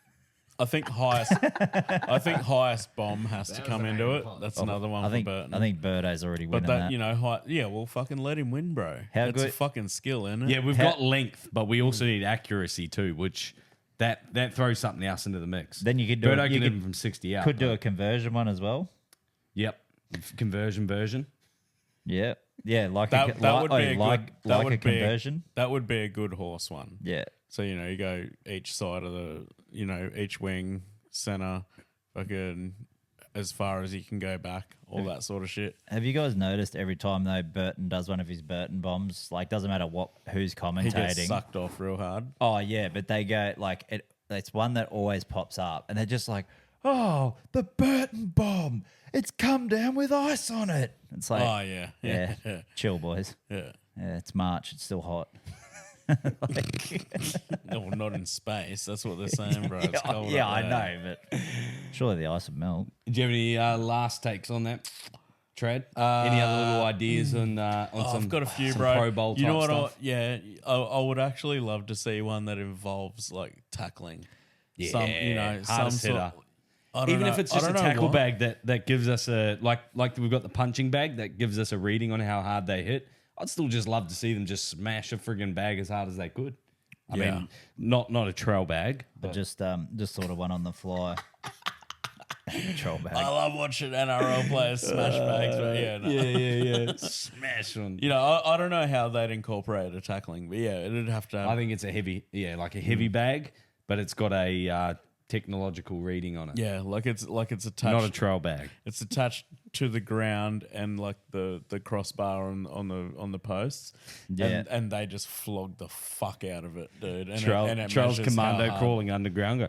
I think highest bomb has to come into it. That's another one I for think Burton. I think Birdo's already but winning that, that. well, fucking let him win, bro. How That's a good- fucking skill, isn't it? Yeah, we've got length, but we also need accuracy too, which that throws something else into the mix. Then you could do Birdo it- can you hit could- him from 60 out. Could do a conversion one as well. Yep. Conversion version. Yeah, yeah, like That a, would like, be a like, good. That like would a be conversion. That would be a good horse one. Yeah, So you go each side of the, each wing, center, fucking as far as you can go back, all that sort of shit. have you guys noticed every time though Burton does one of his Burton bombs, like doesn't matter who's He gets commentating. sucked off real hard. Oh yeah, but they go like it's one that always pops up, and they're just like, "Oh, the Burton bomb! It's come down with ice on it." It's like, Oh yeah, yeah, yeah. chill, boys. Yeah. Yeah, it's March. It's still hot. No, not in space. That's what they're saying, bro. It's cold yeah, up I there. know, but surely the ice would melt. Do you have any last takes on that, Trad? Any other little ideas on Oh, some? I've got a few, some bro. Pro Bowl you know type what? stuff? I would actually love to see one that involves like tackling. Some hardest sort. hitter. I don't Even know- if it's I just a don't know tackle what. bag that gives us a like we've got the punching bag that gives us a reading on how hard they hit. I'd still just love to see them just smash a friggin' bag as hard as they could. I Yeah. mean, not a trail bag, But just sort of one on the fly. Troll bag. I love watching NRL players smash bags, but yeah, no. yeah. Smash on. I don't know how they'd incorporate a tackling, but yeah, it'd have to. I think it's a heavy, like a heavy bag, but it's got a technological reading on it. yeah, like it's attached. Not a trail bag. It's attached to the ground and like the crossbar on the posts. Yeah. and they just flog the fuck out of it, dude. And it Trail's measures how commando hard. crawling underground. Go.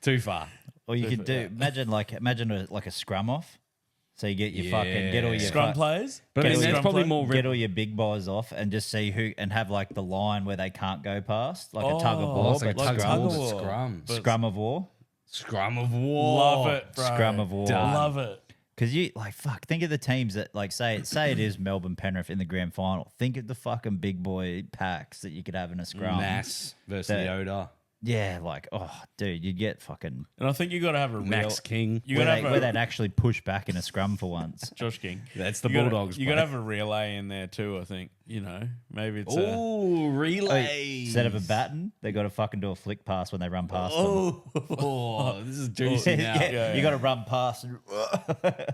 Too far. Or you could do imagine a scrum off. So you get your fucking get all your Scrum fuck- players. But I mean, Get all that's your- probably more. get all your big boys off and just see who and have like the line where they can't go past, like a tug of war, it's like but a tug scrum, of war, war. scrum. But scrum of war, Scrum of war. Love it, bro. scrum of war. Done. Love it. Because you like fuck. Think of the teams that like say it is Melbourne Penrith in the grand final. Think of the fucking big boy packs that you could have in a scrum. Mass versus That- Leota. Yeah, like dude, you'd get fucking And I think you got to have a Max King. You where, got to have where a they'd actually push back in a scrum for once. Josh King. That's the You gotta- Bulldogs. You got to have a relay in there too. I think maybe it's a. Oh, relay. Instead of a batten, they got to fucking do a flick pass when they run past them. Oh, this is juicy now. You got to run past and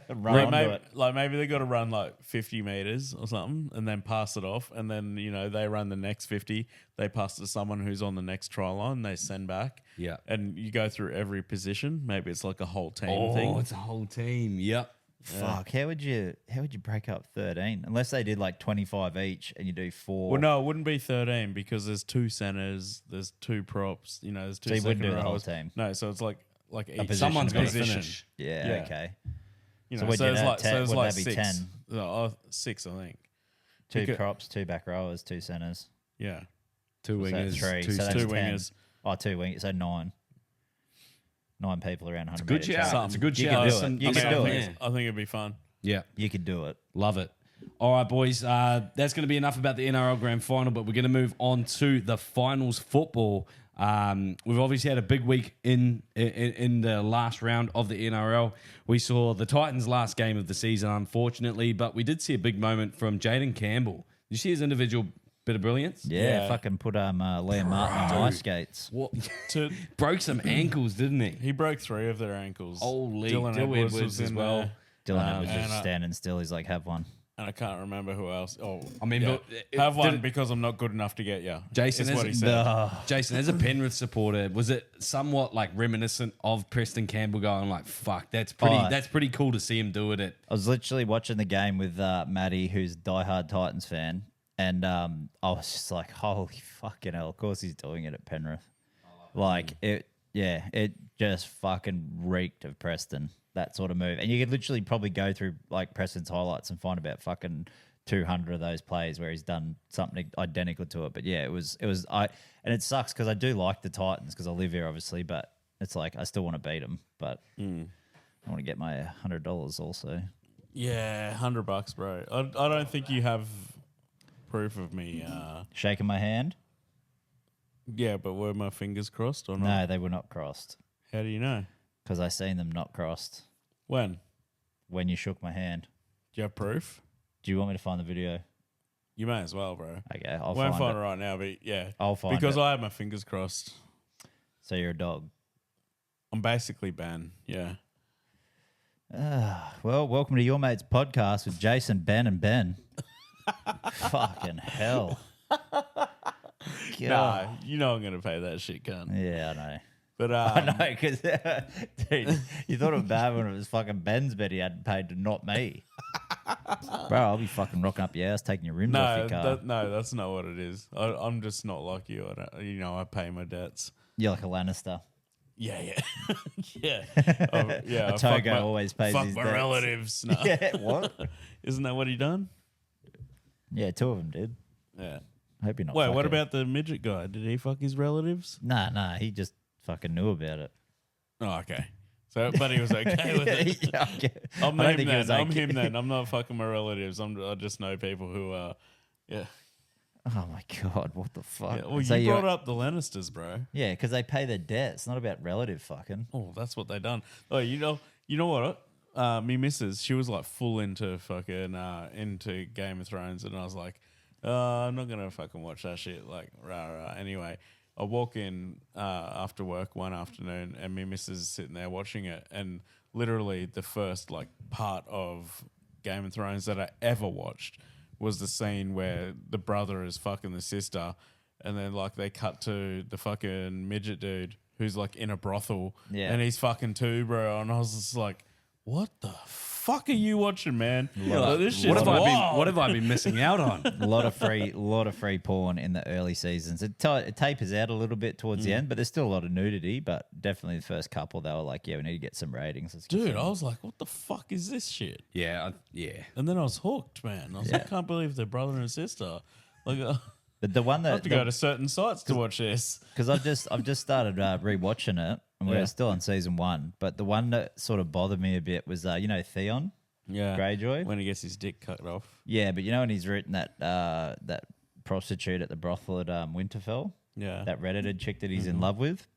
run onto it. Maybe they got to run like 50 meters or something, and then pass it off, and then they run the next 50. They pass to someone who's on the next try line. They send back. Yeah. And you go through every position. Maybe it's like a whole team Oh, thing. it's a whole team. Yep. Fuck, how would you break up 13? Unless they did like 25 each and you do 4. Well, no, it wouldn't be 13 because there's 2 centers, there's 2 props, there's 2 So you wouldn't second do the whole rows. team? No, so it's like each position. Someone's got to position. finish. Yeah, Yeah. okay. You So know, what'd you it's know, like 10 it's would like that be 6. 10? 6, I think. 2 Because- props, 2 back rowers, 2 centers. Yeah, 2 So wingers. that's 3. Two So that's 2 10. wingers. Oh, 2 wingers. So 9. 9 people around 100 good metre shout. track. It's a good You shout. can do Some- it. You I can mean, do I it. think- I think it'd be fun. Yeah. You could do it. Love it. All right, boys. That's going to be enough about the NRL Grand Final, but we're going to move on to the finals football. We've obviously had a big week in the last round of the NRL. We saw the Titans' last game of the season, unfortunately, but we did see a big moment from Jaden Campbell. Did you see his individual bit of brilliance? Yeah, Yeah. fucking put Liam Martin on ice skates. What? To, Broke some ankles, didn't he? he broke 3 of their ankles. Holy, Dylan Dill Edwards Edwards was as in well. there, Dylan was and, just standing still. He's like, have one. and I can't remember who else. Oh, I mean, yeah. but have one did it- because I'm not good enough to get you. Jason, is is what it- he said. Jason, as a Penrith supporter, was it somewhat like reminiscent of Preston Campbell going like, "Fuck, that's pretty cool to see him do it"? I was literally watching the game with Maddie, who's a diehard Titans fan, and I was just like, holy fucking hell, of course he's doing it at Penrith. Like, it just fucking reeked of Preston, that sort of move. And you could literally probably go through like Preston's highlights and find about fucking 200 of those plays where he's done something identical to it. But yeah, and it sucks because I do like the Titans because I live here, obviously, but it's like I still want to beat them, but I want to get my $100 also. Yeah, $100, bro. I don't think you have proof of me. Shaking my hand? Yeah, but were my fingers crossed or not? No, they were not crossed How do you know? because I seen them not crossed When? when you shook my hand. Do you have proof? Do you want me to find the video? You may as well, bro. Okay, I'll Won't find find it. it right now, but yeah. I'll find because it. I have my fingers crossed. So you're a dog. I'm basically Ben. Yeah. Well, welcome to Your Mate's podcast with Jason, Ben, and Ben. Fucking hell. God. Nah, you know I'm gonna pay that shit, cunt. Yeah, I know. But I know, because, dude, you thought it was bad when it was fucking Ben's bet he hadn't paid to not me. Bro, I'll be fucking rocking up your ass, taking your rims off no, your car. that's not what it is. I'm just not like you. I pay my debts. You're like a Lannister. Yeah, yeah, yeah. A Togo always pays fuck his my debts. relatives. No. Yeah, what? Isn't that what he done? Yeah, 2 of them did. Yeah. I hope you're not Wait, what fucking- about the midget guy? Did he fuck his relatives? Nah, he just fucking knew about it. Oh, okay. So, but he was okay with it. Yeah, okay. I'm I don't him think he then. was I'm okay. him then. I'm not fucking my relatives. I just know people who are. Yeah. Oh my god, what the fuck? Yeah. Well, So you you're- brought up the Lannisters, bro. Yeah, because they pay their debt. It's not about relative fucking. Oh, that's what they done. Oh, you know what? Me missus, she was like full into fucking into Game of Thrones, and I was like, I'm not gonna fucking watch that shit. Like, rah. Anyway, I walk in after work one afternoon, and me missus is sitting there watching it, and literally the first like part of Game of Thrones that I ever watched was the scene where the brother is fucking the sister, and then like they cut to the fucking midget dude who's like in a brothel, Yeah. and he's fucking too, bro. And I was just like, what the fuck are you watching, man? Like, this shit's What wild. have I been missing out on? A lot of free porn in the early seasons. It tapers out a little bit towards the end, but there's still a lot of nudity. But definitely the first couple, they were like, "Yeah, we need to get some ratings." Let's get Dude, some- I was like, what the fuck is this shit? Yeah, yeah. And then I was hooked, man. I was like, I can't believe they're brother and sister. Like, But the one I have that to go to certain sites to watch this. because I've just started rewatching it, and we're Yeah. still on season 1. But the one that sort of bothered me a bit was Theon Yeah, Greyjoy. when he gets his dick cut off. Yeah, but when he's written that prostitute at the brothel at Winterfell, Yeah, that redheaded chick that he's in love with.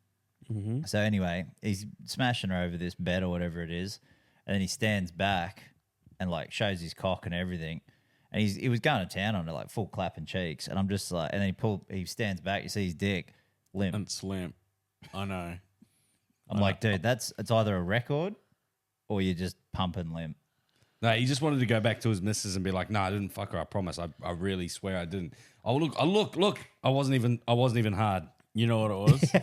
Mm-hmm. So anyway, he's smashing her over this bed or whatever it is, and then he stands back and like shows his cock and everything, and he was going to town on it, like full clapping cheeks, and I'm just like, and then he stands back, you see his dick limp. and slim. I know. I'm like, dude, it's either a record or you're just pumping limp. No, he just wanted to go back to his missus and be like, "No, I didn't fuck her. I promise. I really swear I didn't. Oh look. I wasn't even hard. You know what it was?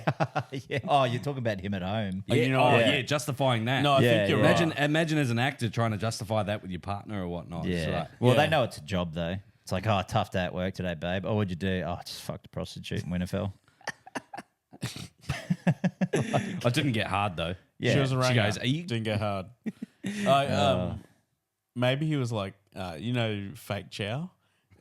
Yeah. Oh, you're talking about him at home. Yeah, you know, yeah, justifying that. No, I Yeah, think you're yeah. right. Imagine as an actor trying to justify that with your partner or whatnot. It's Yeah. like, Well, Yeah. they know it's a job though. It's like, oh, tough day at work today, babe. Oh, what'd you do? Oh, I just fucked a prostitute in Winterfell. I didn't get hard though. Yeah. She was a She ringer. goes, "Are you-" Didn't get hard. Maybe he was like, fake chow.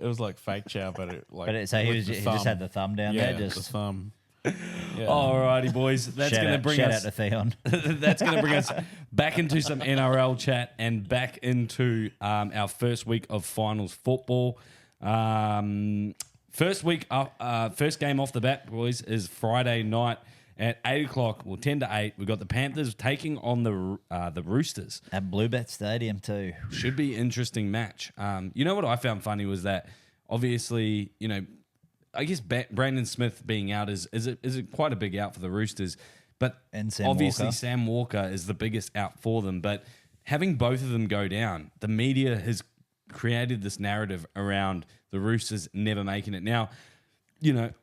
It was like fake chow, but it like. So he with the just thumb. had the thumb down yeah, there. the Just thumb. Yeah. Alrighty, boys. That's shout going to out, bring shout us. out to Theon. That's going to bring us back into some NRL chat and back into our first week of finals football. First game off the bat, boys, is Friday night at 8 o'clock. Well, 10 to 8. We've got the Panthers taking on the Roosters. At Bluebet Stadium too. Should be interesting match. You know what I found funny was that obviously, I guess Brandon Smith being out is quite a big out for the Roosters, but And Sam obviously Walker. Sam Walker is the biggest out for them. But having both of them go down, the media has created this narrative around the Roosters never making it. Now,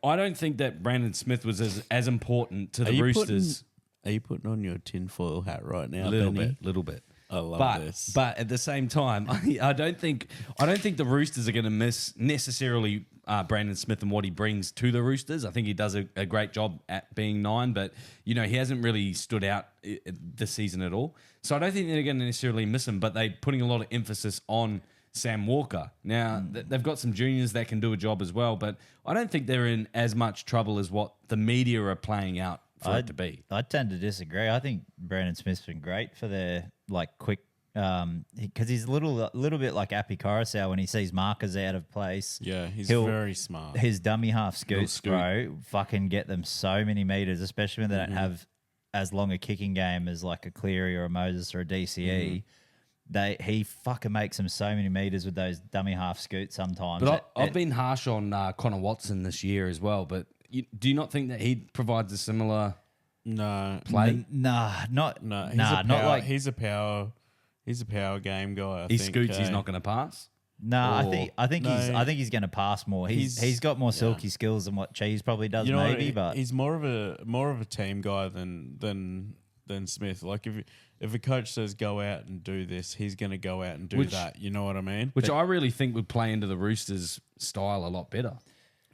I don't think that Brandon Smith was as important to the Roosters. Are you putting on your tinfoil hat right now? Little Benny? bit. I love this. But at the same time, I don't think the Roosters are going to miss necessarily Brandon Smith and what he brings to the Roosters. I think he does a great job at being 9, but he hasn't really stood out this season at all. So I don't think they're going to necessarily miss him. But they're putting a lot of emphasis on Sam Walker. Now they've got some juniors that can do a job as well, but I don't think they're in as much trouble as what the media are playing out for it to be. I tend to disagree. I think Brandon Smith's been great for their quick, because he's a little bit like Appy Coruscant when he sees markers out of place. Yeah, he's He'll- very smart. His dummy half scoots, scoot. bro, fucking get them so many meters, especially when they don't have as long a kicking game as like a Cleary or a Moses or a DCE. He fucking makes them so many meters with those dummy half scoots sometimes. But I've been harsh on Connor Watson this year as well. But do you not think that he provides a similar No, play? not like he's a power game guy. He scoots, he's not going to pass. No, Or- I think No. he's going to pass more. He's He's- got more silky skills than what Cheese probably does, You know maybe. what? But He's more of a team guy than Smith. Like if a coach says go out and do this, he's going to go out and do Which- that. You know what I mean? Which I really think would play into the Roosters' style a lot better.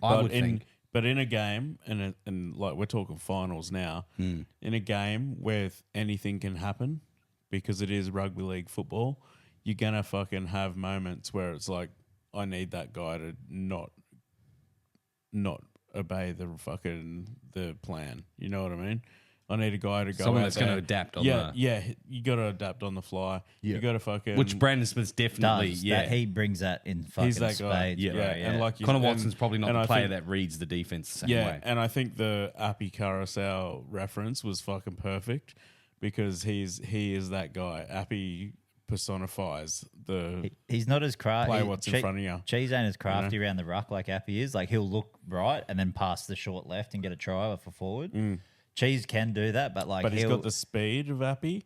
I would think. But in a game, and like we're talking finals now, in a game where anything can happen because it is rugby league football, you're gonna fucking have moments where it's like, I need that guy to not obey the plan. You know what I mean? I need a guy to go. Someone out that's gonna there. adapt on Yeah, the- yeah. You got to adapt on the fly. Yeah. You got to fucking. Which Brandon Smith's definitely, does yeah. he brings that in fucking he's that guy. spades, Yeah, bro, and like you- Connor and- Watson's probably not and the I player think- that reads the defense the same Yeah, way. and I think the Appy Carousel reference was fucking perfect because he is that guy. Appy personifies the He's not as crafty. play what's in front of you. Cheese ain't as crafty around the ruck like Appy is. Like he'll look right and then pass the short left and get a try for forward. Cheese can do that, but like But he's he'll. got the speed of Appy.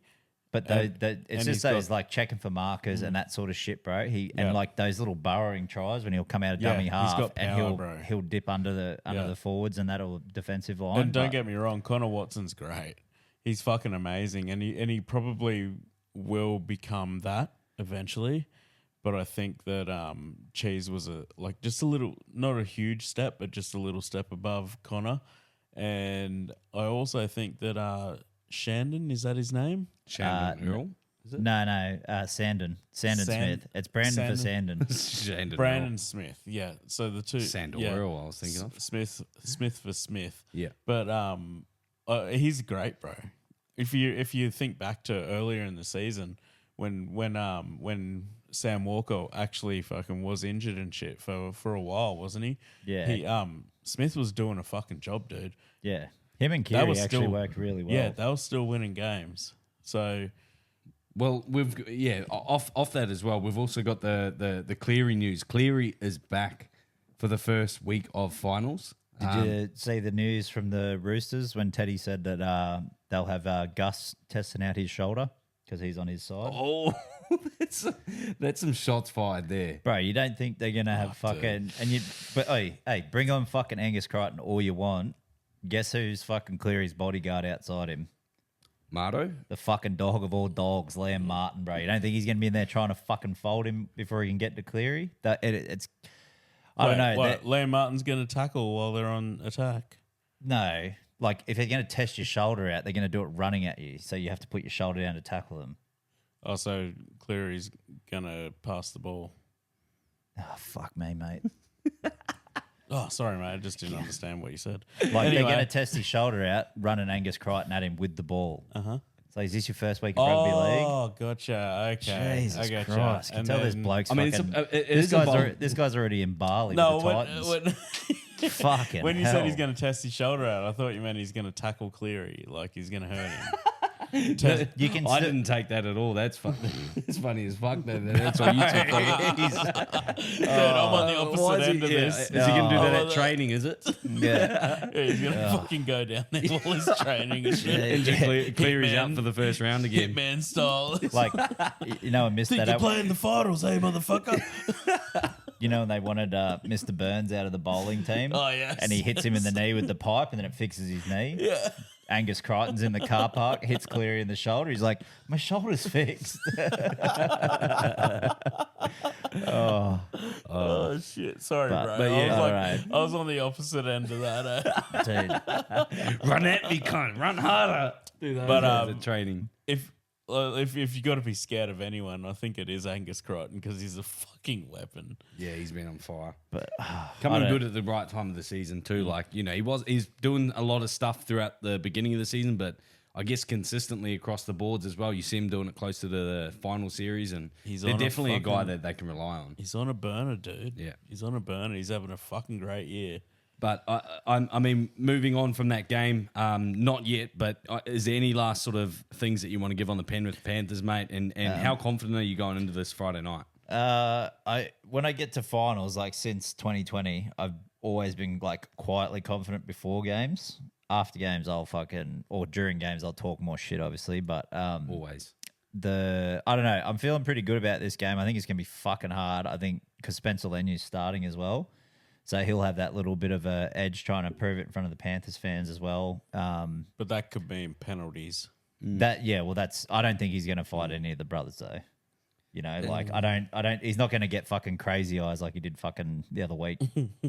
But and- it's and just he's those got- like checking for markers and that sort of shit, bro. Yeah. And like those little burrowing tries when he'll come out of Yeah, dummy he's half got and power, bro. he'll dip under Yeah. the forwards and that'll defensive line. And don't but- get me wrong, Connor Watson's great. He's fucking amazing, and he probably will become that eventually. But I think that Cheese was just a little, not a huge step, but just a little step above Connor. And I also think that Shandon, is that his name? Shandon Earl. it? No, Sandon Smith. It's Brandon for Sandon. Shandon Brandon Smith. Yeah. So the two. Sandor, yeah. I was thinking of. Smith for Smith. Yeah. But he's great, bro. If you think back to earlier in the season when Sam Walker actually fucking was injured and shit for a while, wasn't he? Yeah. He Smith was doing a fucking job, dude. Yeah. Him and Kiri actually worked really well. Yeah, they were still winning games. So well, off that as well. We've also got the Cleary news. Cleary is back for the first week of finals. Did you see the news from the Roosters when Teddy said that they'll have Gus testing out his shoulder because he's on his side? Oh, that's some shots fired there, bro. You don't think they're gonna have fucking But hey, bring on fucking Angus Crichton all you want. Guess who's fucking Cleary's bodyguard outside him? Marto? The fucking dog of all dogs, Liam Martin, bro. You don't think he's going to be in there trying to fucking fold him before he can get to Cleary? I don't know. Liam Martin's going to tackle while they're on attack? No. Like, if they're going to test your shoulder out, they're going to do it running at you. So you have to put your shoulder down to tackle them. Oh, so Cleary's going to pass the ball. Oh, fuck me, mate. Oh, sorry, mate. I just didn't understand what you said. Like, they're going to test his shoulder out, run an Angus Crichton at him with the ball. Uh-huh. So is this your first week of rugby league? Oh, gotcha. Okay. Jesus I gotcha. Christ. Can tell this bloke's fucking... this guy's already in Bali with the Titans. Fucking when you hell. said he's going to test his shoulder out, I thought you meant he's going to tackle Cleary, like he's going to hurt him. I didn't take that at all. That's funny. It's funny as fuck. That's what you took. Dude, I'm on the opposite end of this. Is he going to do that at training, is it? Yeah. He's going to fucking go down there while he's training and shit. Cleary's out for the first round again. Hitman style. Like, I missed Think that. you're playing the finals, eh, motherfucker? You know, when they wanted Mr. Burns out of the bowling team. Oh, yes. And he hits him in the knee with the pipe and then it fixes his knee. Yeah. Angus Crichton's in the car park, hits Cleary in the shoulder. He's like, my shoulder's fixed. Oh, shit. Sorry, bro. I was on the opposite end of that. Dude. Run at me, cunt. Run harder. But the training. If you got to be scared of anyone, I think it is Angus Crichton because he's a fucking weapon. Yeah, he's been on fire. But coming good at the right time of the season too. Like, he's doing a lot of stuff throughout the beginning of the season, but I guess consistently across the boards as well. You see him doing it closer to the final series, and they're definitely a guy that they can rely on. He's on a burner, dude. Yeah, he's on a burner. He's having a fucking great year. But I mean, moving on from that game, not yet. But is there any last sort of things that you want to give on the Penrith Panthers, mate? And how confident are you going into this Friday night? When I get to finals, like since 2020, I've always been like quietly confident before games. After games, or during games, I'll talk more shit, obviously. But always. I don't know. I'm feeling pretty good about this game. I think it's gonna be fucking hard. I think because Spencer Lenu's starting as well. So he'll have that little bit of a edge trying to prove it in front of the Panthers fans as well. But that could mean penalties. I don't think he's going to fight any of the brothers though. He's not going to get fucking crazy eyes like he did fucking the other week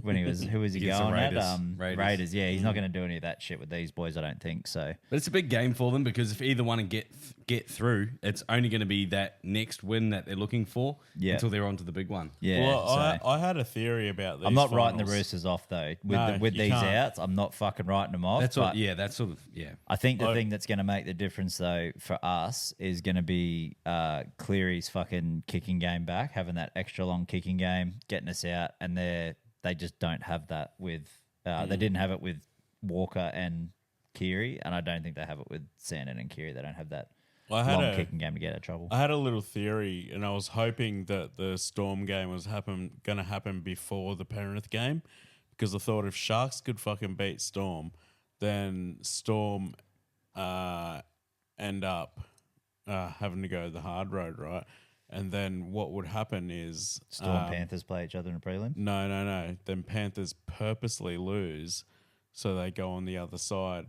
when he was, who was he going at? Raiders. Yeah, he's not going to do any of that shit with these boys, I don't think so. But it's a big game for them because if either one get through, it's only going to be that next win that they're looking for until they're on to the big one. Yeah. Well, I had a theory about these. I'm not finals. writing the Roosters off though. With these outs, I'm not fucking writing them off. I think the thing that's going to make the difference though for us is going to be Cleary's fucking kicking game back, having that extra long kicking game, getting us out, and they just don't have that with. They didn't have it with Walker and Kiri, and I don't think they have it with Sandon and Kiri. They don't have that long kicking game to get out of trouble. I had a little theory, and I was hoping that the Storm game was going to happen before the Penrith game, because I thought if Sharks could fucking beat Storm, then Storm end up having to go the hard road, right? And then what would happen is... Storm Panthers play each other in a prelim? No. Then Panthers purposely lose, so they go on the other side,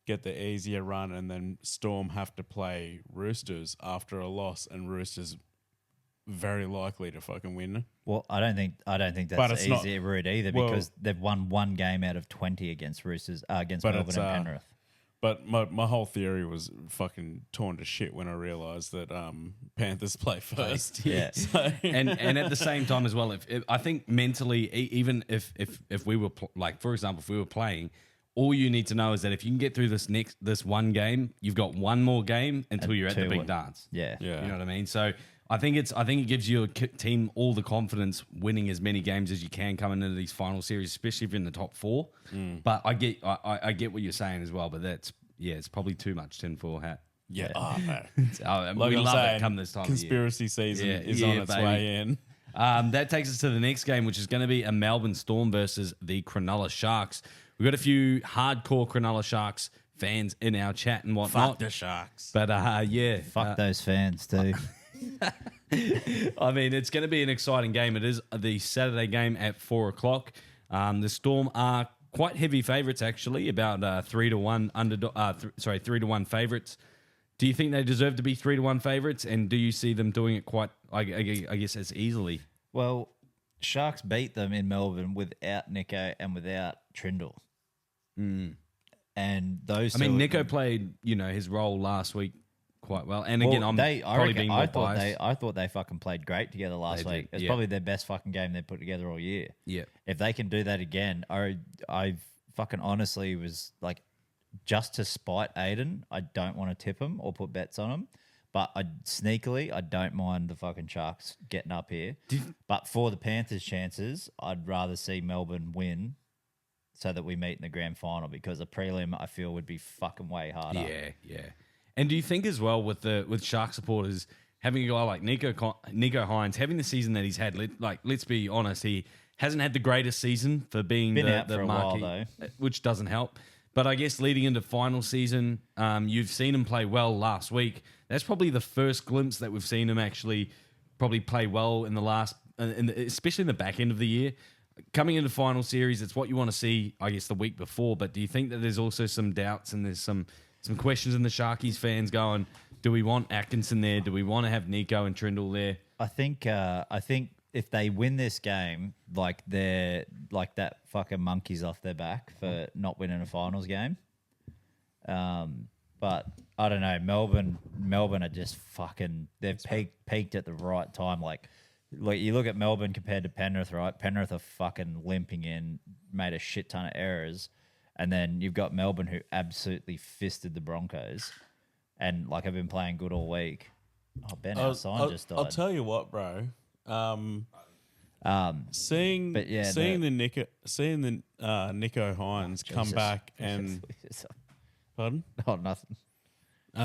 get the easier run, and then Storm have to play Roosters after a loss, and Roosters very likely to fucking win. Well, I don't think that's an easy route either, because they've won one game out of 20 against Roosters, against Melbourne and Penrith. But my whole theory was fucking torn to shit when I realized that Panthers play first. Yeah. So, and at the same time as well, if I think mentally, even if we were like, for example, if we were playing, all you need to know is that if you can get through this one game, you've got one more game until you're at the big dance. Yeah. Yeah. You know what I mean? So I think it gives your team all the confidence winning as many games as you can coming into these final series, especially if you're in the top 4. But I get what you're saying as well. But it's probably too much tinfoil hat. yeah. Oh, no. We I'm love saying, it come this time. conspiracy season Yeah, is yeah, on its baby. way in. That takes us to the next game, which is going to be a Melbourne Storm versus the Cronulla Sharks. We've got a few hardcore Cronulla Sharks fans in our chat and whatnot. Fuck the Sharks. But yeah, Fuck those fans too. I mean, it's going to be an exciting game. It is the Saturday game at 4:00. The Storm are quite heavy favourites, actually, about 3-1 underdog. 3-1 favourites. Do you think they deserve to be 3-1 favourites? And do you see them doing it quite, I guess, as easily? Well, Sharks beat them in Melbourne without Nico and without Trindle. And those. I mean, two- Nico played, his role last week quite well. And again, I thought they fucking played great together last They week. did, It's yeah. probably their best fucking game they've put together all year. Yeah. If they can do that again, I fucking honestly was like, just to spite Aiden, I don't want to tip him or put bets on him. But I don't mind the fucking Sharks getting up here. But for the Panthers' chances, I'd rather see Melbourne win so that we meet in the grand final, because a prelim I feel would be fucking way harder. Yeah. And do you think as well with Shark supporters having a guy like Nico Hines having the season that he's had? Let's be honest, he hasn't had the greatest season for being Been the out for a marquee, while, though. which doesn't help. But I guess leading into final season, you've seen him play well last week. That's probably the first glimpse that we've seen him actually probably play well in the last, especially in the back end of the year. Coming into final series, it's what you want to see, I guess, the week before. But do you think that there's also some doubts and there's some questions in the Sharkies fans going, do we want Atkinson there? Do we want to have Nico and Trindle there? I think if they win this game, like they're like that fucking monkeys off their back for not winning a finals game. But I don't know. Melbourne are just fucking. They've peaked at the right time. Like you look at Melbourne compared to Penrith, right? Penrith are fucking limping in, made a shit ton of errors, and then you've got Melbourne who absolutely fisted the Broncos, and like have been playing good all week. Oh, Ben Alcine just died. I'll tell you what, bro. Seeing the Nico Hines come Jesus. back and pardon? Oh, nothing.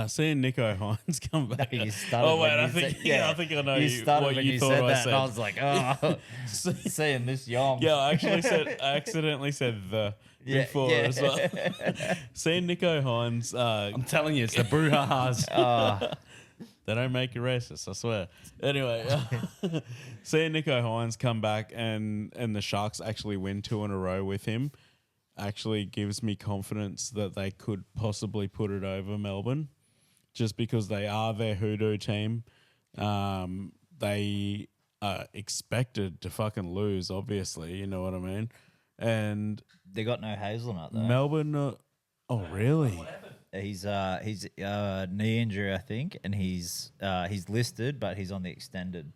Seeing Nico Hines come back. You stuttered Oh wait, when I you think said- I think I know You stuttered what when you you thought said I that, said. and I was like, oh, seeing this yom. Yeah, I accidentally said the Yeah, before yeah. as well. Seeing Nico Hines, I'm telling you, it's the brouhahas. they don't make you racist, I swear. Anyway, seeing Nico Hines come back and the Sharks actually win 2 in a row with him actually gives me confidence that they could possibly put it over Melbourne, just because they are their hoodoo team. They are expected to fucking lose, obviously, you know what I mean? And They got no hazelnut though. Melbourne, oh really? He's knee injury, I think, and he's listed, but he's on the extended.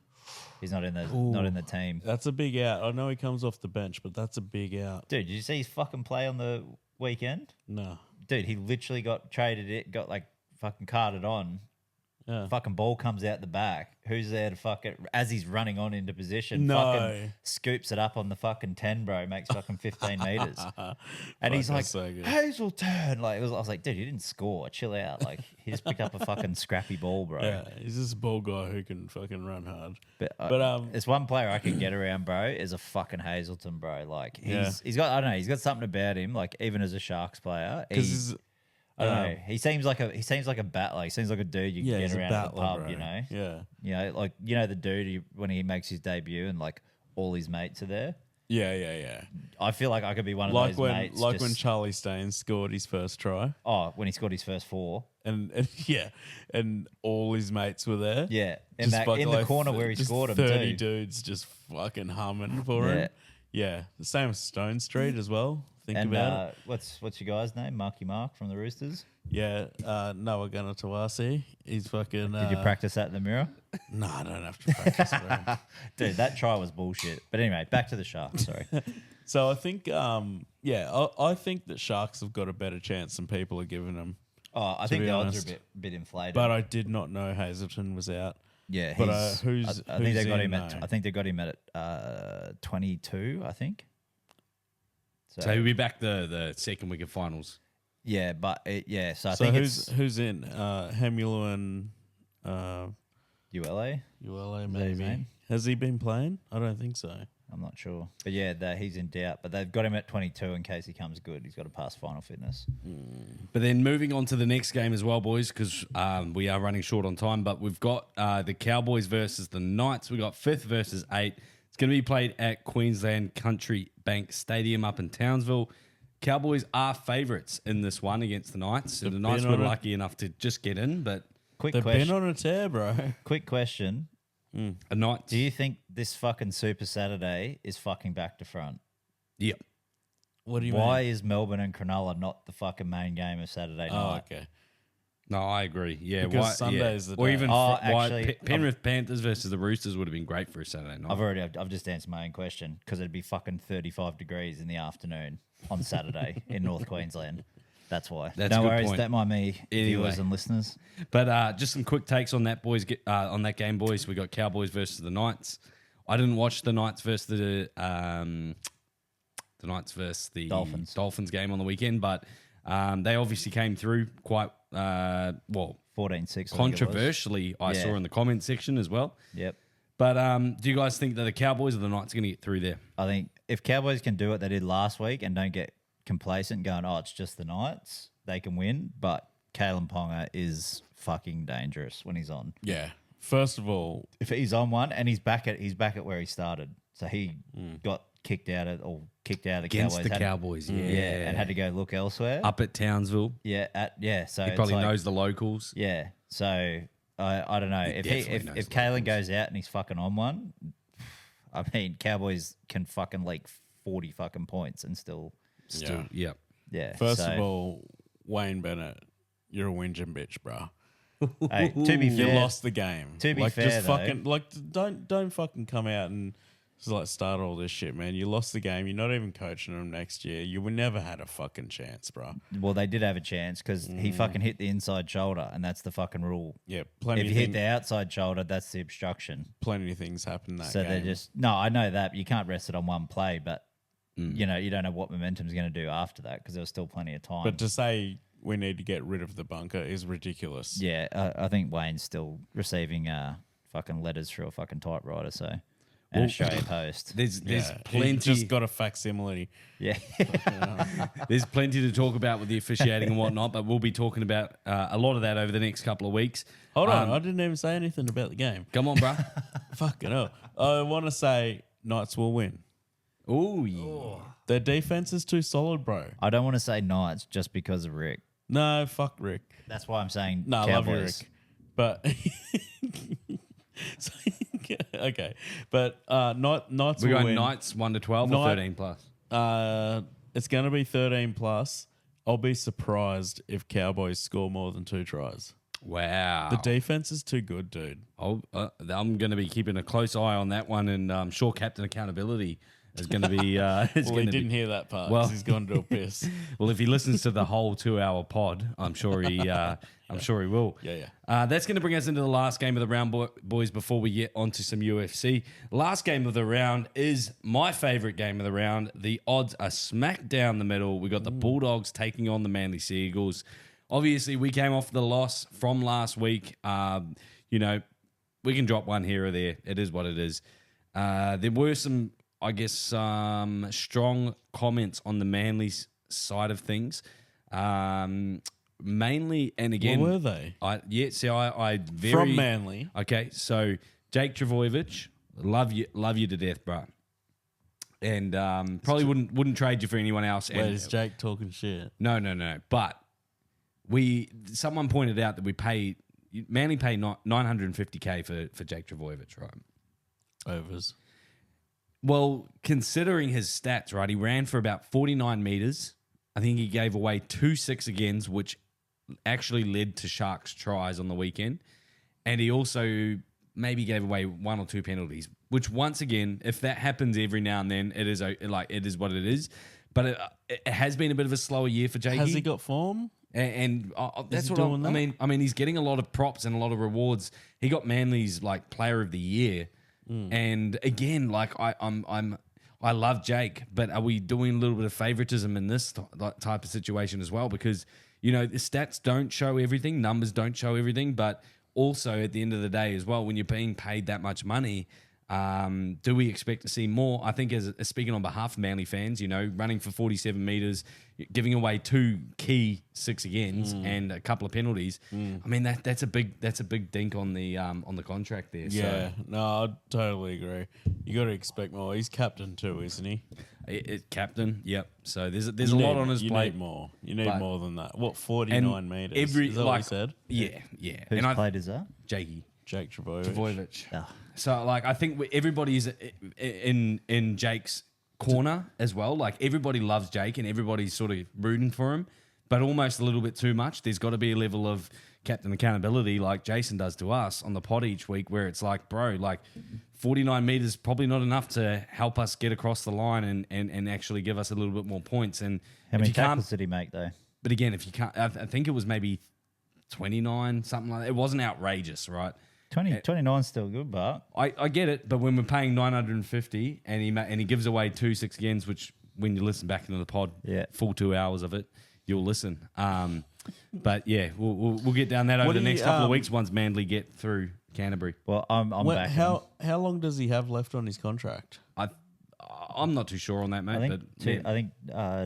He's not in the team. That's a big out. I know he comes off the bench, but that's a big out. Dude, did you see his fucking play on the weekend? No. Dude, he literally got traded. Got like fucking carted on. Yeah. Fucking ball comes out the back. Who's there to fuck it? As he's running on into position, No. fucking scoops it up on the fucking 10, bro. Makes fucking 15 meters. And he's Fuck, like, that's so good. Hazelton. Like, I was like, dude, you didn't score. Chill out. Like, he just picked up a fucking scrappy ball, bro. Yeah, he's just a ball guy who can fucking run hard. But it's one player I can get around, bro, is a fucking Hazelton, bro. Like, he's got, I don't know, he's got something about him. Like, even as a Sharks player, Because I don't know. He seems like a battler. He seems like a dude you can he's get a around at the battler, pub, bro. you know? Yeah. You know, like, the dude when he makes his debut and like all his mates are there. Yeah. I feel like I could be one of Like those when mates. when Charlie Staines scored his first try. When he scored his first 4. And and all his mates were there. Yeah. Just In fucking the like corner where he just scored him 30 too. dudes just fucking humming for him. Yeah. The same as Stone Street as well. think And about it. what's your guy's name? Marky Mark from the Roosters. Yeah, Noah Gunnar Tawasi. He's fucking. Did you practice that in the mirror? No, I don't have to practice, bro. Dude, that try was bullshit. But anyway, back to the Sharks. Sorry. So I think, I think that Sharks have got a better chance than people are giving them. Oh, I think be the odds honest. are a bit inflated. But I did not know Hazelton was out. yeah, but, I think they got him in at. now? I think they got him at 22. I think. So he'll be back the second week of finals. Yeah, but So I So think who's in? Hemula and ULA. ULA that his maybe. name? Has he been playing? I don't think so. I'm not sure, but yeah, he's in doubt. But they've got him at 22 in case he comes good. He's got to pass final fitness. But then moving on to the next game as well, boys, because we are running short on time. But we've got the Cowboys versus the Knights. We got 5th versus 8th. It's going to be played at Queensland Country Bank Stadium up in Townsville. Cowboys are favourites in this one against the Knights. So the Knights were lucky enough to just get in, but Quick They've question. been on a tear, bro. Quick question. a Knights. Do you think this fucking Super Saturday is fucking back to front? Yep. What do you Why mean? is Melbourne and Cronulla not the fucking main game of Saturday Oh, night? okay. No, I agree. Yeah, Because Sunday's the or day. even Actually, Penrith Panthers versus the Roosters would have been great for a Saturday night. I've just answered my own question because it'd be fucking 35 degrees in the afternoon on Saturday in North Queensland. That's why. That's no a good worries. point. That might be viewers Anyway. and listeners. But just some quick takes on that, boys. On that game, boys. We got Cowboys versus the Knights. I didn't watch the Knights versus the Dolphins game on the weekend, but they obviously came through quite 14-6. controversially. I Yeah. saw in the comment section as well. Yep. But do you guys think that the Cowboys or the Knights are going to get through there? I think if Cowboys can do what they did last week and don't get complacent going, it's just the Knights, they can win. But Kalen Ponga is fucking dangerous when he's on. Yeah. First of all, If he's on one and he's back at where he started. So he got kicked out of the Against Cowboys. the Cowboys, yeah. And had to go look elsewhere. Up at Townsville. So He it's probably like- knows the locals. Yeah. So I don't know. If definitely knows if the Kalen locals. goes out and he's fucking on one, I mean Cowboys can fucking leak 40 fucking points and still Still, yeah. yeah. first so, of all, Wayne Bennett, you're a whinging bitch, bro. hey, to be You fair, lost the game. To be like, fair, just though- fucking like don't fucking come out and just like start all this shit, man. You lost the game. You're not even coaching them next year. You would never had a fucking chance, bro. well, they did have a chance because he fucking hit the inside shoulder, and that's the fucking rule. Yeah, plenty. If of you hit thing- the outside shoulder, that's the obstruction. plenty of things happen that So game. they're just I know that you can't rest it on one play, but you don't know what momentum's going to do after that because there was still plenty of time. But to say we need to get rid of the bunker is ridiculous. yeah, I think Wayne's still receiving fucking letters through a fucking typewriter. So and Australia Post. There's Yeah, he plenty. just got a facsimile. Yeah, There's plenty to talk about with the officiating and whatnot, but we'll be talking about a lot of that over the next couple of weeks. Hold on, I didn't even say anything about the game. Come on, bruh. Fucking hell. I want to say Knights will win. Ooh, yeah. Their defense is too solid, bro. I don't want to say Knights just because of Rick. No, fuck Rick. That's why I'm saying No, I love you, Cowboys. Rick. But okay, but Knights We will go win. Knights 1 to 12 or Knight- 13 plus. It's going to be 13 plus. I'll be surprised if Cowboys score more than 2 tries. Wow. The defense is too good, dude. I'm going to be keeping a close eye on that one, and I'm sure Captain Accountability is going to be. Is Well, going he to didn't be. hear that part Well- because he's gone to a piss. Well, if he listens to the whole 2-hour pod, I'm sure he. I'm sure he will. Yeah. That's going to bring us into the last game of the round, boys. Before we get onto some UFC, last game of the round is my favorite game of the round. The odds are smack down the middle. We got the Bulldogs taking on the Manly Seagulls. Obviously, we came off the loss from last week. We can drop one here or there. It is what it is. There were some, I guess, strong comments on the Manly's side of things. Mainly, and again, What were they? I very From Manly. Okay, so Jake Trbojevic, love you to death, bro. And probably wouldn't trade you for anyone else. Wait, is Jake talking shit? No. But someone pointed out that Manly paid $950K for Jake Trbojevic, right? Overs. Well, considering his stats, right, he ran for about 49 meters. I think he gave away 2 6-agains, which actually led to Sharks tries on the weekend. And he also maybe gave away 1 or 2 penalties, which once again, if that happens every now and then, it is what it is. But it has been a bit of a slower year for Jakey. Has he got form? And that's he what doing I that? mean. I mean, he's getting a lot of props and a lot of rewards. He got Manly's like Player of the Year, and again, like I love Jake, but are we doing a little bit of favoritism in this type of situation as well? Because the stats don't show everything, numbers don't show everything, but also at the end of the day as well, when you're being paid that much money. Do we expect to see more? I think, as speaking on behalf of Manly fans, running for 47 meters, giving away 2 key 6-agains and a couple of penalties. I mean that's a big dink on the contract there. Yeah, no, I totally agree. You got to expect more. He's captain too, isn't he? Captain. Yep. So there's a lot on his plate. You need more. You need more than that. What 49 meters? Is that what he said? Yeah. Whose plate is that? Jakey. Jake Trbojevic. Oh. So, like, I think everybody's in Jake's corner as well. Like, everybody loves Jake and everybody's sort of rooting for him, but almost a little bit too much. There's got to be a level of captain accountability like Jason does to us on the pod each week where it's like, bro, like 49 meters probably not enough to help us get across the line and actually give us a little bit more points. And How many tackles did he make, though? But again, if you can't, I think it was maybe 29, something like that. It wasn't outrageous, right? 29 is still good, but I get it, but when we're paying 950 and he gives away 2 6-agains, which when you listen back into the pod, full 2 hours of it, you'll listen. But yeah, we'll get down that over the next couple of weeks once Manly get through Canterbury. Well, I'm back. How long does he have left on his contract? I'm not too sure on that, mate. I think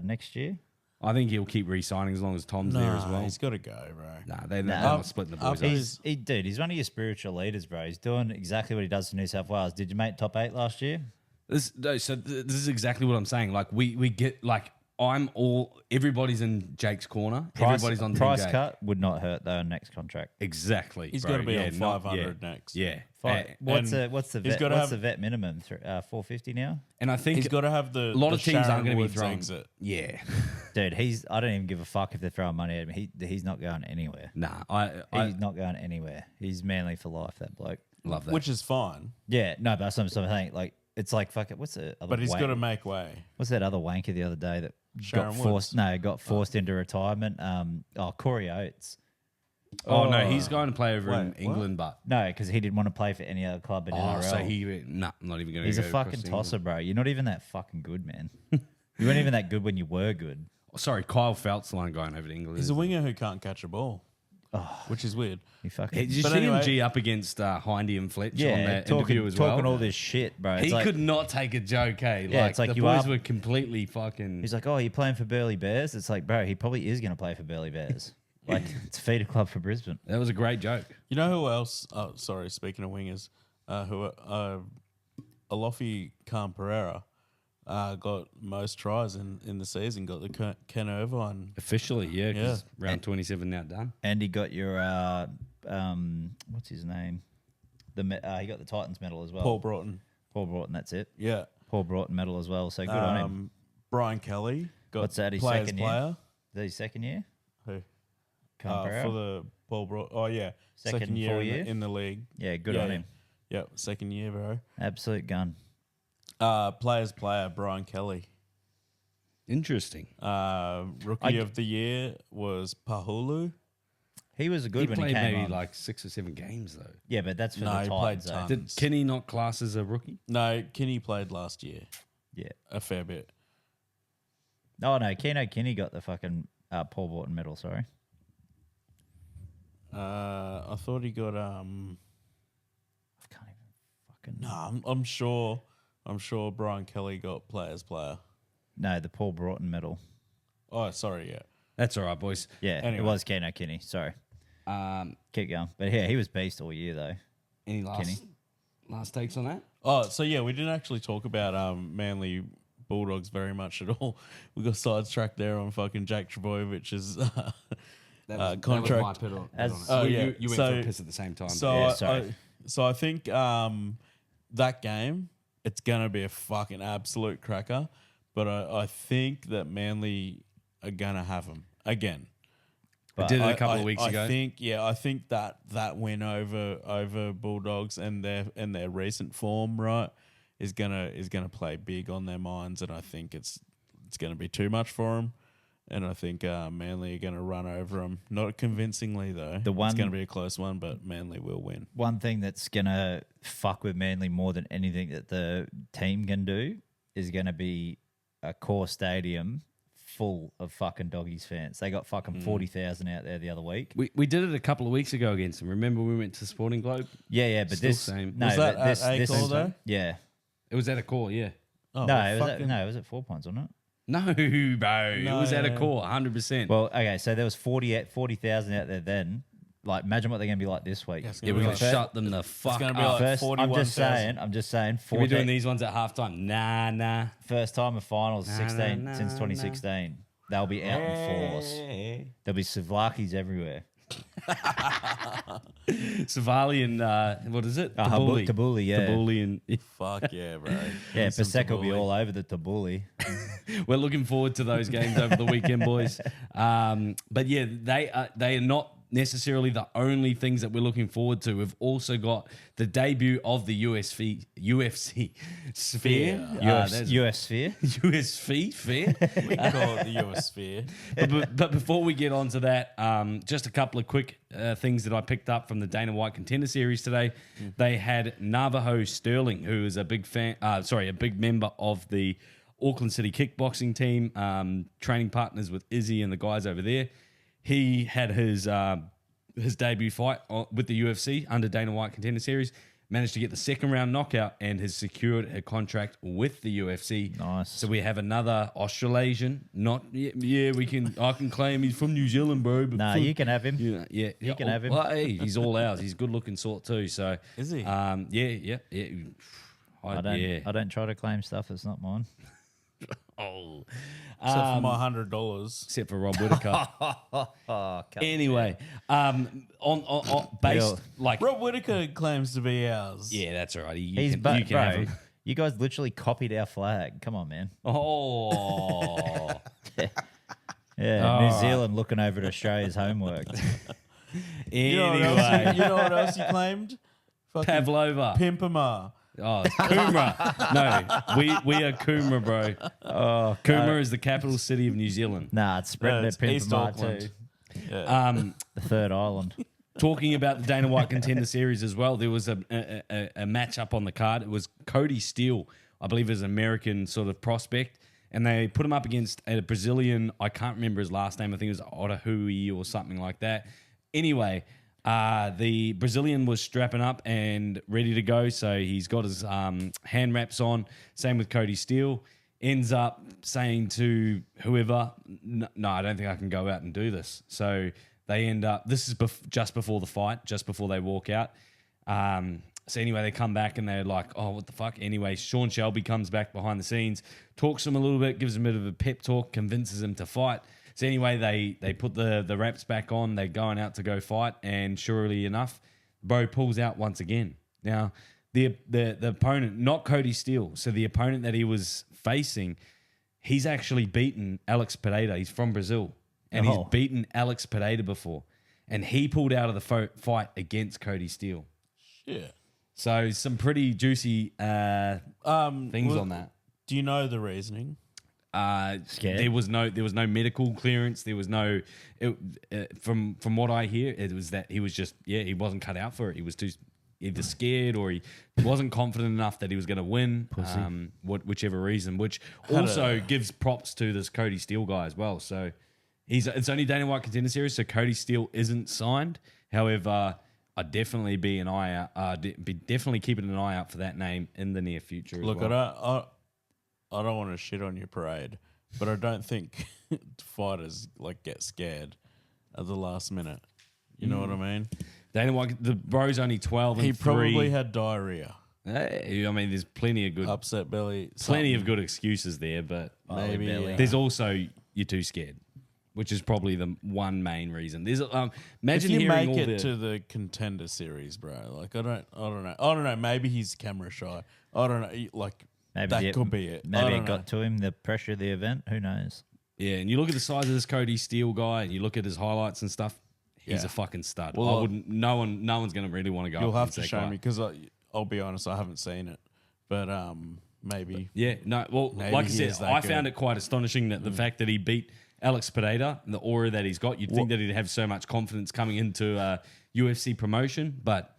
next year. I think he'll keep re-signing as long as Tom's there as well. He's got to go, bro. They're not splitting the boys up. He's one of your spiritual leaders, bro. He's doing exactly what he does for New South Wales. Did you make top 8 last year? This is exactly what I'm saying. Like we get like everybody's in Jake's corner. Everybody's on price Jake. cut would not hurt though next contract. Exactly. He's got to be on 500 next. Yeah. What's the vet minimum? 450 now. And I think he's got to have the. A lot of teams aren't going to be throwing. Exit. Yeah. Dude, I don't even give a fuck if they're throwing money at him. He's not going anywhere. Nah, he's not going anywhere. He's Manly for life. That bloke. Love that. Which is fine. Yeah, no, but that's what I'm saying. Like it's like fuck it. What's the other? But he's got to make way. What's that other wanker the other day that Sharon got forced into retirement? Corey Oates. Oh no, he's going to play over in England, but no, because he didn't want to play for any other club in NRL. So I'm not even going to. He's a fucking tosser, bro. You're not even that fucking good, man. You weren't even that good when you were good. Oh, sorry, Kyle Felt's the one going over to England. He's a winger who can't catch a ball, which is weird. He fucking. Did you see him G up against Hindy and Fletch on that interview as well? Talking all this shit, bro. He could not take a joke, eh? Yeah, it's like the boys were completely fucking. He's like, oh, you're playing for Burleigh Bears? It's like, bro, he probably is going to play for Burleigh Bears. Like, it's a feeder club for Brisbane. That was a great joke. You know who else? Oh, sorry. Speaking of wingers, Alofi Khan Pereira got most tries in the season. Got the Ken Irvine Officially, yeah. Round 27 now done. And he got your what's his name? He got the Titans medal as well. Paul Broughton. That's it. Yeah. Paul Broughton medal as well. So good on him. Brian Kelly got What's that? His second year. Is that his second year? Who? Khan Pereira? For the Paul Broughton. Oh yeah, Second year, full year? in the league. Yeah, good on him. Yeah, second year, bro. Absolute gun. Players player Brian Kelly. Interesting. Rookie of the year was Pahulu. He was good when he played came maybe on. like 6 or 7 games though. Yeah, but that's for the he Titans. played though. tons. Did Kenny not class as a rookie? No, Kenny played last year. Yeah. A fair bit. Oh no, Keno Kinney got the fucking Paul Broughton medal. Sorry. I thought he got I can't even fucking. No, I'm sure Brian Kelly got players player. No, the Paul Broughton medal. Oh, sorry, yeah. That's all right, boys. Yeah, Anyway. it was Keno Kinney. Sorry. Keep going. But yeah, he was beast all year though. Any last takes on that? Oh, so yeah, we didn't actually talk about Manly Bulldogs very much at all. We got sidetracked there on fucking Jake Trebojevic's contract. That was my As- pit on. Oh, yeah. You went So- for a piss at the same time. So, Yeah, sorry. I think that game, it's gonna be a fucking absolute cracker. But I think that Manly are gonna have them again. I did it a couple of weeks ago. I think that win over Bulldogs and their recent form, right, is gonna play big on their minds, and I think it's gonna be too much for them. And I think Manly are going to run over them. Not convincingly, though. It's going to be a close one, but Manly will win. One thing that's going to fuck with Manly more than anything that the team can do is going to be a core stadium full of fucking Doggies fans. They got fucking 40,000 out there the other week. We did it a couple of weeks ago against them. Remember we went to Sporting Globe? Yeah, but Still this... same. No, Was that but this, at this Acor, though? Yeah. It was at a core, yeah. Oh, No, well, it was fucking- it was at 4 points, wasn't it? No, bro. It was at a No. core, 100%. Well, okay, so there was 40,000 out there then. Like, imagine what they're going to be like this week. It's yeah, gonna we're be going to like- shut them the fuck gonna be up. like First, I'm 41,000. just saying, We're doing these ones at halftime. Nah. first time of finals Nah, 16 nah, since nah, 2016. They'll be out in force. There'll be Savlakis everywhere. Savali and, what is it? Tabuli, yeah. Tabuli and... Fuck yeah, bro. Yeah, Some Pasek will be Tabuli. all over the Tabuli. We're looking forward to those games over the weekend, boys. But yeah, they are not necessarily the only things that we're looking forward to. We've also got the debut of the UFC Sphere. UFCSphere. UFCSphere. We can call it the UFCSphere. But before we get on to that, just a couple of quick things that I picked up from the Dana White Contender Series today. They had Navajo Sterling, who is a big big member of the Auckland City kickboxing team, training partners with Izzy and the guys over there. He had his debut fight with the UFC under Dana White Contender Series. Managed to get the second round knockout and has secured a contract with the UFC. Nice. So we have another Australasian. I can claim he's from New Zealand, bro. But Nah, you can have him. You can have him. Well, hey, he's all ours. He's a good looking sort too. So Is he? Yeah. I don't try to claim stuff that's not mine. Oh. Except for my $100. Except for Rob Whittaker. Anyway, on based like Rob Whittaker claims to be ours. yeah, that's all right. He's You can have bro. him. You guys literally copied our flag. Come on, man. Oh, Yeah, New Zealand looking over at Australia's homework. You know what else? anyway, You know what else you claimed? Fucking Pavlova. Pimpama. Oh, it's Coomera. No, we are Coomera, bro. Oh, Coomera is the capital city of New Zealand. Nah, it's spreading it's their East Pimpamar Auckland. too. Yeah. The third island. Talking about the Dana White Contender Series as well, there was a match up on the card. It was Cody Steele, I believe, is an American sort of prospect, and they put him up against a Brazilian. I can't remember his last name. I think it was Otahui or something like that. Anyway, the Brazilian was strapping up and ready to go, so he's got his hand wraps on. Same with Cody Steele. Ends up saying to whoever, no, I don't think I can go out and do this. So they end up, this is just before the fight, just before they walk out. So anyway, they come back and they're like, oh, what the fuck? Anyway, Sean Shelby comes back behind the scenes, talks to him a little bit, gives him a bit of a pep talk, convinces him to fight. So anyway, they put the wraps back on. They're going out to go fight, and surely enough, Bo pulls out once again. Now, the opponent, not Cody Steele, so the opponent that he was facing, he's actually beaten Alex Pereira. He's from Brazil, and he's beaten Alex Pereira before, and he pulled out of the fight against Cody Steele. Shit. So some pretty juicy things on that. Do you know the reasoning? Scared? There was no medical clearance. There was no. From what I hear, it was that he was just he wasn't cut out for it. He was too either scared or he wasn't confident enough that he was going to win. Whichever reason, which also gives props to this Cody Steele guy as well. So it's only Dana White Contender Series, so Cody Steele isn't signed. However, I'd definitely be an eye out. Be definitely keeping an eye out for that name in the near future. Look, as well. I don't want to shit on your parade, but I don't think fighters get scared at the last minute. You know what I mean? Dana White, the bro's only 12 and He 3. probably had diarrhea, Hey, I mean, there's plenty of good, upset belly, plenty of good excuses there, but maybe. belly. there's also you're too scared. which is probably the one main reason. There's If imagine you hearing make all it to the Contender Series, bro, like I don't know. Maybe he's camera shy. I don't know. Like that could be it. Maybe it got to him, the pressure of the event. Who knows? Yeah, and you look at the size of this Cody Steele guy, and you look at his highlights and stuff. He's a fucking stud. Well, I wouldn't. No one's going to really want to go. You'll up have to against show that me guy. because I'll be honest, I haven't seen it, but maybe. Yeah, no. Well, Maybe like I he said, is that I good. found it quite astonishing that the fact that he beat Alex Pereira and the aura that he's got, you'd think that he'd have so much confidence coming into UFC promotion, but.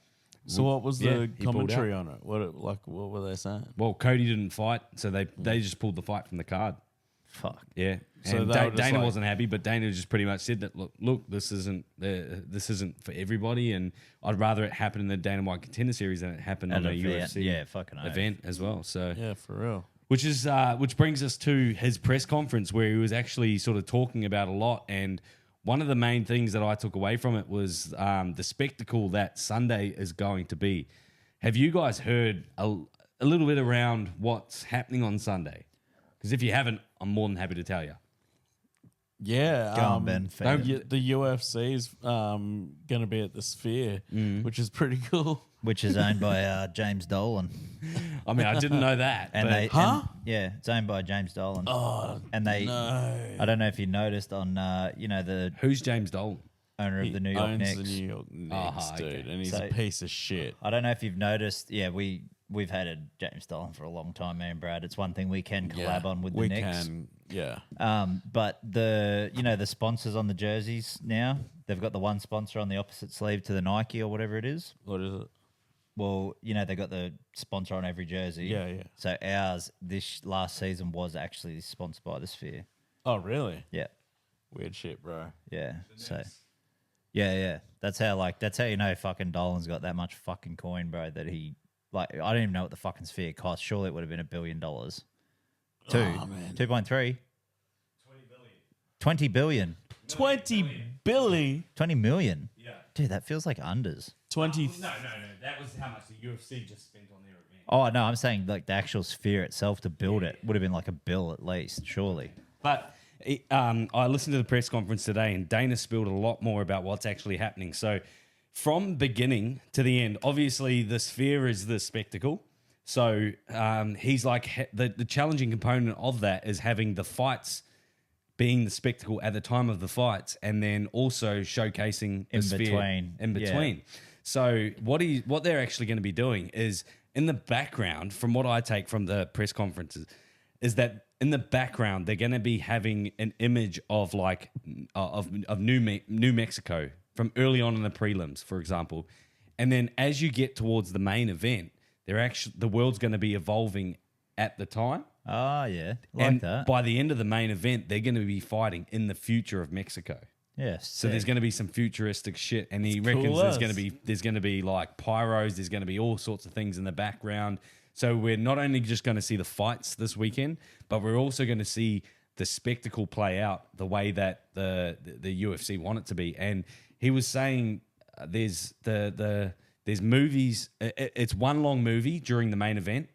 So what was Yeah, the he pulled commentary on it? What were they saying? Well, Cody didn't fight, so they just pulled the fight from the card. Fuck. Yeah. So And they were just Dana like- wasn't happy, but Dana just pretty much said that look, this isn't for everybody, and I'd rather it happen in the Dana White Contender Series than it happen on At a an event. UFC Yeah, fucking oath. event as well. So Yeah, for real. which brings us to his press conference where he was actually sort of talking about a lot, and one of the main things that I took away from it was the spectacle that Sunday is going to be. Have you guys heard a little bit around what's happening on Sunday? Because if you haven't, I'm more than happy to tell you. Yeah, Go on, Ben. Feed it. The UFC is going to be at the Sphere, which is pretty cool. Which is owned by James Dolan. I mean, I didn't know that. And but they, Huh? yeah, it's owned by James Dolan. Oh, and they, no. I don't know if you noticed on, the who's James Dolan? owner of the New York owns Knicks. the New York Knicks, Ah, dude, okay. and he's So- a piece of shit. I don't know if you've noticed. Yeah, we've hated James Dolan for a long time, me and Brad. It's one thing we can collab on with the we Knicks. can, yeah. But the sponsors on the jerseys now, they've got the one sponsor on the opposite sleeve to the Nike or whatever it is. What is it? Well, they got the sponsor on every jersey. Yeah, yeah. So ours this last season was actually sponsored by the Sphere. Oh, really? Yeah. Weird shit, bro. Yeah. So yeah. That's how you know fucking Dolan's got that much fucking coin, bro, that he I don't even know what the fucking Sphere cost. Surely it would have been $1 billion. Oh, man. 2.3. 20 billion. 20 billion. 20 million. Yeah. Dude, that feels like unders. 20. No. That was how much the UFC just spent on their event. Oh no, I'm saying like the actual Sphere itself to build it would have been like $1 billion at least, surely. But I listened to the press conference today, and Dana spilled a lot more about what's actually happening. So, from beginning to the end, obviously the Sphere is the spectacle. So he's like the challenging component of that is having the fights being the spectacle at the time of the fights, and then also showcasing the In Sphere between. In Yeah. between. So what they're actually going to be doing is in the background, from what I take from the press conferences, is that in the background they're going to be having an image of of New Mexico from early on in the prelims, for example, and then as you get towards the main event, the world's going to be evolving at the time. Oh yeah. And That. by the end of the main event, they're going to be fighting in the future of Mexico. Yes. So there's going to be some futuristic shit, and he reckons cool there's as. going to be like pyros, there's going to be all sorts of things in the background. So we're not only just going to see the fights this weekend, but we're also going to see the spectacle play out the way that the UFC want it to be. And he was saying there's movies. It's one long movie during the main event,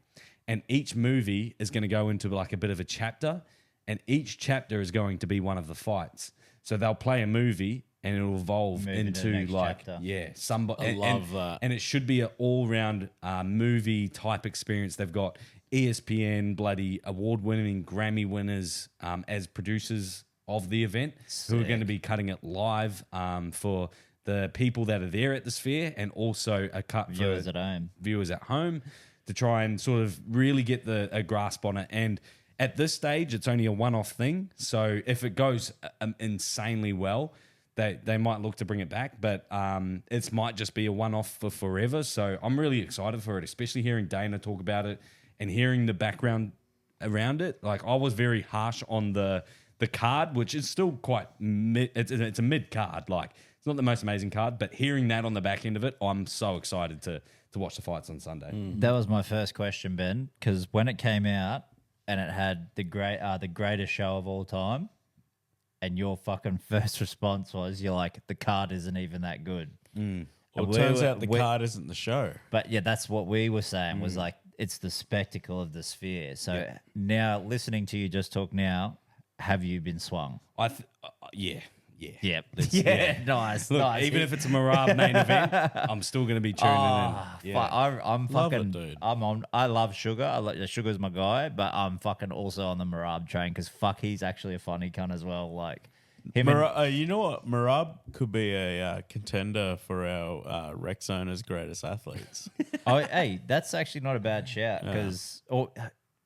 and each movie is going to go into like a bit of a chapter, and each chapter is going to be one of the fights. So they'll play a movie and it'll evolve Move into the into next like chapter. somebody. I love that. And it should be an all round movie type experience. They've got ESPN bloody award winning Grammy winners as producers of the event who are going to be cutting it live for the people that are there at the Sphere, and also a cut Viewers for at home. viewers at home to try and sort of really get a grasp on it. And at this stage, it's only a one-off thing. So if it goes insanely well, they might look to bring it back, but it might just be a one-off for forever. So I'm really excited for it, especially hearing Dana talk about it and hearing the background around it. Like, I was very harsh on the card, which is still quite mid. It's a mid card. Like, it's not the most amazing card, but hearing that on the back end of it, I'm so excited to watch the fights on Sunday. That was my first question, Ben, because when it came out and it had the greatest show of all time, and your fucking first response was, you're like, the card isn't even that good. Well, And it we turns were- out the we- card isn't the show. But yeah, that's what we were saying was like, it's the spectacle of the Sphere. So now listening to you just talk now, have you been swung? Yeah. Yep. Yeah. Nice. Look, nice. even if it's a Marab main event, I'm still going to be tuning in. Fuck, I'm Love it, fucking. dude. I love Sugar. Sugar's my guy, but I'm fucking also on the Marab train because fuck, he's actually a funny cunt as well. Like him. You know what? Marab could be a contender for our Rex owners' greatest athletes. Hey, that's actually not a bad shout because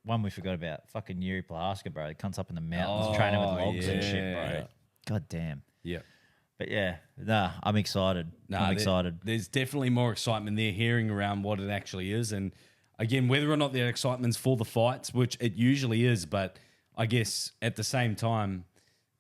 one we forgot about fucking Yuri Plaska, bro. He comes up in the mountains training with logs and shit, bro. yeah. God damn. Yeah. But yeah, I'm excited. I'm excited. There's definitely more excitement there hearing around what it actually is. And again, whether or not the excitement's for the fights, which it usually is, but I guess at the same time,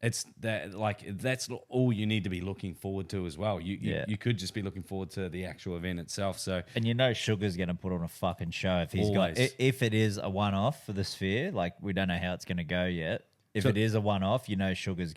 it's that that's all you need to be looking forward to as well. You could just be looking forward to the actual event itself. So And Sugar's going to put on a fucking show if he's got Always. if it is a one-off for the Sphere. Like we don't know how it's going to go yet. If it is a one-off, Sugar's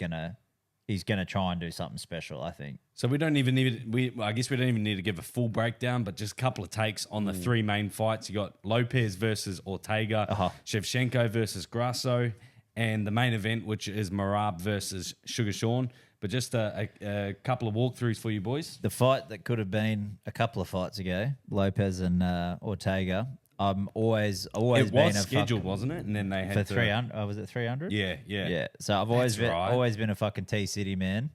he's going to try and do something special, I think. So we don't even need I guess we don't even need to give a full breakdown, but just a couple of takes on the three main fights. You got Lopez versus Ortega, Shevchenko versus Grasso, and the main event, which is Marab versus Sugar Sean. But just a couple of walkthroughs for you boys. The fight that could have been a couple of fights ago, Lopez and Ortega. I'm always It been was a scheduled, fucking, wasn't it? And then they had for to, 300. Was it 300? Yeah. So I've always That's been right. always been a fucking T City man,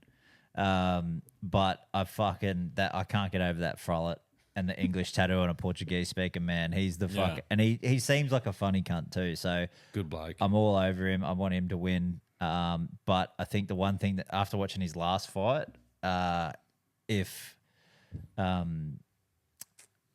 but I can't get over that frollet and the English tattoo on a Portuguese speaking man. He's the fuck, and he seems like a funny cunt too. So Good bloke. I'm all over him. I want him to win. But I think the one thing that after watching his last fight, if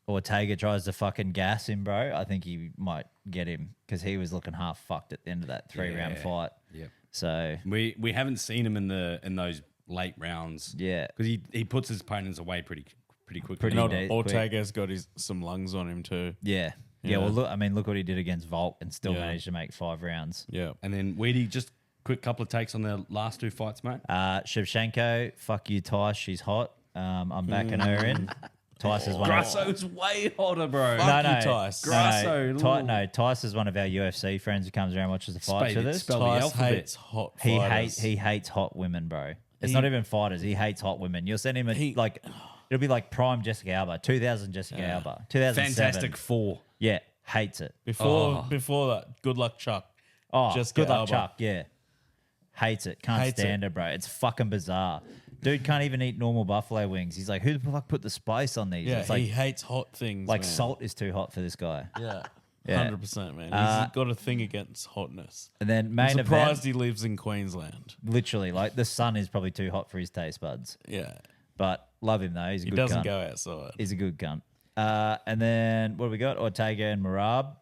Ortega tries to fucking gas him, bro, I think he might get him because he was looking half fucked at the end of that 3-round fight. Yeah. So We haven't seen him in those late rounds. yeah, Because he puts his opponents away pretty quickly. Pretty No, dead, Ortega's got some lungs on him too. yeah. Well, look what he did against Volk and still managed to make 5 rounds. Yeah. And then Weedy, just quick couple of takes on the last two fights, mate. Shevchenko, fuck you, Tice. She's hot. I'm backing her in. Tice is one. Grasso's way hotter, bro. No, Tice. Grasso, No, Tice is one of our UFC friends who comes around and watches the fights with us. Spell the Tice alphabet. hates hot He fighters. hates hot women, bro. It's not even fighters. He hates hot women. You'll send him it'll be like prime Jessica Alba, 2000 Jessica Alba, 2007. Fantastic Four. Yeah, hates it. Before that, good luck, Chuck. Oh, Jessica good luck, Alba. Chuck. Yeah, hates it. Can't Hates stand it, bro. It's fucking bizarre. Dude can't even eat normal buffalo wings. He's like, who the fuck put the spice on these? Yeah, It's like he hates hot things. like man. salt is too hot for this guy. Yeah. Yeah. 100%, man. He's got a thing against hotness. And then I'm main surprised event, he lives in Queensland. literally, like the sun is probably too hot for his taste buds. Yeah. But love him though. He's a He good doesn't cunt. go outside. He's a good cunt. And then what do we got? Ortega and Marab.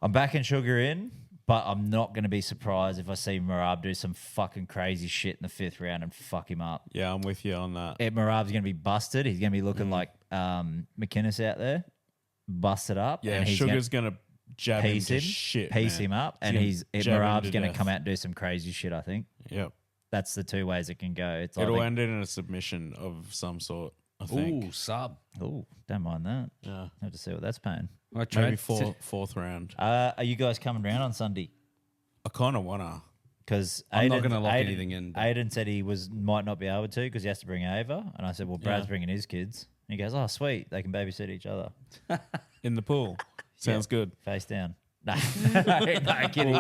I'm backing Sugar in, but I'm not going to be surprised if I see Marab do some fucking crazy shit in the 5th round and fuck him up. Yeah, I'm with you on that. Marab's going to be busted. He's going to be looking like McInnes out there, busted up. Yeah, and he's Sugar's going to jab him piece to him, shit, piece man. him up, and He's gonna jab him Marab's to going to death. come out and do some crazy shit. I think Yep. that's the 2 ways it can go. It's It'll like, end in a submission of some sort, I think. Ooh, sub. oh, don't mind that. Yeah. Have to see what that's paying. I Maybe tried. fourth round. Are you guys coming round on Sunday? I kind of want to. Because I'm not gonna lock anything in, but- Aiden said he might not be able to because he has to bring Ava, and I said, "Well, Brad's Yeah. bringing his kids." And he goes, "Oh, sweet, they can babysit each other, In the pool. Sounds good. face down." No, kidding.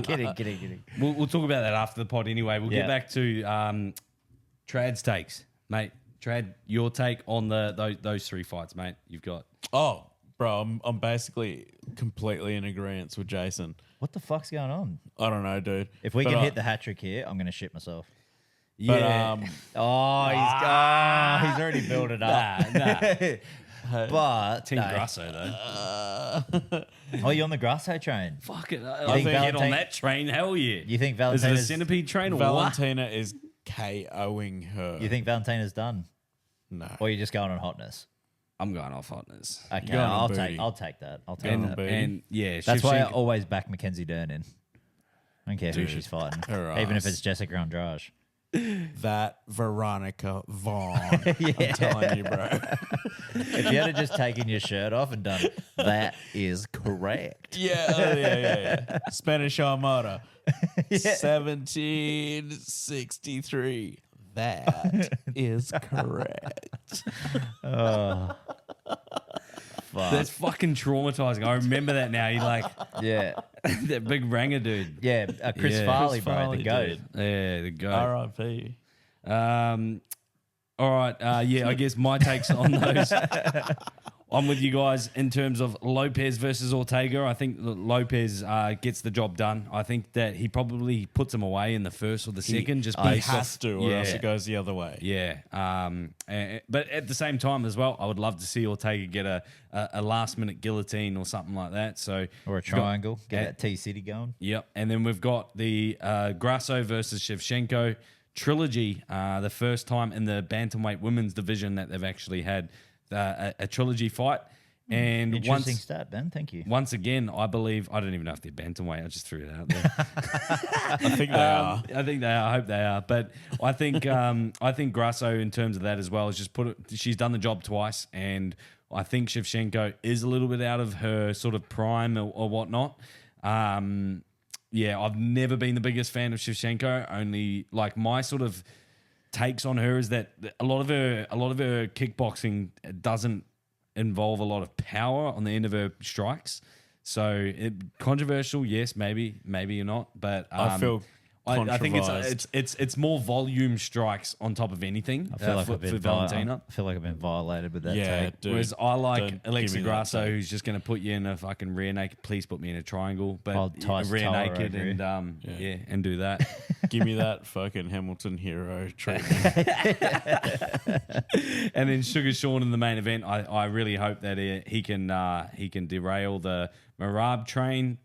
We'll talk about that after the pod anyway. We'll Yeah. get back to Trad's takes, mate. Trad, your take on those 3 fights, mate. You've got. Oh, bro, I'm basically completely in agreement with Jason. What the fuck's going on? I don't know, dude. If we But can I- hit the hat trick here, I'm going to shit myself. But, Yeah. He's already built it up. Nah. But Team Grasso, though. oh, you're on the Grasso train. Fuck it. I I think think get on Valentine- that train. Hell yeah. You think Is it a Valentina's? centipede train or what? Valentina is KOing her. You think Valentina's done, No. or you're just going on hotness? I'm going off hotness. Okay, going on I'll booty. take that. I'll take Going that. on booty. And yeah, That's why I Shevchenko- always back Mackenzie Dern in. I don't care who she's fighting, her even if ass. it's Jessica Andrade. that Veronica Vaughn. I'm telling you, bro. If you had just taken your shirt off and done, that is correct. Yeah. Spanish Armada. 1763. That is correct. Oh, fuck. That's fucking traumatizing. I remember that now. You're like Yeah. that big ranger dude. Yeah. Chris Yeah. Farley, Chris bro. Farley, The GOAT. dude. Yeah, the guy. R.I.P. All right. Yeah, I guess my takes on those. I'm with you guys in terms of Lopez versus Ortega. I think that Lopez gets the job done. I think that he probably puts him away in the first or the second, just He based has off. to, or else it goes the other way. Yeah. But at the same time as well, I would love to see Ortega get a last minute guillotine or something like that. So Or a we've got- triangle. Get that T-City going. Yep. And then we've got the Grasso versus Shevchenko trilogy. The first time in the bantamweight women's division that they've actually had a trilogy fight. And Interesting stat, Ben. Thank you. once again, I believe, I don't even know if they're bantamweight. I just threw it out there. I think they are. I think they are. I hope they are. But I think Grasso, in terms of that as well, has just she's done the job twice, and I think Shevchenko is a little bit out of her sort of prime or whatnot. Yeah, I've never been the biggest fan of Shevchenko. Only like my sort of takes on her is that a lot of her kickboxing doesn't involve a lot of power on the end of her strikes. So controversial, yes, maybe you're not, but I feel I think controversial. it's more volume strikes on top of anything. I feel like for I've been Valentina. I feel like I've been violated with that Yeah, take. dude. Whereas I like Don't Alexa give me that Grasso, take. who's just going to put you in a fucking rear naked. Please put me in a triangle, I'll but tie rear Tara naked over and Yeah. and do that. Give me that fucking Hamilton hero treatment. And then Sugar Sean in the main event, I really hope that he can derail the Marab train.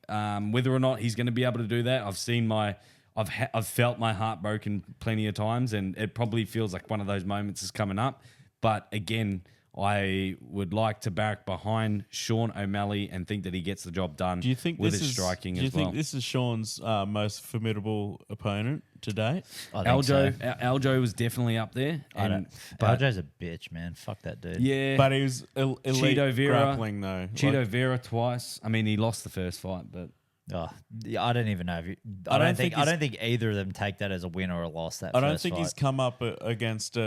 Whether or not he's going to be able to do that, I've felt my heart broken plenty of times, and it probably feels like one of those moments is coming up. But again, I would like to back behind Sean O'Malley and think that he gets the job done. Do you think with this his is striking Do you as well? think this is Sean's most formidable opponent to date? I think so. Aljo was definitely up there. I don't. Barjo's a bitch, man. Fuck that dude. Yeah, But he was elite Cheeto Vera. grappling though. Cheeto Vera twice. I mean, he lost the first fight, but Oh, yeah, I don't even know. I don't think either of them take that as a win or a loss. That I don't first think fight. he's come up against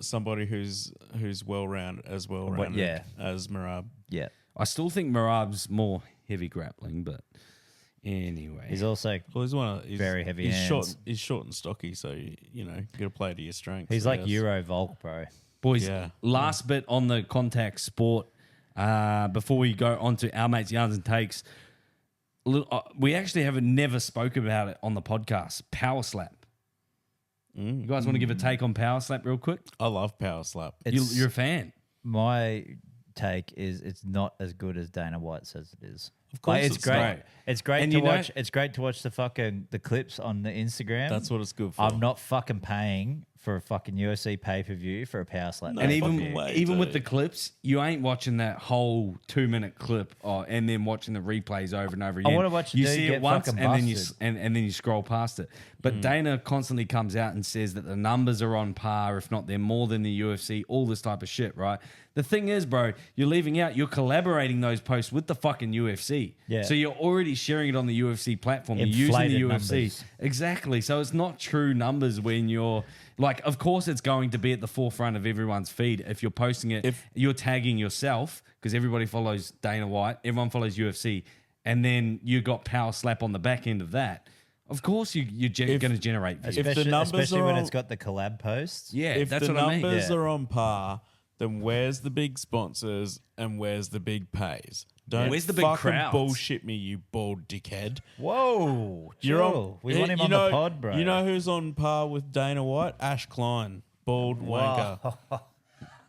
somebody who's well-rounded as as Marab. Yeah, I still think Marab's more heavy grappling. But anyway, he's also Well, he's very heavy He's hands. He's short and stocky, so you got to play to your strengths. He's I like guess. Euro Volk, bro. boys, Yeah. last bit on the contact sport before we go on to our mates' yarns and takes. We actually never spoke about it on the podcast. Power slap. You guys want to give a take on power slap real quick? I love power slap. You're a fan. My take is it's not as good as Dana White says it is. Of course it's it's great. not. It's great And to you know- watch. It's great to watch the clips on the Instagram. That's what it's good for. I'm not fucking paying for a fucking UFC pay-per-view for a power slap. No. And fucking even way, even with dude. the clips, you ain't watching that whole 2-minute clip, and then watching the replays over and over again. wanna watch a you dude see get it once, and fucking then you busted. and then you scroll past it. But Dana constantly comes out and says that the numbers are on par, if not they're more than the UFC. All this type of shit, right? The thing is, bro, you're leaving out. You're collaborating those posts with the fucking UFC. Yeah. So you're already sharing it on the UFC platform. You're using Inflated the UFC. numbers. Exactly. So it's not true numbers when you're like, of course, it's going to be at the forefront of everyone's feed. If you're posting it, you're tagging yourself because everybody follows Dana White, everyone follows UFC, and then you got power slap on the back end of that. Of course, you're going to generate views. Especially when on- it's got the collab posts. Yeah, if that's the what I mean. numbers Yeah. are on par, then where's the big sponsors and where's the big pays? Don't Where's the big fucking crowds? bullshit me, you bald dickhead. Whoa, You're on. chill. We want him you on know, the pod, bro. You know who's on par with Dana White? Ash Klein, bald wanker.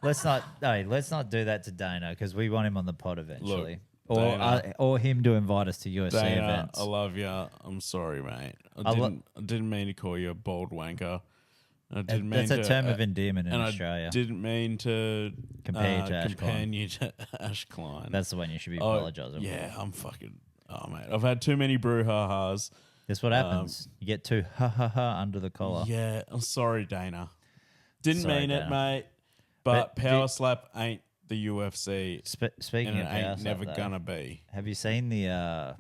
let's not do that to Dana because we want him on the pod eventually, Dana. or him to invite us to UFC Dana, events. I love you. I'm sorry, mate. I I didn't mean to call you a bald wanker. I didn't That's mean a to, term of endearment in and Australia. I didn't mean to Compare you to Ash compare Klein. you to Ash Klein. That's the one you should be Oh, apologizing yeah, I'm fucking. Oh, mate. I've had too many brouhahas That's what happens. You get too under the collar. Yeah, I'm sorry, Dana. Didn't Sorry, mean it, Dana. mate. But But Power Slap ain't the UFC, Speaking and of it power ain't slap, never though, gonna be. have you seen the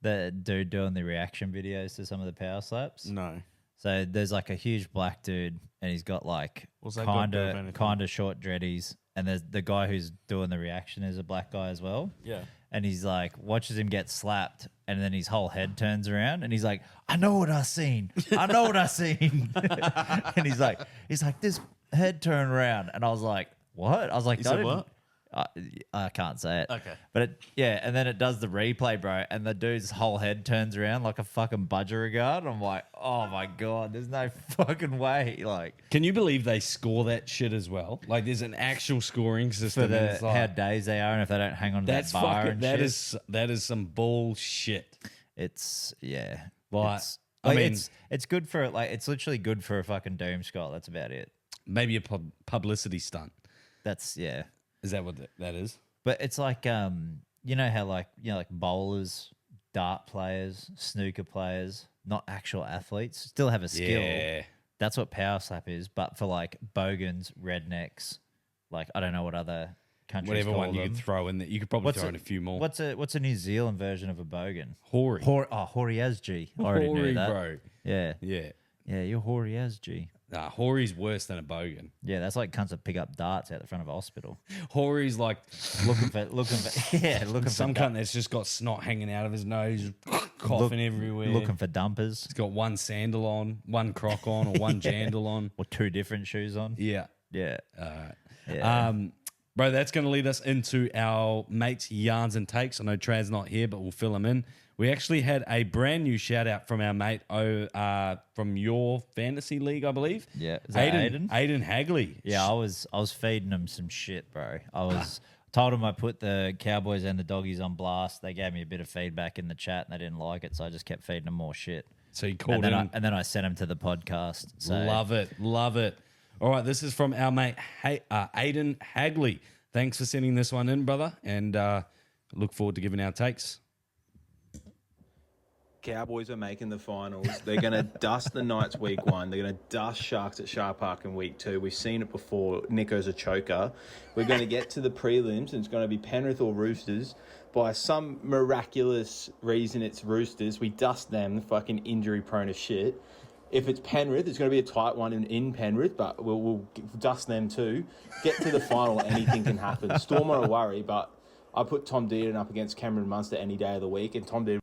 the dude doing the reaction videos to some of the power slaps? No. So there's like a huge black dude, and he's got like What's that got to do with anything? kind of short dreadies, and there's the guy who's doing the reaction is a black guy as well. Yeah. And he's like, watches him get slapped, and then his whole head turns around, and he's like, "I know what I seen. I know what I seen." And he's like, this head turned around, and I was like, "What?" I was like, You said "I didn't- what? I can't say it. Okay. But and then it does the replay, bro, and the dude's whole head turns around like a fucking budgerigard. I'm like, oh my God, there's no fucking way. Like, Can you believe they score that shit as well? Like, there's an actual scoring system. for the and it's like, how days they are, and if they don't hang on to that's that bar fucking. and That shit, is some bullshit. it's Like, it's, I mean- it's good for like it's literally good for a fucking doom scroll. That's about it. Maybe a publicity stunt. That's Is that what that is? But it's like you know how like bowlers, dart players, snooker players, not actual athletes, still have a skill. Yeah. That's what power slap is, but for like bogans, rednecks, like I don't know what other countries Whatever call one you them. could throw in there. You could probably throw in a few more. What's a New Zealand version of a bogan? Hoary. Hoary as G. I already knew Hoary, that. bro. Yeah. Yeah. Yeah, you're hoary as G. Nah, Hoary's worse than a bogan. Yeah, that's like cunts that pick up darts out the front of a hospital. Hoary's like looking for looking some for cunt that's just got snot hanging out of his nose, coughing everywhere. looking for dumpers He's got one sandal on, one croc on, or one jandal on. or two different shoes on. Yeah. Yeah. Yeah. Bro, that's going to lead us into our mates' yarns and takes. I know Trad's not here, but we'll fill him in. We actually had a brand new shout out from our mate from your fantasy league, I believe. Yeah. Is that Aiden? Aiden Hagley. Yeah, I was feeding him some shit, bro. I was told him I put the Cowboys and the Doggies on blast. They gave me a bit of feedback in the chat and they didn't like it, so I just kept feeding them more shit. So you called and then in. and then I sent him to the podcast. So Love it. Love it. All right, this is from our mate Aiden Hagley. Thanks for sending this one in, brother, and look forward to giving our takes. Cowboys are making the finals. They're going to dust the Knights week 1. They're going to dust Sharks at Shark Park in week 2. We've seen it before. Nico's a choker. We're going to get to the prelims, and it's going to be Penrith or Roosters. By some miraculous reason, it's Roosters. We dust them, the fucking injury-prone as shit. If it's Penrith, it's going to be a tight one in Penrith, but we'll dust them too. Get to the final, anything can happen. Storm are a worry, but I put Tom Dearden up against Cameron Munster any day of the week, and Tom Dearden.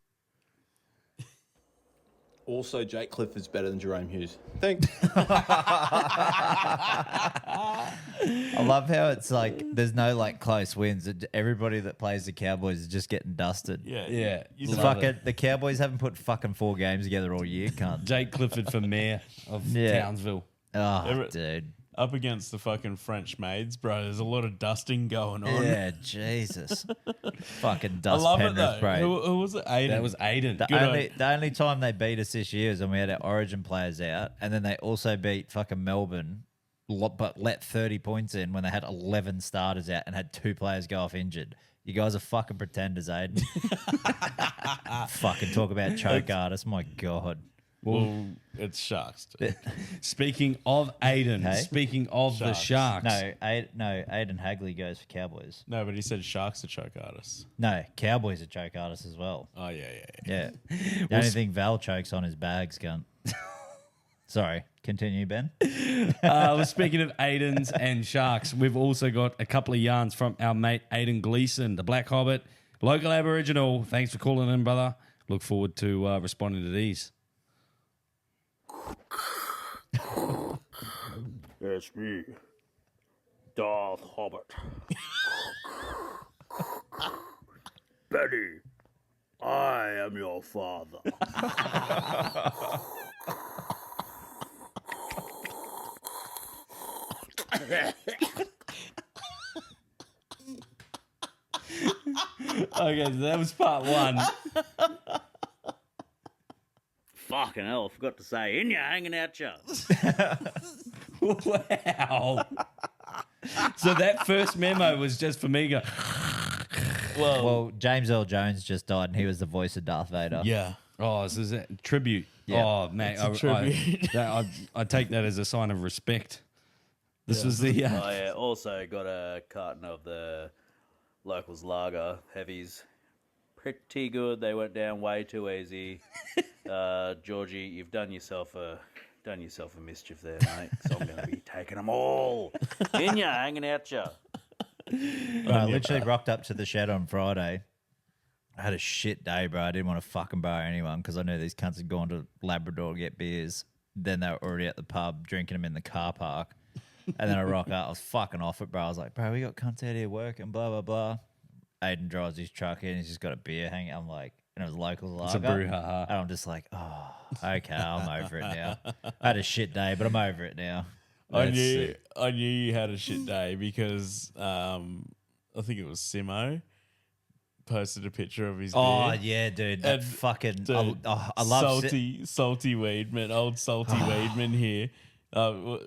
Also, Jake Clifford's better than Jerome Hughes. Thanks. I love how it's like there's no like close wins. Everybody that plays the Cowboys is just getting dusted. Yeah. The Cowboys haven't put fucking 4 games together all year, cunt. Jake Clifford for mayor of Yeah. Townsville. Oh, dude. Up against the fucking French maids, bro. There's a lot of dusting going on. Yeah, Jesus. Fucking I dust love it Penrith, though. bro. Who was it? Aiden. That was Aiden. The only time they beat us this year is when we had our Origin players out, and then they also beat fucking Melbourne, but let 30 points in when they had 11 starters out and had 2 players go off injured. You guys are fucking pretenders, Aiden. Fucking talk about choke artists. My God. Well, it's Sharks. Dude. Speaking of Aiden, Hey? speaking of the Sharks. No, Aiden Hagley goes for Cowboys. No, but he said Sharks are choke artists. No, Cowboys are choke artists as well. Oh, yeah. Yeah. The only thing Val chokes on is bags, gun. Sorry. Continue, Ben. Well, speaking of Aidens and Sharks, we've also got a couple of yarns from our mate Aiden Gleeson, the Black Hobbit, local Aboriginal. Thanks for calling in, brother. Look forward to responding to these. It's me, Darth Hobbit. Benny, I am your father. Okay, so that was part 1. Fucking hell, I forgot to say, in your hanging out chart. Wow. So that first memo was just for me go, Well, James Earl Jones just died, and he was the voice of Darth Vader. Yeah. Oh, this is a tribute. Yeah. Oh, mate. It's a tribute. I take that as a sign of respect. This was the... Oh yeah. Also got a carton of the locals lager heavies. Pretty good. They went down way too easy. Georgie, you've done yourself a mischief there, mate. So I'm going to be taking them all in ya, hanging out ya. Bro, I literally rocked up to the shed on Friday. I had a shit day, bro. I didn't want to fucking borrow anyone because I knew these cunts had gone to Labrador to get beers. Then they were already at the pub drinking them in the car park. And then I rock up. I was fucking off it, bro. I was like, bro, we got cunts out here working, blah, blah, blah. Aiden drives his truck in. He's just got a beer hanging. I'm like, and it was locals lager. It's a brouhaha. And I'm just like, oh, okay, I'm over it now. I had a shit day, but I'm over it now. I That's knew sick. you had a shit day because I think it was Simo posted a picture of his Oh, beer. yeah, dude. That And fucking, Dude, I love salty Weedman, old salty Weedman here.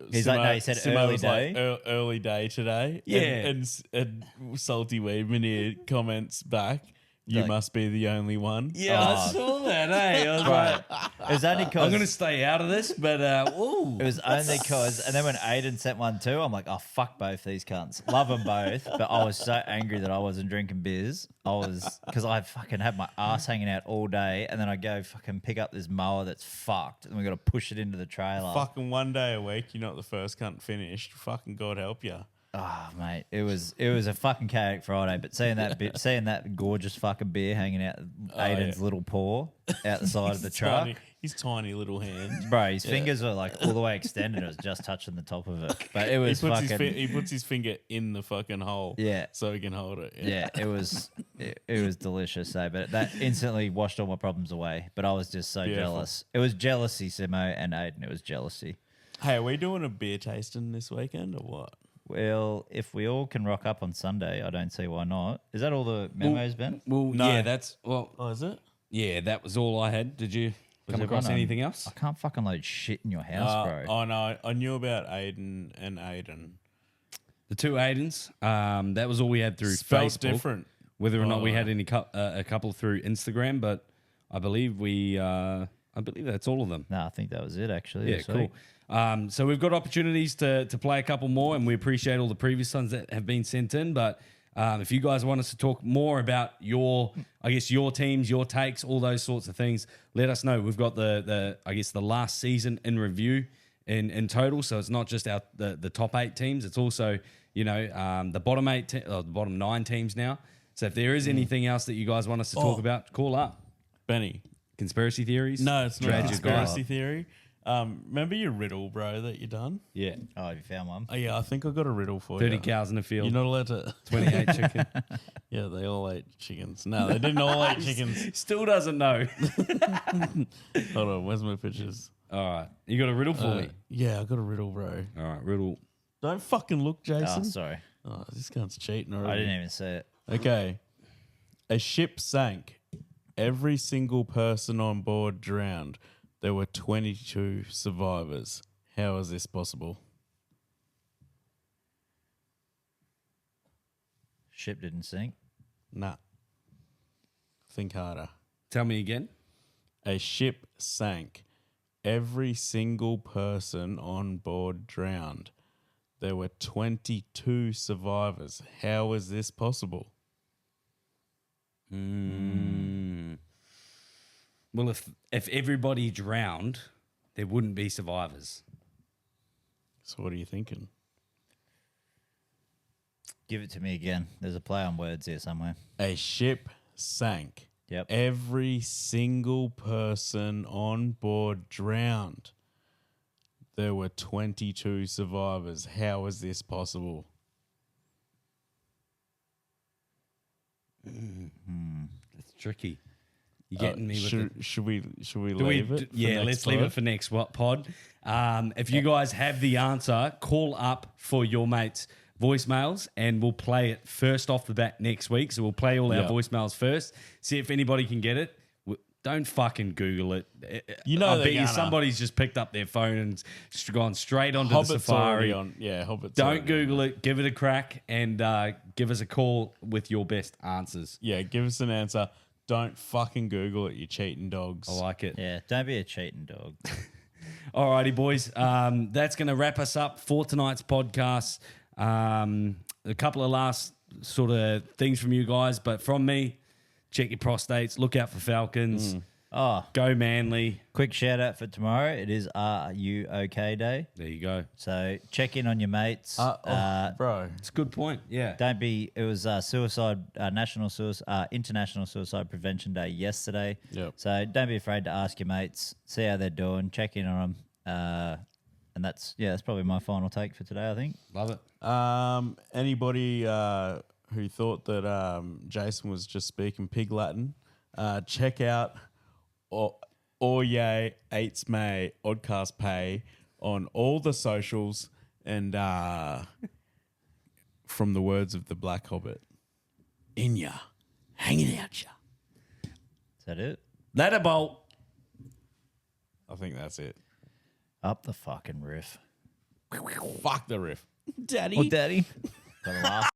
He's like, no, he said Simo early was day. Like, early day today. Yeah. And salty Weedman here comments back, you Like- must be the only one. Yeah, I saw that, eh? I was like, It was only I'm because going to stay out of this, but, ooh. it was only because, and then when Aiden sent one too, I'm like, oh, fuck both these cunts. Love them both, but I was so angry that I wasn't drinking beers. Because I fucking had my ass hanging out all day, and then I go fucking pick up this mower that's fucked, and we got to push it into the trailer. Fucking one day a week, you're not the first cunt finished. Fucking God help you. Oh, mate, it was a fucking chaotic Friday, but seeing that gorgeous fucking beer hanging out Aiden's little paw out the side of the truck. His tiny little hands. Bro, his fingers were like all the way extended. It was just touching the top of it. But it was He puts his finger in the fucking hole. Yeah. So he can hold it. Yeah, it was delicious, eh? But that instantly washed all my problems away. But I was just so Beautiful. jealous. It was jealousy, Simo and Aiden. It was jealousy. Hey, are we doing a beer tasting this weekend or what? Well, if we all can rock up on Sunday, I don't see why not. Is that all the memos, Ben? Well, No. yeah, that's... Well, Oh, is it? yeah, that was all I had. Did you come everyone across on? anything else? I can't fucking load shit in your house, bro. Oh, no. I knew about Aiden and Aiden. The two Aidens, that was all we had through Spelled Facebook. different. Whether or not we Oh. had any a couple through Instagram, but I believe that's all of them. No, I think that was it, actually. Yeah, this cool. week. So we've got opportunities to play a couple more, and we appreciate all the previous ones that have been sent in. But if you guys want us to talk more about your teams, your takes, all those sorts of things, let us know. We've got the last season in review in total, so it's not just the top 8 teams. It's also the bottom 8 or the bottom 9 teams now. So if there is anything else that you guys want us to talk about, call up. Benny. Conspiracy theories? No, it's not a Tragic conspiracy guy. theory. Remember your riddle, bro, that you done? Yeah. Oh, have you found one? Oh, yeah, I think I got a riddle for 30 you. cows in the field, You're not allowed to. 28 chicken. Yeah, they all ate chickens. No, they didn't all eat chickens. Still doesn't know. Hold on, where's my pictures? All right. You got a riddle for me? Yeah, I got a riddle, bro. All right, riddle. Don't fucking look, Oh, Jason. sorry. Oh, this guy's cheating I already. didn't even see it. Okay. A ship sank. Every single person on board drowned. There were 22 survivors. How is this possible? Ship didn't sink. Nah. Think harder. Tell me again. A ship sank. Every single person on board drowned. There were 22 survivors. How is this possible? Well, if everybody drowned, there wouldn't be survivors. So what are you thinking? Give it to me again. There's a play on words here somewhere. A ship sank. Yep. Every single person on board drowned. There were 22 survivors. How is this possible? It's tricky. You getting me with it? Should we Do leave it? for Yeah, next let's leave pod? it for next pod. If you guys have the answer, call up for your mates' voicemails and we'll play it first off the bat next week. So we'll play all our Yeah. voicemails first, see if anybody can get it. Don't fucking Google it. You know I they're bet you gonna. somebody's just picked up their phone and gone straight onto Hobbit's the Safari. already on. Yeah, Hobbit's Don't already Google it. Give it a crack and give us a call with your best answers. Yeah, give us an answer. don't fucking Google it, you cheating dogs. I like it. Yeah, don't be a cheating dog. Alrighty, boys. That's going to wrap us up for tonight's podcast. A couple of last sort of things from you guys, but from me, check your prostates, look out for Falcons, Oh, go Manly. quick shout out for tomorrow. It is Are You OK Day. There you go. So check in on your mates. Bro. It's a good point. Yeah. Don't be. It was International Suicide Prevention Day yesterday. Yep. So don't be afraid to ask your mates, see how they're doing, check in on them, and that's probably my final take for today. I think. Love it. Anybody who thought that Jason was just speaking pig Latin, check out Oye Eights May Oddcast Pay on all the socials and from the words of the Black Hobbit, in ya, hanging out ya. Is that it? Ladder bolt. I think that's it. Up the fucking riff. Fuck the riff. Daddy. Got a laugh.